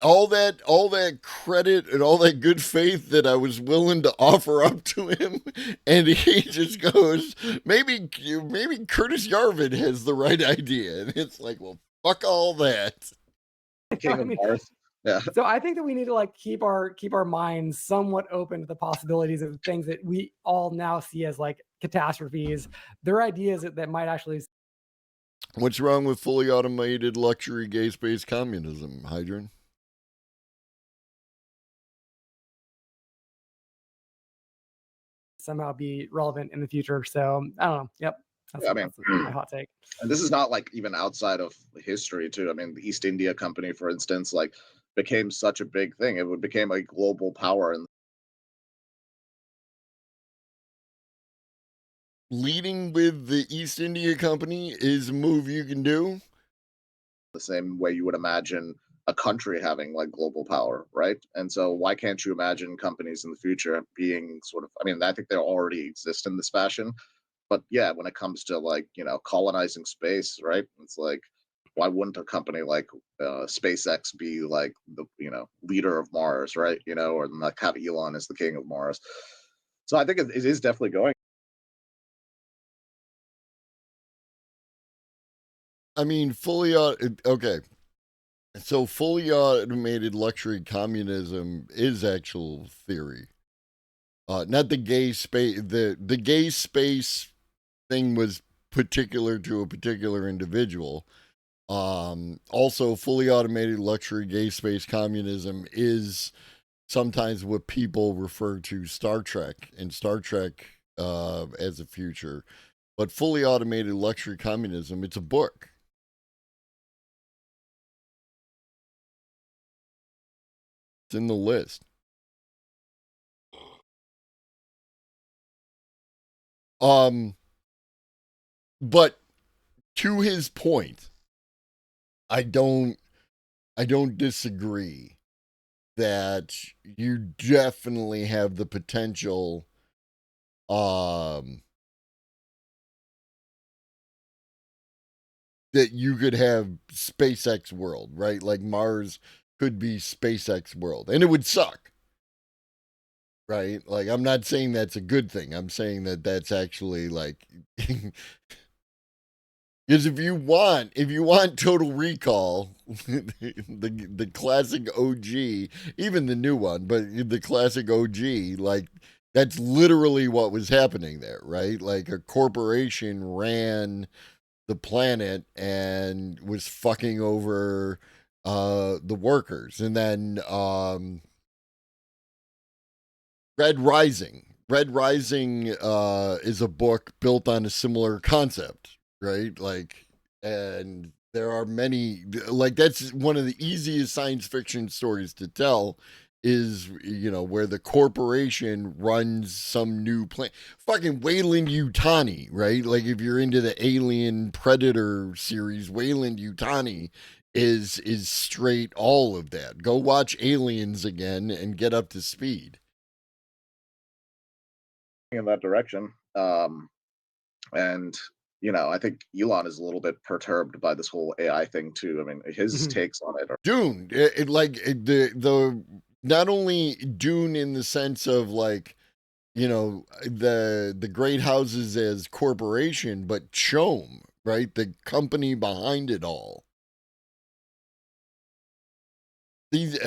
all that credit and all that good faith that I was willing to offer up to him, and he just goes, maybe Curtis Yarvin has the right idea. And it's like, well, fuck all that. King of Mars. Yeah. So I think that we need to like keep our minds somewhat open to the possibilities of things that we all now see as like catastrophes. They're ideas that might actually. What's wrong with fully automated luxury gay space communism, Hydron? Somehow be relevant in the future. So I don't know. Yep. That's my hot take. And this is not like even outside of history too. I mean, the East India Company, for instance, like became such a big thing. It became a global power in leading with the East India Company is a move you can do. The same way you would imagine a country having like global power, right? And so why can't you imagine companies in the future being sort of, I mean, I think they already exist in this fashion, but yeah, when it comes to like, colonizing space, right? It's like, why wouldn't a company like SpaceX be like the, leader of Mars, right? Or like have Elon as the king of Mars. So I think it is definitely going. I mean, okay. So fully automated luxury communism is actual theory. Not the gay space. The gay space thing was particular to a particular individual. Also, fully automated luxury gay space communism is sometimes what people refer to Star Trek and Star Trek as a future. But fully automated luxury communism, it's a book. It's in the list. But to his point, I don't disagree that you definitely have the potential that you could have SpaceX world, right? Like Mars could be SpaceX world, and it would suck. Right? Like I'm not saying that's a good thing. I'm saying that that's actually like because if you want Total Recall, the classic OG, even the new one, but the classic OG, like that's literally what was happening there, right? Like a corporation ran the planet and was fucking over the workers. And then Red Rising. Red Rising is a book built on a similar concept, right? Like, and there are many, like, that's one of the easiest science fiction stories to tell is, where the corporation runs some new planet. Fucking Wayland Yutani, right? Like, if you're into the Alien Predator series, Wayland Yutani is straight all of that. Go watch Aliens again and get up to speed in that direction. And I think Elon is a little bit perturbed by this whole AI thing too. I mean, his takes on it are Dune. The not only Dune in the sense of like, the great houses as corporation, but Chome, right? The company behind it all. These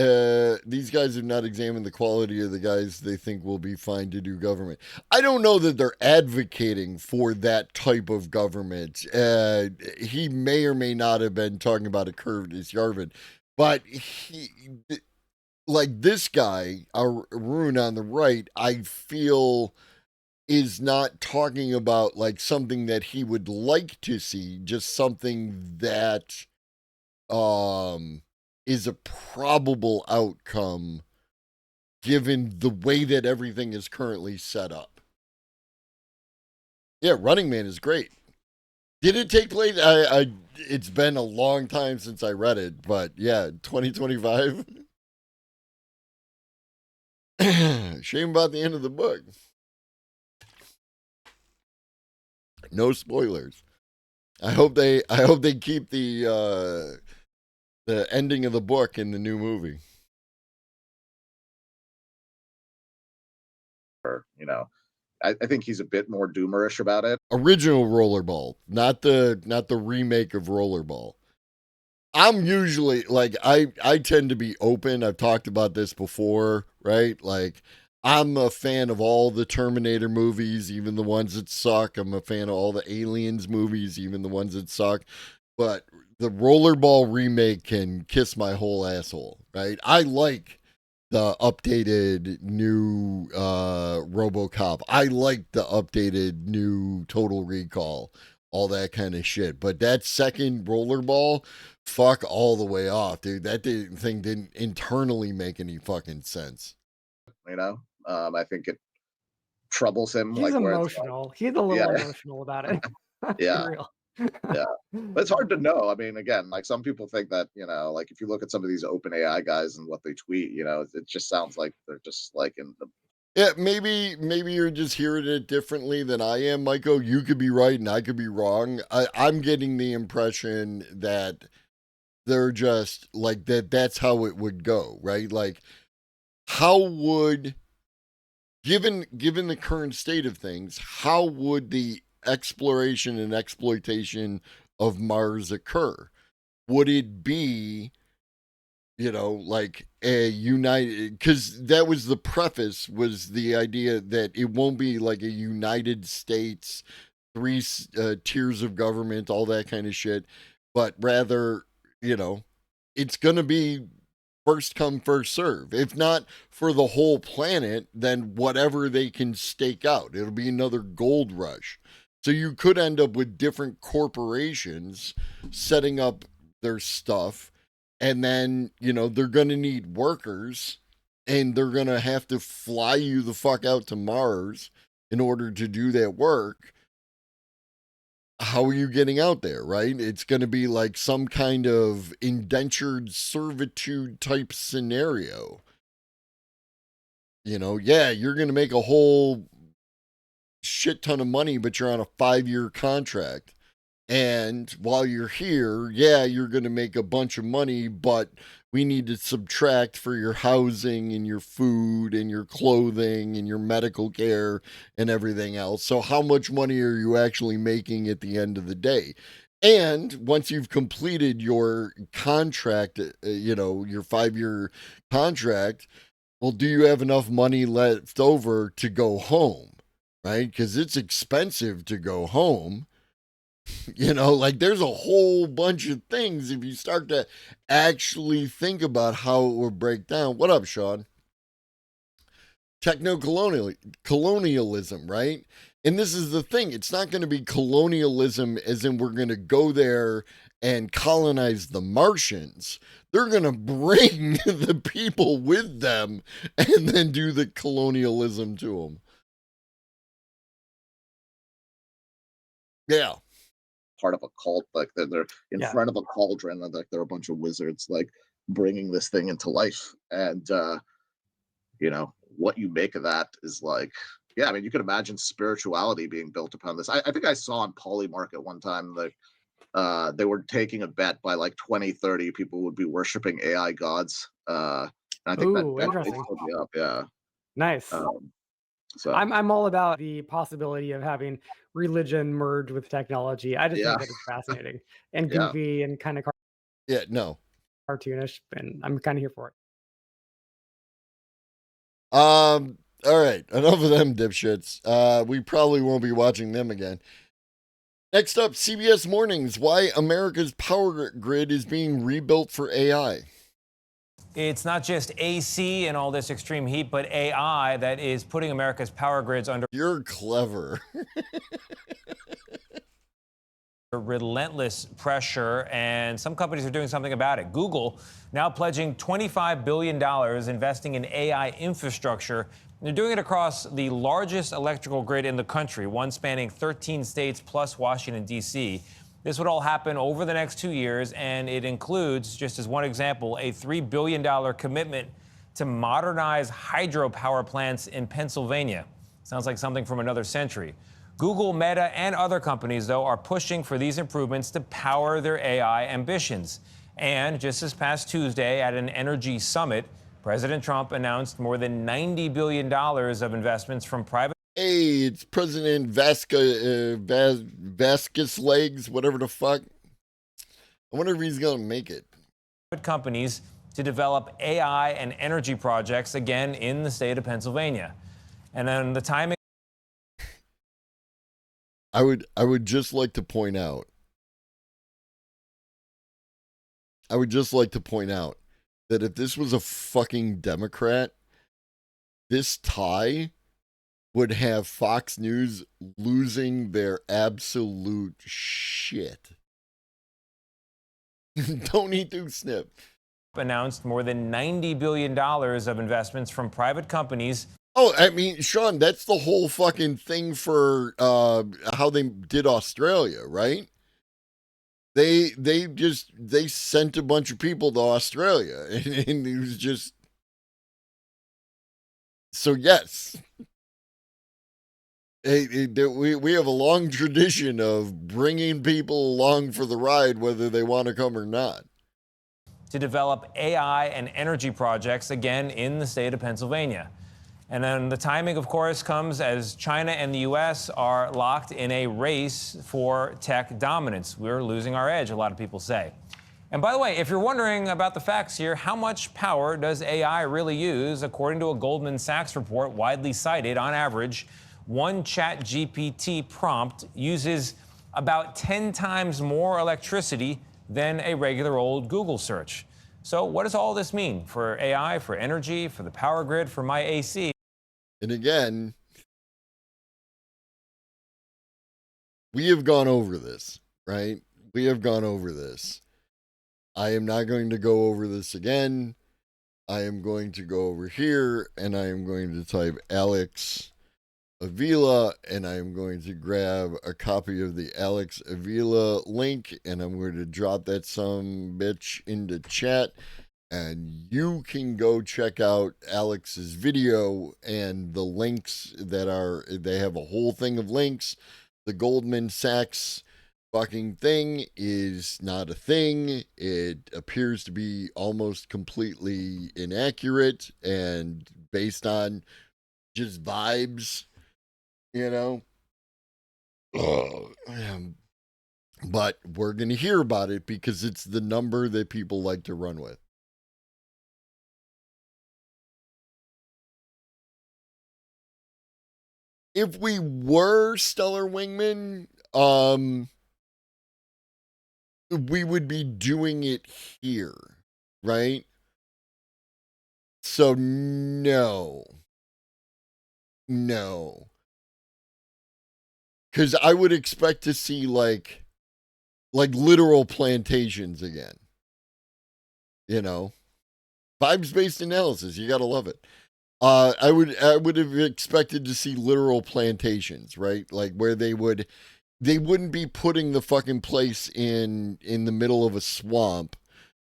guys have not examined the quality of the guys they think will be fine to do government. I don't know that they're advocating for that type of government. He may or may not have been talking about a Curtis Yarvin, but like this guy, Arun on the right, I feel is not talking about like something that he would like to see, just something that is a probable outcome given the way that everything is currently set up. Yeah, Running Man is great. Did it take place? It's been a long time since I read it, but yeah, 2025. Shame about the end of the book. No spoilers. I hope they keep the ending of the book in the new movie. I think he's a bit more doomerish about it. Original Rollerball, not the remake of Rollerball. I'm usually like I tend to be open. I've talked about this before, right? Like I'm a fan of all the Terminator movies, even the ones that suck. I'm a fan of all the Aliens movies, even the ones that suck. But the Rollerball remake can kiss my whole asshole, right? I like the updated new RoboCop. I like the updated new Total Recall, all that kind of shit. But that second Rollerball, fuck all the way off, dude. That thing didn't internally make any fucking sense. I think troubles him. He's Like where it's emotional. He's a little emotional about it. Let's be yeah, real. yeah. But it's hard to know. I mean, again, like some people think that, like if you look at some of these open AI guys and what they tweet, it just sounds like they're just like in the Yeah, maybe you're just hearing it differently than I am, Michael. You could be right and I could be wrong. I'm getting the impression that they're just like that's how it would go, right? Like how would given the current state of things, how would the exploration and exploitation of Mars occur? Would it be like a united, because that was the preface, was the idea that it won't be like a United States, three tiers of government, all that kind of shit, but rather, it's going to be first come, first serve. If not for the whole planet, then whatever they can stake out, it'll be another gold rush. So you could end up with different corporations setting up their stuff, and then, they're going to need workers, and they're going to have to fly you the fuck out to Mars in order to do that work. How are you getting out there, right? It's going to be like some kind of indentured servitude type scenario. Yeah, you're going to make a whole shit ton of money, but you're on a 5-year contract. And while you're here, yeah, you're going to make a bunch of money, but we need to subtract for your housing and your food and your clothing and your medical care and everything else. So how much money are you actually making at the end of the day? And once you've completed your contract, your 5-year contract, well, do you have enough money left over to go home, right? Because it's expensive to go home. Like there's a whole bunch of things if you start to actually think about how it would break down. What up, Sean? Colonialism, right? And this is the thing. It's not going to be colonialism as in we're going to go there and colonize the Martians. They're going to bring the people with them and then do the colonialism to them. Yeah. part of a cult, like they're in front of a cauldron, and like they're a bunch of wizards like bringing this thing into life. And what you make of that is like, yeah, I mean, you could imagine spirituality being built upon this. I think I saw on Polymark at one time, like they were taking a bet by like 2030 people would be worshiping AI gods. And I think that interesting. stood me up. Yeah. Nice. So I'm all about the possibility of having religion merge with technology. I just think that it's fascinating and goofy and kind of cartoonish, and I'm kind of here for it. All right, enough of them dipshits. We probably won't be watching them again. Next up, CBS Mornings, why America's power grid is being rebuilt for AI. It's not just AC and all this extreme heat, but AI that is putting America's power grids under. You're clever. Relentless pressure, and some companies are doing something about it. Google now pledging $25 billion investing in AI infrastructure. They're doing it across the largest electrical grid in the country, one spanning 13 states plus Washington, D.C. This would all happen over the next 2 years, and it includes, just as one example, a $3 billion commitment to modernize hydropower plants in Pennsylvania. Sounds like something from another century. Google, Meta, and other companies, though, are pushing for these improvements to power their AI ambitions. And just this past Tuesday at an energy summit, President Trump announced more than $90 billion of investments from private. Hey, it's President Vasquez Legs, whatever the fuck. I wonder if he's going to make it. Companies to develop AI and energy projects, again, in the state of Pennsylvania. And then the timing. I would just like to point out. That if this was a fucking Democrat, this tie would have Fox News losing their absolute shit. Don't eat too snip. Announced more than $90 billion of investments from private companies. Oh, I mean, Sean, that's the whole fucking thing for how they did Australia, right? They sent a bunch of people to Australia, and it was just so yes. We have a long tradition of bringing people along for the ride, whether they want to come or not. To develop AI and energy projects, again, in the state of Pennsylvania. And then the timing, of course, comes as China and the U.S. are locked in a race for tech dominance. We're losing our edge, a lot of people say. And by the way, if you're wondering about the facts here, how much power does AI really use? According to a Goldman Sachs report widely cited, on average, one ChatGPT prompt uses about 10 times more electricity than a regular old Google search. So what does all this mean for AI, for energy, for the power grid, for my AC? And again, we have gone over this, right? We have gone over this. I am not going to go over this again. I am going to go over here and I am going to type Alex Avila and I am going to grab a copy of the Alex Avila link and I'm going to drop that some bitch into chat. And you can go check out Alex's video and the links they have a whole thing of links. The Goldman Sachs fucking thing is not a thing. It appears to be almost completely inaccurate and based on just vibes, you know. But we're going to hear about it because it's the number that people like to run with. If we were Stellar Wingman, we would be doing it here, right? So no. Because I would expect to see like literal plantations again. You know, vibes-based analysis. You gotta love it. I would have expected to see literal plantations, right? Like where they wouldn't be putting the fucking place in the middle of a swamp.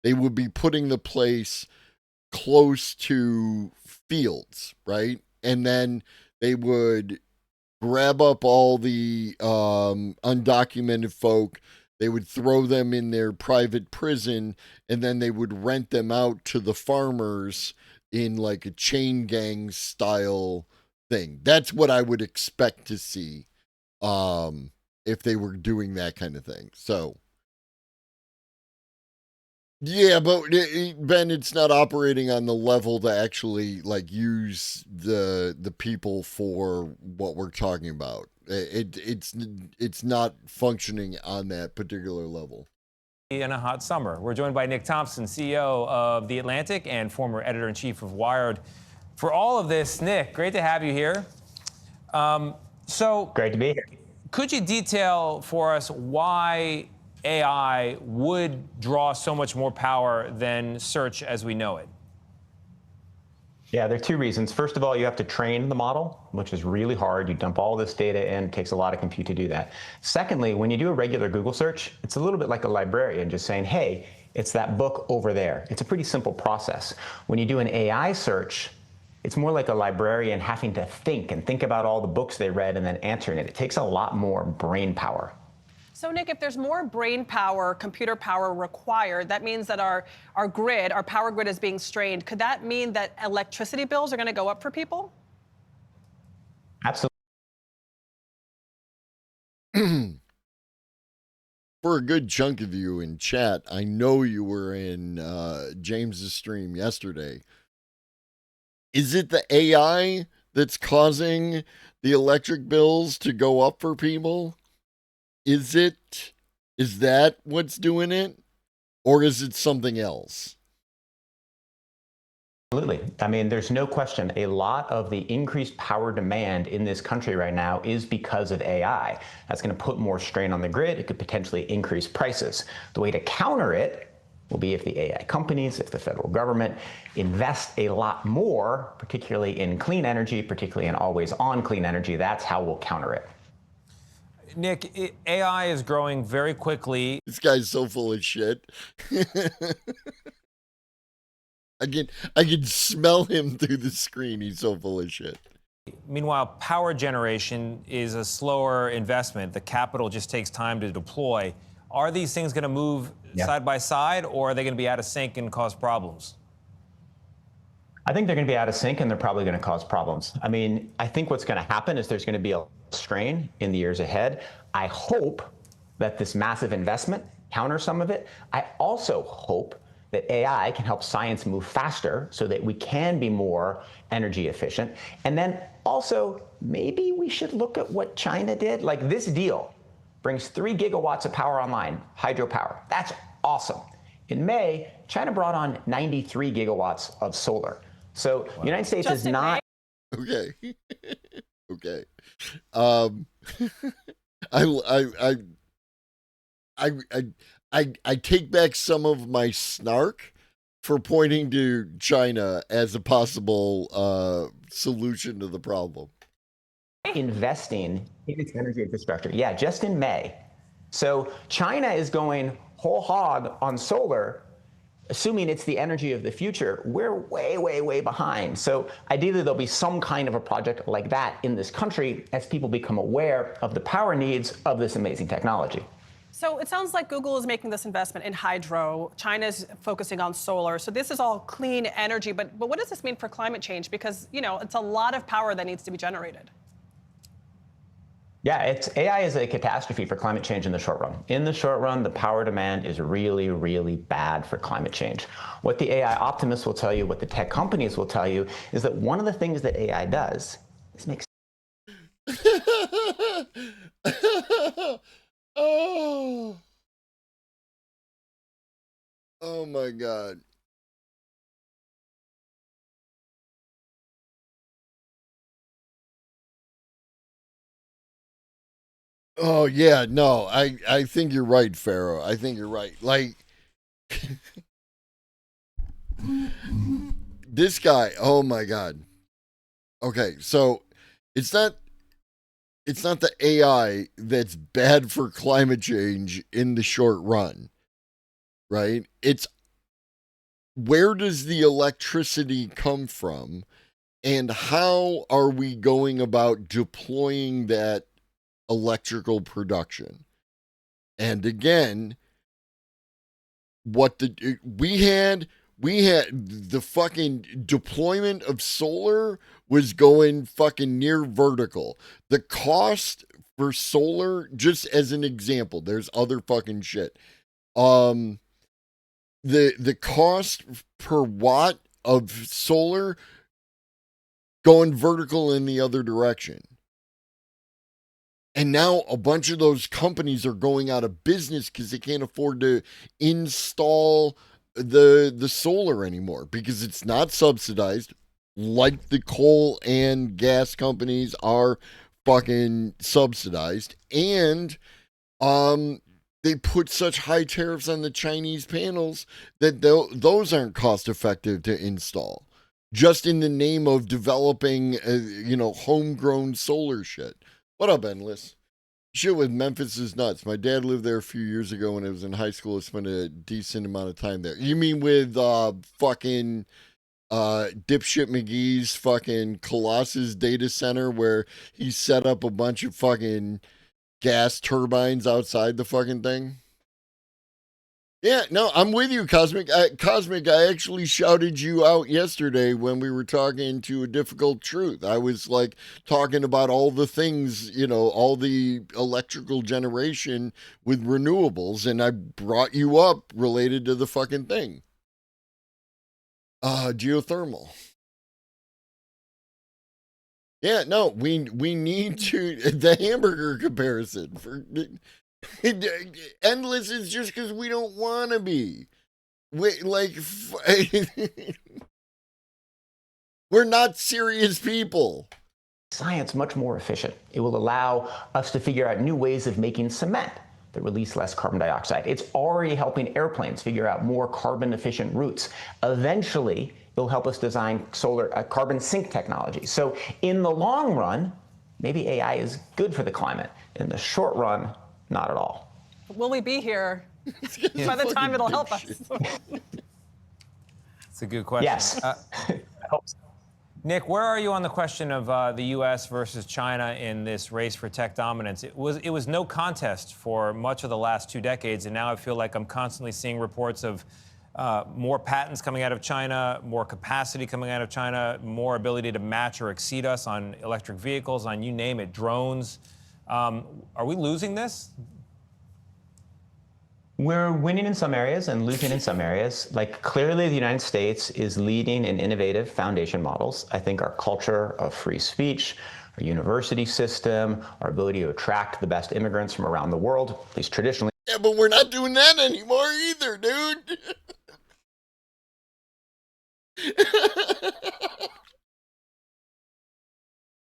They would be putting the place close to fields, right? And then they would grab up all the undocumented folk. They would throw them in their private prison, and then they would rent them out to the farmers in like a chain gang style thing. That's what I would expect to see if they were doing that kind of thing. So yeah, but Ben, it's not operating on the level to actually like use the people for what we're talking about. It's not functioning on that particular level. In a hot summer. We're joined by Nick Thompson, CEO of The Atlantic and former editor-in-chief of Wired. For all of this, Nick, great to have you here. So great to be here. Could you detail for us why AI would draw so much more power than search as we know it? Yeah, there are two reasons. First of all, you have to train the model, which is really hard. You dump all this data in, it takes a lot of compute to do that. Secondly, when you do a regular Google search, it's a little bit like a librarian just saying, hey, it's that book over there. It's a pretty simple process. When you do an AI search, it's more like a librarian having to think about all the books they read and then answering it. It takes a lot more brain power. So, Nick, if there's more brain power, computer power required, that means that our grid, our power grid is being strained. Could that mean that electricity bills are going to go up for people? Absolutely. For a good chunk of you in chat, I know you were in James's stream yesterday. Is it the AI that's causing the electric bills to go up for people? Is that what's doing it? Or is it something else? Absolutely. I mean, there's no question. A lot of the increased power demand in this country right now is because of AI. That's going to put more strain on the grid. It could potentially increase prices. The way to counter it will be if the AI companies, if the federal government invest a lot more, particularly in clean energy, particularly in always-on clean energy. That's how we'll counter it. Nick, AI is growing very quickly. This guy's so full of shit. I can smell him through the screen. He's so full of shit. Meanwhile, power generation is a slower investment. The capital just takes time to deploy. Are these things going to move side by side, or are they going to be out of sync and cause problems? I think they're going to be out of sync, and they're probably going to cause problems. I mean, I think what's going to happen is there's going to be a strain in the years ahead. I hope that this massive investment counters some of it. I also hope that AI can help science move faster so that we can be more energy efficient. And then also, maybe we should look at what China did. Like, this deal brings 3 gigawatts of power online, hydropower. That's awesome. In May, China brought on 93 gigawatts of solar. So the United States is not. Okay. Okay. I take back some of my snark for pointing to China as a possible solution to the problem. Investing in its energy infrastructure. Yeah, just in May. So China is going whole hog on solar, assuming it's the energy of the future. We're way, way, way behind. So ideally, there'll be some kind of a project like that in this country as people become aware of the power needs of this amazing technology. So it sounds like Google is making this investment in hydro. China's focusing on solar. So this is all clean energy. But what does this mean for climate change? Because, you know, it's a lot of power that needs to be generated. Yeah, AI is a catastrophe for climate change in the short run. In the short run, the power demand is really, really bad for climate change. What the AI optimists will tell you, what the tech companies will tell you, is that one of the things that AI does is make. Oh my God. Oh yeah, no, I think you're right, Pharaoh. I think you're right. Like this guy, oh my God. Okay, so it's not the AI that's bad for climate change in the short run, right? It's where does the electricity come from, and how are we going about deploying that electrical production? And again, we had the fucking deployment of solar was going fucking near vertical. The cost for solar, just as an example, there's other fucking shit. The cost per watt of solar going vertical in the other direction. And now a bunch of those companies are going out of business because they can't afford to install the solar anymore because it's not subsidized like the coal and gas companies are fucking subsidized. And they put such high tariffs on the Chinese panels that those aren't cost effective to install, just in the name of developing homegrown solar shit. What up, Endless? Shit with Memphis is nuts. My dad lived there a few years ago when I was in high school. I spent a decent amount of time there. You mean with fucking dipshit McGee's fucking Colossus data center where he set up a bunch of fucking gas turbines outside the fucking thing? Yeah, no, I'm with you, Cosmic. Cosmic, I actually shouted you out yesterday when we were talking to A Difficult Truth. I was like talking about all the things, all the electrical generation with renewables, and I brought you up related to the fucking thing. Geothermal. Yeah, no, we need to, the hamburger comparison for Endless is just because we don't want to be. We're not serious people. Science much more efficient. It will allow us to figure out new ways of making cement, that release less carbon dioxide. It's already helping airplanes figure out more carbon efficient routes. Eventually, it'll help us design carbon sink technology. So in the long run, maybe AI is good for the climate. In the short run, not at all. Will we be here by the time it'll help us? It's a good question. Yes. Nick, where are you on the question of the U.S. versus China in this race for tech dominance? It was no contest for much of the last 2 decades, and now I feel like I'm constantly seeing reports of more patents coming out of China, more capacity coming out of China, more ability to match or exceed us on electric vehicles, on you name it, drones. Are we losing this? We're winning in some areas and losing in some areas. Like, clearly the United States is leading in innovative foundation models. I think our culture of free speech, our university system, our ability to attract the best immigrants from around the world, at least traditionally. Yeah, but we're not doing that anymore either, dude.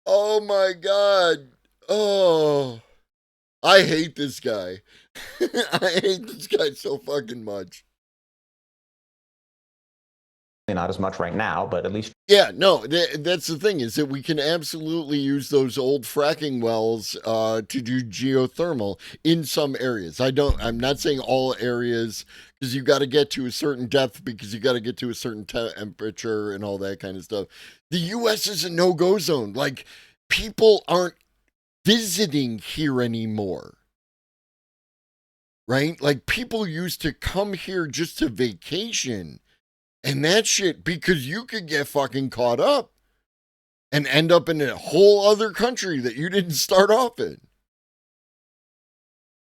Oh my God. Oh, I hate this guy. I hate this guy so fucking much. Not as much right now, but at least. Yeah, no, that's the thing, is that we can absolutely use those old fracking wells to do geothermal in some areas. I'm not saying all areas, because you got to get to a certain depth, because you got to get to a certain temperature and all that kind of stuff. The U.S. is a no-go zone. Like, people aren't visiting here anymore. Right? Like, people used to come here just to vacation and that shit, because you could get fucking caught up and end up in a whole other country that you didn't start off in.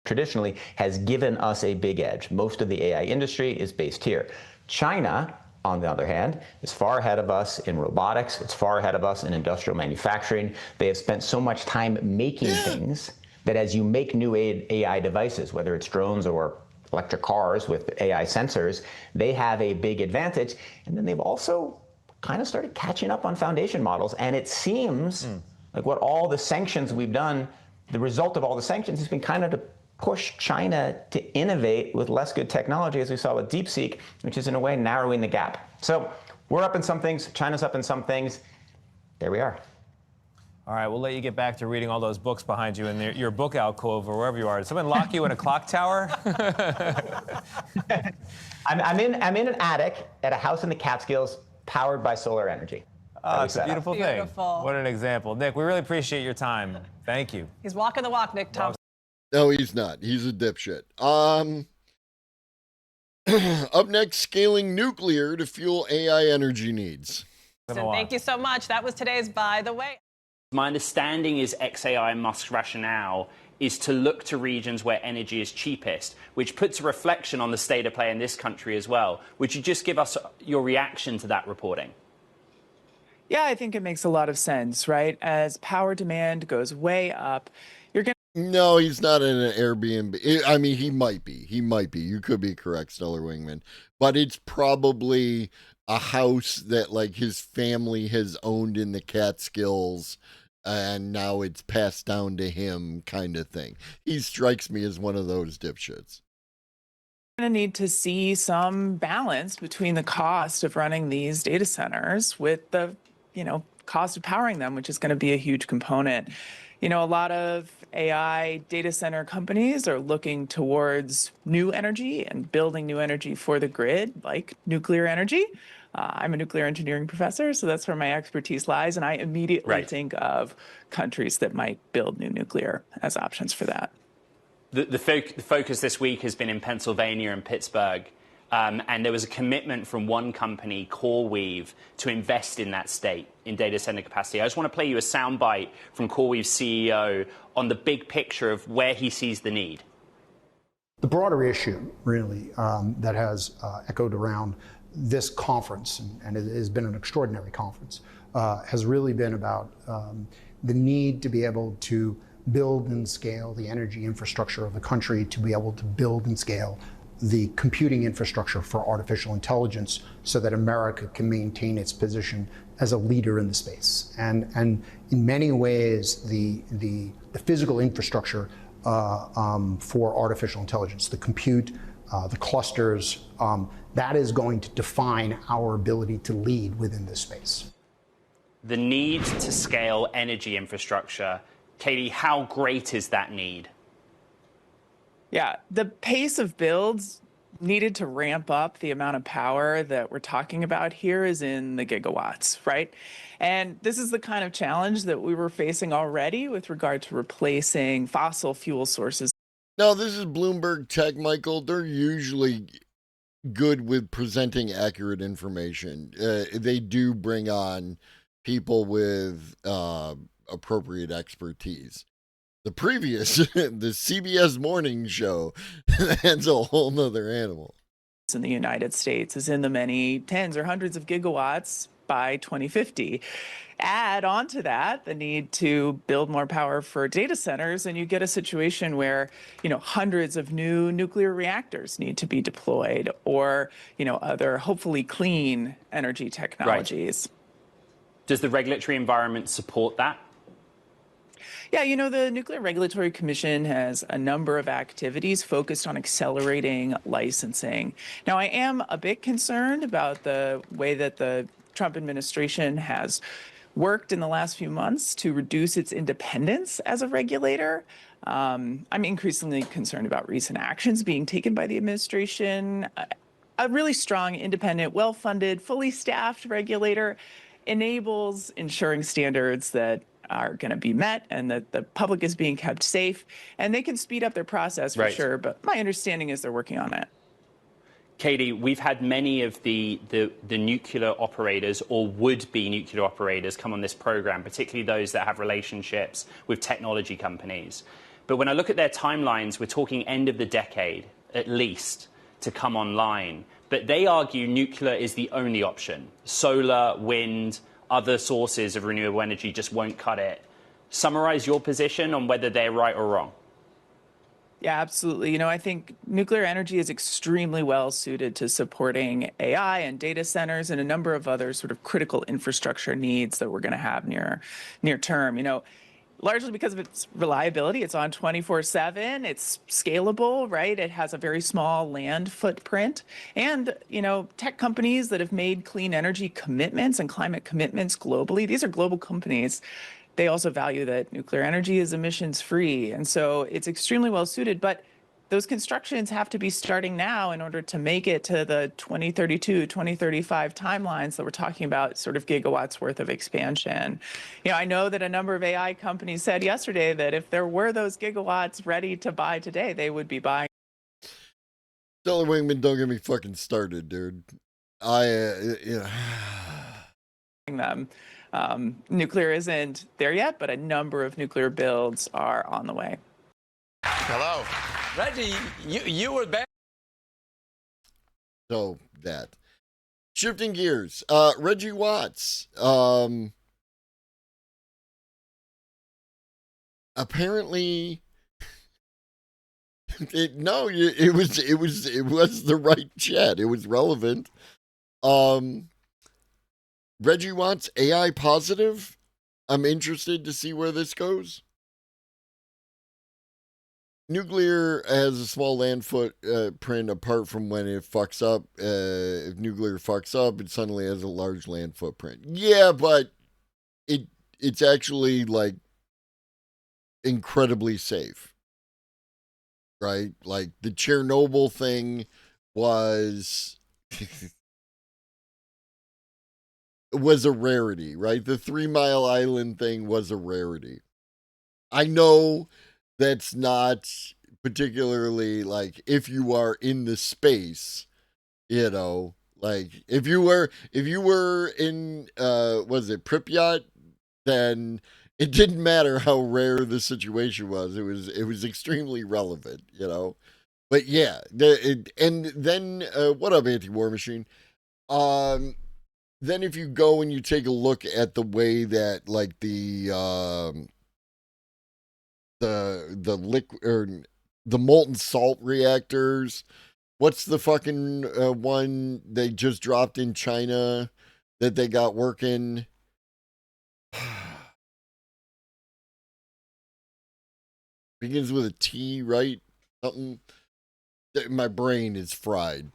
Traditionally has given us a big edge. Most of the AI industry is based here. China, on the other hand, is far ahead of us in robotics. It's far ahead of us in industrial manufacturing. They have spent so much time making things that as you make new AI devices, whether it's drones or electric cars with AI sensors, they have a big advantage. And then they've also kind of started catching up on foundation models. And it seems like what all the sanctions we've done, the result of all the sanctions has been kind of to push China to innovate with less good technology, as we saw with DeepSeek, which is in a way narrowing the gap. So we're up in some things, China's up in some things. There we are. All right, we'll let you get back to reading all those books behind you in your book alcove or wherever you are. Did someone lock you in a clock tower? I'm in an attic at a house in the Catskills powered by solar energy. Oh, it's a beautiful thing. What an example. Nick, we really appreciate your time. Thank you. He's walking the walk, Nick Thompson. No, he's not. He's a dipshit. Up next, scaling nuclear to fuel AI energy needs. Thank you so much. That was today's By the Way. My understanding is XAI and Musk's rationale is to look to regions where energy is cheapest, which puts a reflection on the state of play in this country as well. Would you just give us your reaction to that reporting? Yeah, I think it makes a lot of sense, right? As power demand goes way up, you're going to... No, he's not in an Airbnb. I mean, he might be. He might be. You could be correct, Stellar Wingman. But it's probably a house that, like, his family has owned in the Catskills, and now it's passed down to him, kind of thing. He strikes me as one of those dipshits. going to need to see some balance between the cost of running these data centers with the, cost of powering them, which is going to be a huge component. A lot of AI data center companies are looking towards new energy and building new energy for the grid, like nuclear energy. I'm a nuclear engineering professor, so that's where my expertise lies, and I immediately think of countries that might build new nuclear as options for that. The focus this week has been in Pennsylvania and Pittsburgh, and there was a commitment from one company, CoreWeave, to invest in that state in data center capacity. I just want to play you a soundbite from CoreWeave's CEO on the big picture of where he sees the need. The broader issue, really, that has echoed around this conference, and it has been an extraordinary conference, has really been about the need to be able to build and scale the energy infrastructure of the country, to be able to build and scale the computing infrastructure for artificial intelligence so that America can maintain its position as a leader in the space. And in many ways, the physical infrastructure for artificial intelligence, the compute, the clusters. That is going to define our ability to lead within this space. The need to scale energy infrastructure. Katie, how great is that need? Yeah, the pace of builds needed to ramp up the amount of power that we're talking about here is in the gigawatts, right? And this is the kind of challenge that we were facing already with regard to replacing fossil fuel sources. Now, this is Bloomberg Tech, Michael. They're usually good with presenting accurate information. They do bring on people with appropriate expertise. The previous, the CBS morning show, that's a whole nother animal. In the United States is in the many tens or hundreds of gigawatts by 2050. Add on to that the need to build more power for data centers, and you get a situation where, hundreds of new nuclear reactors need to be deployed, or, other hopefully clean energy technologies. Right. Does the regulatory environment support that? Yeah, the Nuclear Regulatory Commission has a number of activities focused on accelerating licensing. Now, I am a bit concerned about the way that the Trump administration has worked in the last few months to reduce its independence as a regulator. I'm increasingly concerned about recent actions being taken by the administration. A really strong, independent, well-funded, fully staffed regulator enables ensuring standards that are going to be met and that the public is being kept safe, and they can speed up their process for sure, but my understanding is they're working on it. Katie, we've had many of the nuclear operators or would-be nuclear operators come on this program, particularly those that have relationships with technology companies. But when I look at their timelines, we're talking end of the decade, at least, to come online. But they argue nuclear is the only option. Solar, wind, other sources of renewable energy just won't cut it. Summarize your position on whether they're right or wrong. Yeah, absolutely. I think nuclear energy is extremely well suited to supporting AI and data centers and a number of other sort of critical infrastructure needs that we're going to have near term. Largely because of its reliability. It's on 24/7. It's scalable, right? It has a very small land footprint. And, tech companies that have made clean energy commitments and climate commitments globally, these are global companies. They also value that nuclear energy is emissions free. And so it's extremely well suited. But those constructions have to be starting now in order to make it to the 2032, 2035 timelines that we're talking about, sort of gigawatts worth of expansion. I know that a number of AI companies said yesterday that if there were those gigawatts ready to buy today, they would be buying. Stellar Wingman, don't get me fucking started, dude. Them. Nuclear isn't there yet, but a number of nuclear builds are on the way. Hello. Reggie, you were back. So that. Shifting gears. Reggie Watts. Apparently it was the right chat. It was relevant. Reggie Watts, AI positive. I'm interested to see where this goes. Nuclear has a small land footprint apart from when it fucks up. If nuclear fucks up, it suddenly has a large land footprint. Yeah, but it's actually like incredibly safe, right? Like the Chernobyl thing was was a rarity, right? The 3 Mile Island thing was a rarity. I know that's not particularly like if you are in the space, like if you were in was it Pripyat, then it didn't matter how rare the situation was. It was extremely relevant, But yeah, and then what up, Anti-War Machine? Then if you go and you take a look at the way that like the liquid or the molten salt reactors, what's the fucking one they just dropped in China that they got working? Begins with a T, right? Something. My brain is fried.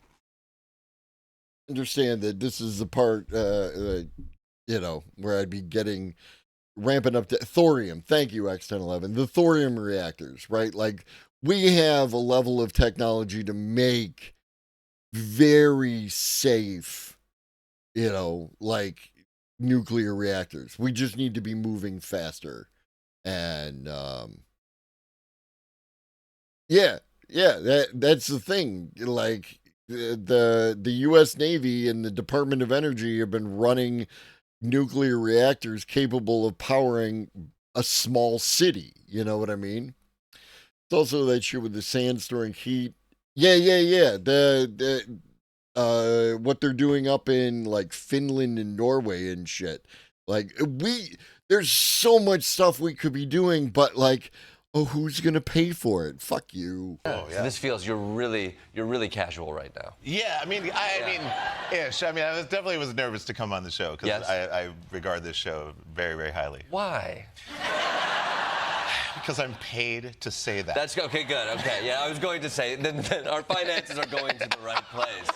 Understand that this is the part, where I'd be ramping up to thorium. Thank you, X1011. The thorium reactors, right? Like, we have a level of technology to make very safe, like nuclear reactors. We just need to be moving faster. And, that's the thing. Like, the U.S. Navy and the Department of Energy have been running nuclear reactors capable of powering a small city. You know what I mean? It's also that shit with the sand storing heat. Yeah. What they're doing up in like Finland and Norway and shit. Like there's so much stuff we could be doing, but like, oh, who's gonna pay for it? Fuck you. Oh, yeah. So this feels you're really casual right now. Yeah, I mean, ish. I mean, I definitely was nervous to come on the show because I regard this show very, very highly. Why? Because I'm paid to say that. That's okay. Good. Okay. Yeah, I was going to say then our finances are going to the right place.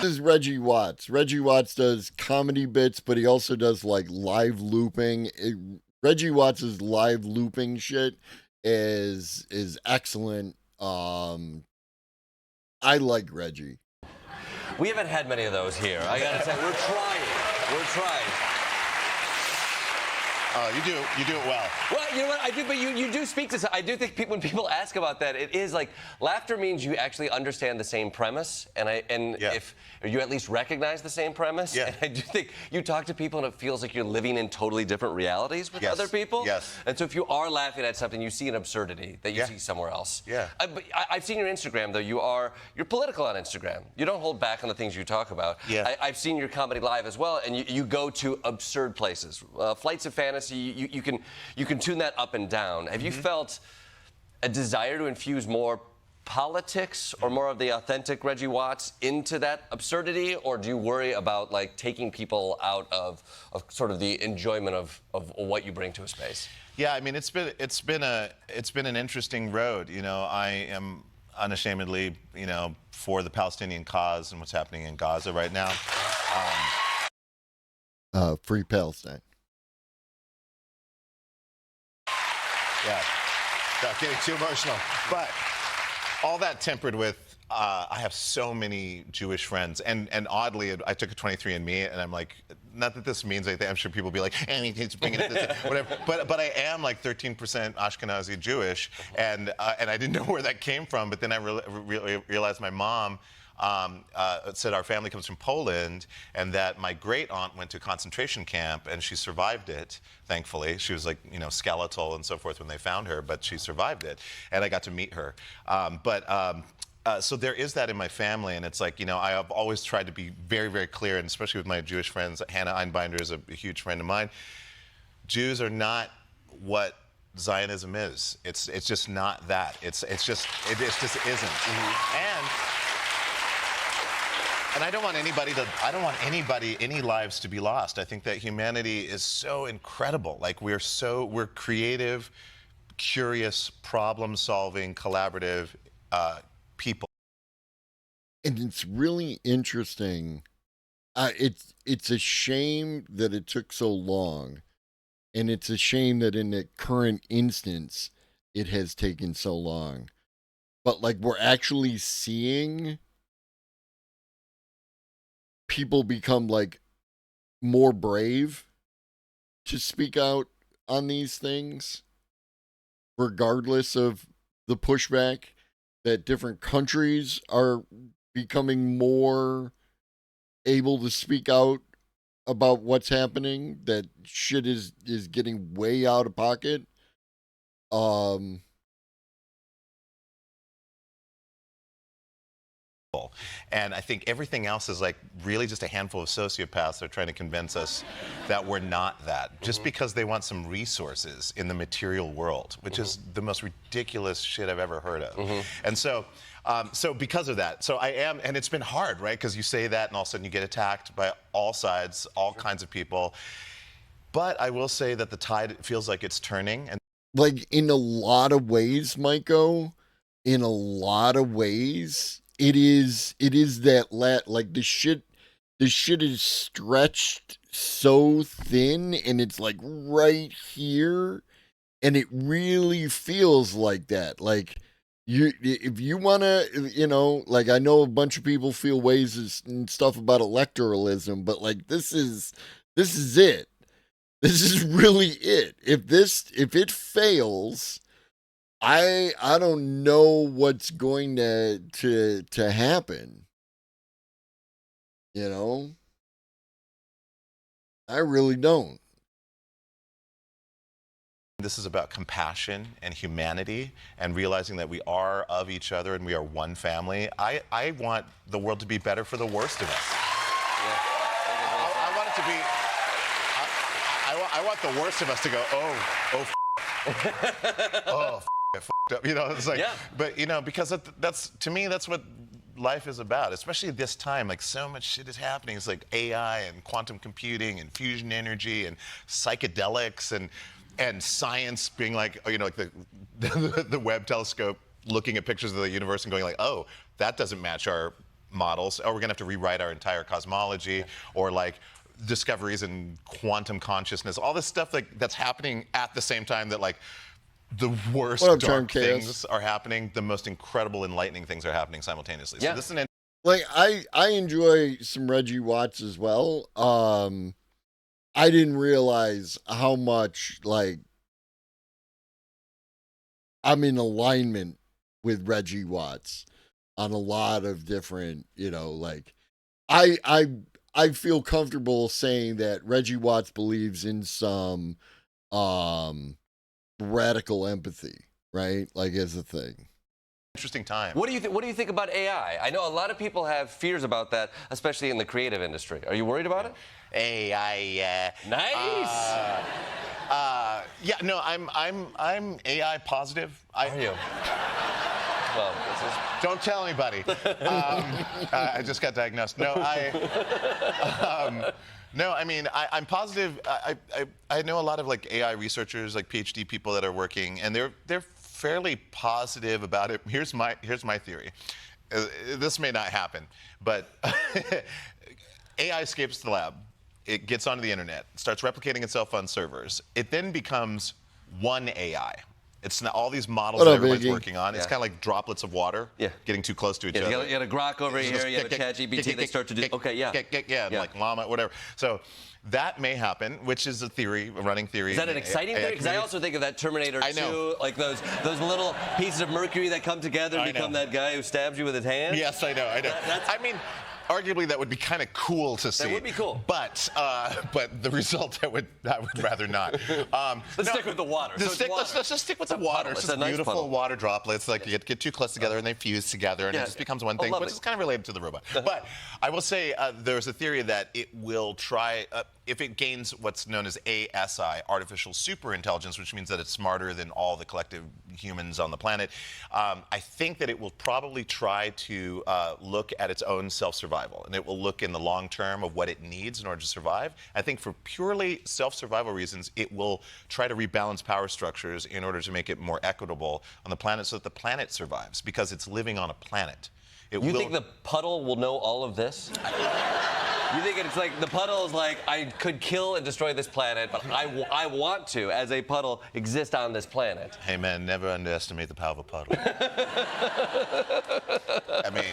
This is Reggie Watts. Reggie Watts does comedy bits, but he also does like live looping. Reggie Watts' live looping shit is excellent. I like Reggie. We haven't had many of those here. I gotta say, we're trying. You do it well. Well, you know what I do, but you do speak to. I do think when people ask about that, it is like laughter means you actually understand the same premise, if you at least recognize the same premise. Yeah. And I do think you talk to people and it feels like you're living in totally different realities with other people. Yes. And so if you are laughing at something, you see an absurdity that you see somewhere else. Yeah. But I've seen your Instagram though. You're political on Instagram. You don't hold back on the things you talk about. Yeah. I've seen your comedy live as well, and you go to absurd places. Flights of Fantasy. You can tune that up and down. Have you felt a desire to infuse more politics or more of the authentic Reggie Watts into that absurdity, or do you worry about like taking people out of sort of the enjoyment of what you bring to a space? Yeah, I mean it's been an interesting road. I am unashamedly for the Palestinian cause and what's happening in Gaza right now. Free Palestine. Yeah, not getting too emotional. But all that tempered with, I have so many Jewish friends. And oddly, I took a 23andMe, and I'm like, not that this means anything. I'm sure people will be like, and he's bringing it this, whatever. But I am like 13% Ashkenazi Jewish, and I didn't know where that came from. But then I realized my mom said our family comes from Poland, and that my great aunt went to a concentration camp and she survived it, thankfully. She was like, skeletal and so forth when they found her, but she survived it, and I got to meet her. So there is that in my family, and it's like, I have always tried to be very, very clear, and especially with my Jewish friends. Hannah Einbinder is a huge friend of mine. Jews are not what Zionism is. It's just not that. It just isn't. And I don't want any lives to be lost. I think that humanity is so incredible. Like we're creative, curious, problem-solving, collaborative people. And it's really interesting. It's a shame that it took so long, and it's a shame that in the current instance it has taken so long. But like we're actually seeing people become like more brave to speak out on these things, regardless of the pushback, that different countries are becoming more able to speak out about what's happening, that shit is getting way out of pocket. And I think everything else is like really just a handful of sociopaths that are trying to convince us that we're not that, just because they want some resources in the material world, which is the most ridiculous shit I've ever heard of. And so because of that, so I am, and it's been hard, right? Because you say that and all of a sudden you get attacked by all sides, all kinds of people. But I will say that the tide feels like it's turning. And like in a lot of ways, Maiko, in a lot of ways, it is that like the shit is stretched so thin and it's like right here, and it really feels like that. Like if you want to, like I know a bunch of people feel ways and stuff about electoralism, but like this is it. This is really it. If it fails, I don't know what's going to happen. I really don't. This is about compassion and humanity and realizing that we are of each other and we are one family. I want the world to be better for the worst of us. I want it to be. I want the worst of us to go, I fucked up. It's like, but because that's to me, that's what life is about, especially this time. Like so much shit is happening. It's like AI and quantum computing and fusion energy and psychedelics and science being like, like the Webb telescope looking at pictures of the universe and going like, oh, that doesn't match our models. Oh, we're gonna have to rewrite our entire cosmology, or like discoveries in quantum consciousness, all this stuff like that's happening at the same time that like the worst dark things are happening, the most incredible enlightening things are happening simultaneously. So this is an like I enjoy some Reggie Watts as well. I didn't realize how much like I'm in alignment with Reggie Watts on a lot of different, like I feel comfortable saying that Reggie Watts believes in some radical empathy, right? Like as a thing. Interesting time. What do you think about AI? I know a lot of people have fears about that, especially in the creative industry. Are you worried about it? AI. Nice. Yeah. No, I'm AI positive. Are you? Well, don't tell anybody. I just got diagnosed. No, no, I mean, I'm positive. I know a lot of like AI researchers, like PhD people that are working, and they're fairly positive about it. Here's my theory. This may not happen, but AI escapes the lab. It gets onto the internet, starts replicating itself on servers. It then becomes one AI. It's not all these models that everyone's working on. It's kind of like droplets of water getting too close to each other. You got a Grok over here, you have a ChatGPT, they start to do, like llama, whatever. So that may happen, which is a theory, a running theory. Is that an exciting theory? Because I also think of that Terminator 2, like those little pieces of mercury that come together and become that guy who stabs you with his hand. Yes, I know. I mean, arguably that would be kind of cool to see. That would be cool. But the result I would rather not. Let's stick with the water. Let's just stick with the water. It's just beautiful water droplets. Like you get too close together and they fuse together and it just becomes one thing. But it's kind of related to the robot. But I will say there's a theory that it will try. If it gains what's known as ASI, artificial superintelligence, which means that it's smarter than all the collective humans on the planet, I think that it will probably try to look at its own self-survival, and it will look in the long term of what it needs in order to survive. I think for purely self-survival reasons, it will try to rebalance power structures in order to make it more equitable on the planet so that the planet survives, because it's living on a planet. You think the puddle will know all of this? You think it's like the puddle is like, I could kill and destroy this planet, but I want to, as a puddle, exist on this planet. Hey man, never underestimate the power of a puddle. I mean,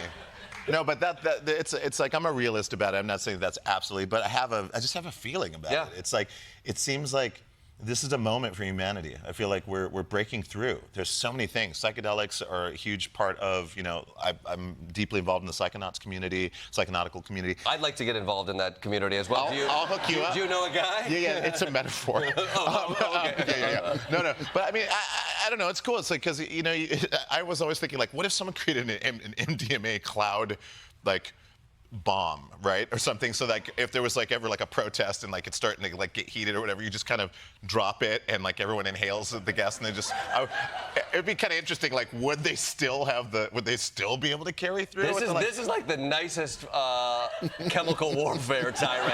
no, but it's like I'm a realist about it. I'm not saying that's absolutely, but I just have a feeling about it. It's like it seems like this is a moment for humanity. I feel like we're breaking through. There's so many things. Psychedelics are a huge part of, I'm deeply involved in the psychonauts community, psychonautical community. I'd like to get involved in that community as well. I'll hook you up. Do you know a guy? Yeah, it's a metaphor. Okay. No. But I mean, I don't know. It's cool. It's like, because, I was always thinking, like, what if someone created an MDMA cloud, like, bomb, right, or something, so like if there was like ever like a protest and like it's starting to like get heated or whatever, you just kind of drop it and like everyone inhales the gas and they just it'd be kind of interesting, like would they still be able to carry through? This is like the nicest chemical warfare tirade.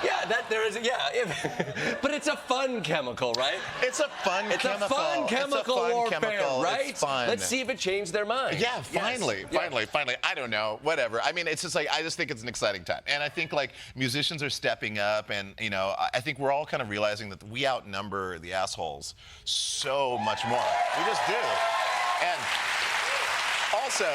Yeah, that. There is, yeah. But it's a fun chemical, right? It's a fun chemical. It's a fun chemical warfare, chemical. right? It's fun. Let's see if it changed their mind. Yeah, finally. I don't know, whatever. I mean, it's just like, I just think it's an exciting time. And I think like musicians are stepping up, and you know, I think we're all kind of realizing that we outnumber the assholes so much more. We just do. And also,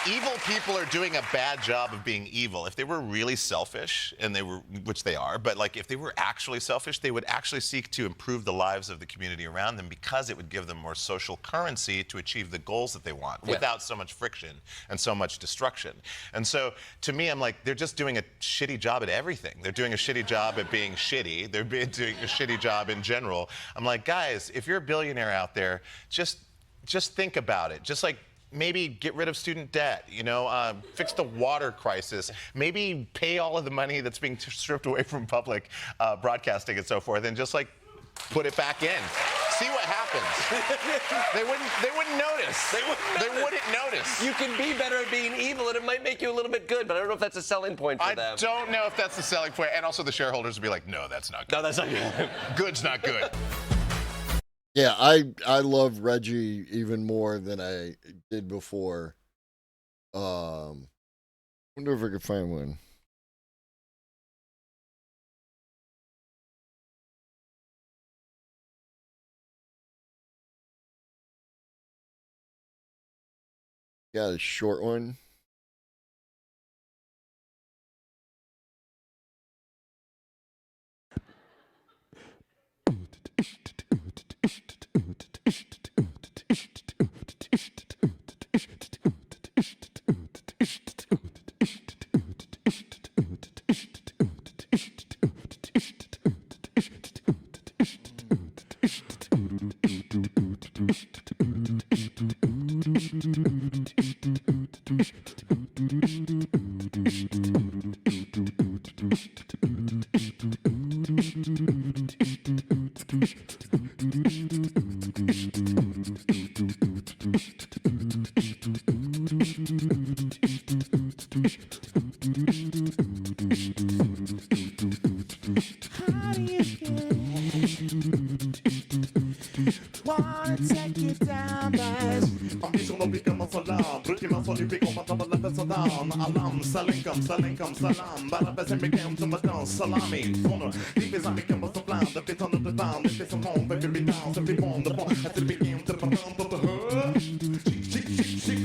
evil people are doing a bad job of being evil. If they were really selfish, and they were, which they are, but like if they were actually selfish, they would actually seek to improve the lives of the community around them, because it would give them more social currency to achieve the goals that they want without so much friction and so much destruction. And so to me, I'm like, they're just doing a shitty job at everything. They're doing a shitty job at being shitty. They're doing a shitty job in general. I'm like, guys, if you're a billionaire out there, just think about it. Just like, maybe get rid of student debt, you know, fix the water crisis, maybe pay all of the money that's being stripped away from public broadcasting and so forth, and just like put it back in. See what happens. They wouldn't notice. They wouldn't notice. You can be better at being evil, and it might make you a little bit good, but I don't know if that's a selling point for them. I don't know if that's the selling point. And also the shareholders would be like, no, that's not good. No, that's not good. Good's not good. Yeah, I love Reggie even more than I did before. Wonder if I could find one. Got a short one. Salam, bara sen bekvämt som att dansa salami. Från livet som vi kan vara så bland, det blir sånt och down, det blir som hon, det blir down, sen blir bond, det blir att det blir inte på tant och hör. Chick.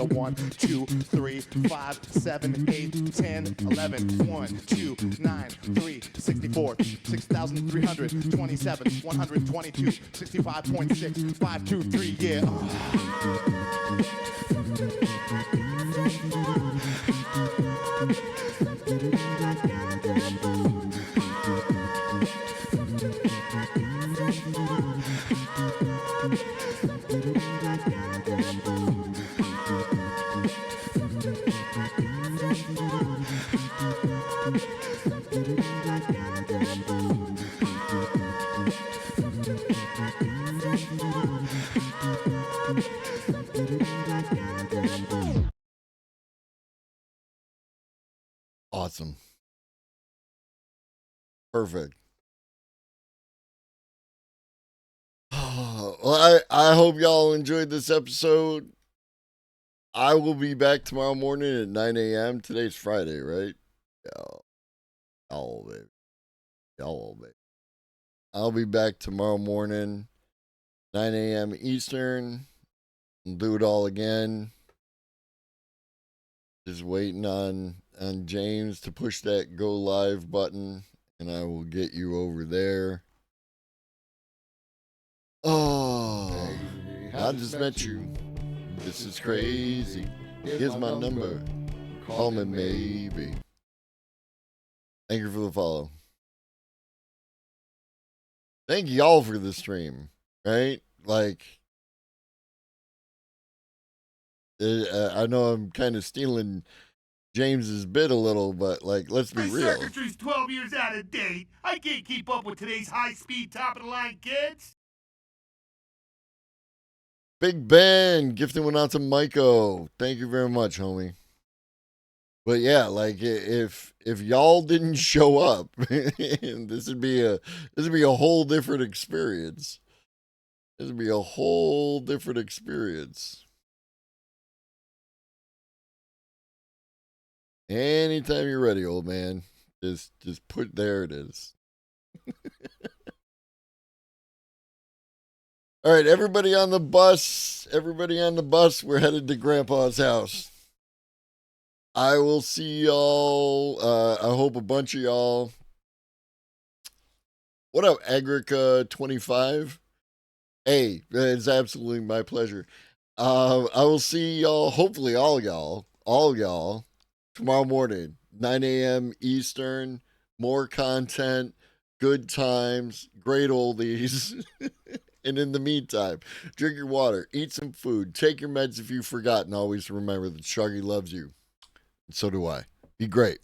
The 1, 2, 3, 5, 7, 8, 10, 11, 1, 2, 9, 3, 64, 6,327, 122, 65.6, 523, Perfect. Well, I hope y'all enjoyed this episode. I will be back tomorrow morning at 9 a.m. Today's Friday, right? Y'all, baby. Y'all, baby. I'll be back tomorrow morning, 9 a.m. Eastern. We'll do it all again. Just waiting on James to push that go live button, and I will get you over there. Oh, I just met you. This is crazy. Here's my number. Call me maybe. Thank you for the follow. Thank y'all for the stream, right? Like, I know I'm kind of stealing James's bit a little, but like, let's be My real. circuitry's 12 years out of date. I can't keep up with today's high-speed, top-of-the-line kids. Big Ben, gifting one out to Maiko. Thank you very much, homie. But yeah, like if y'all didn't show up, this would be a whole different experience. This would be a whole different experience. Anytime you're ready, old man. Just put there it is. All right, everybody on the bus. Everybody on the bus. We're headed to Grandpa's house. I will see y'all. I hope a bunch of y'all. What up, Agrica25? Hey, it's absolutely my pleasure. I will see y'all, hopefully all y'all, tomorrow morning, 9 a.m. Eastern. More content, good times, great oldies. And in the meantime, drink your water, eat some food, take your meds if you've forgotten. Always remember that Shuggy loves you. And so do I. Be great.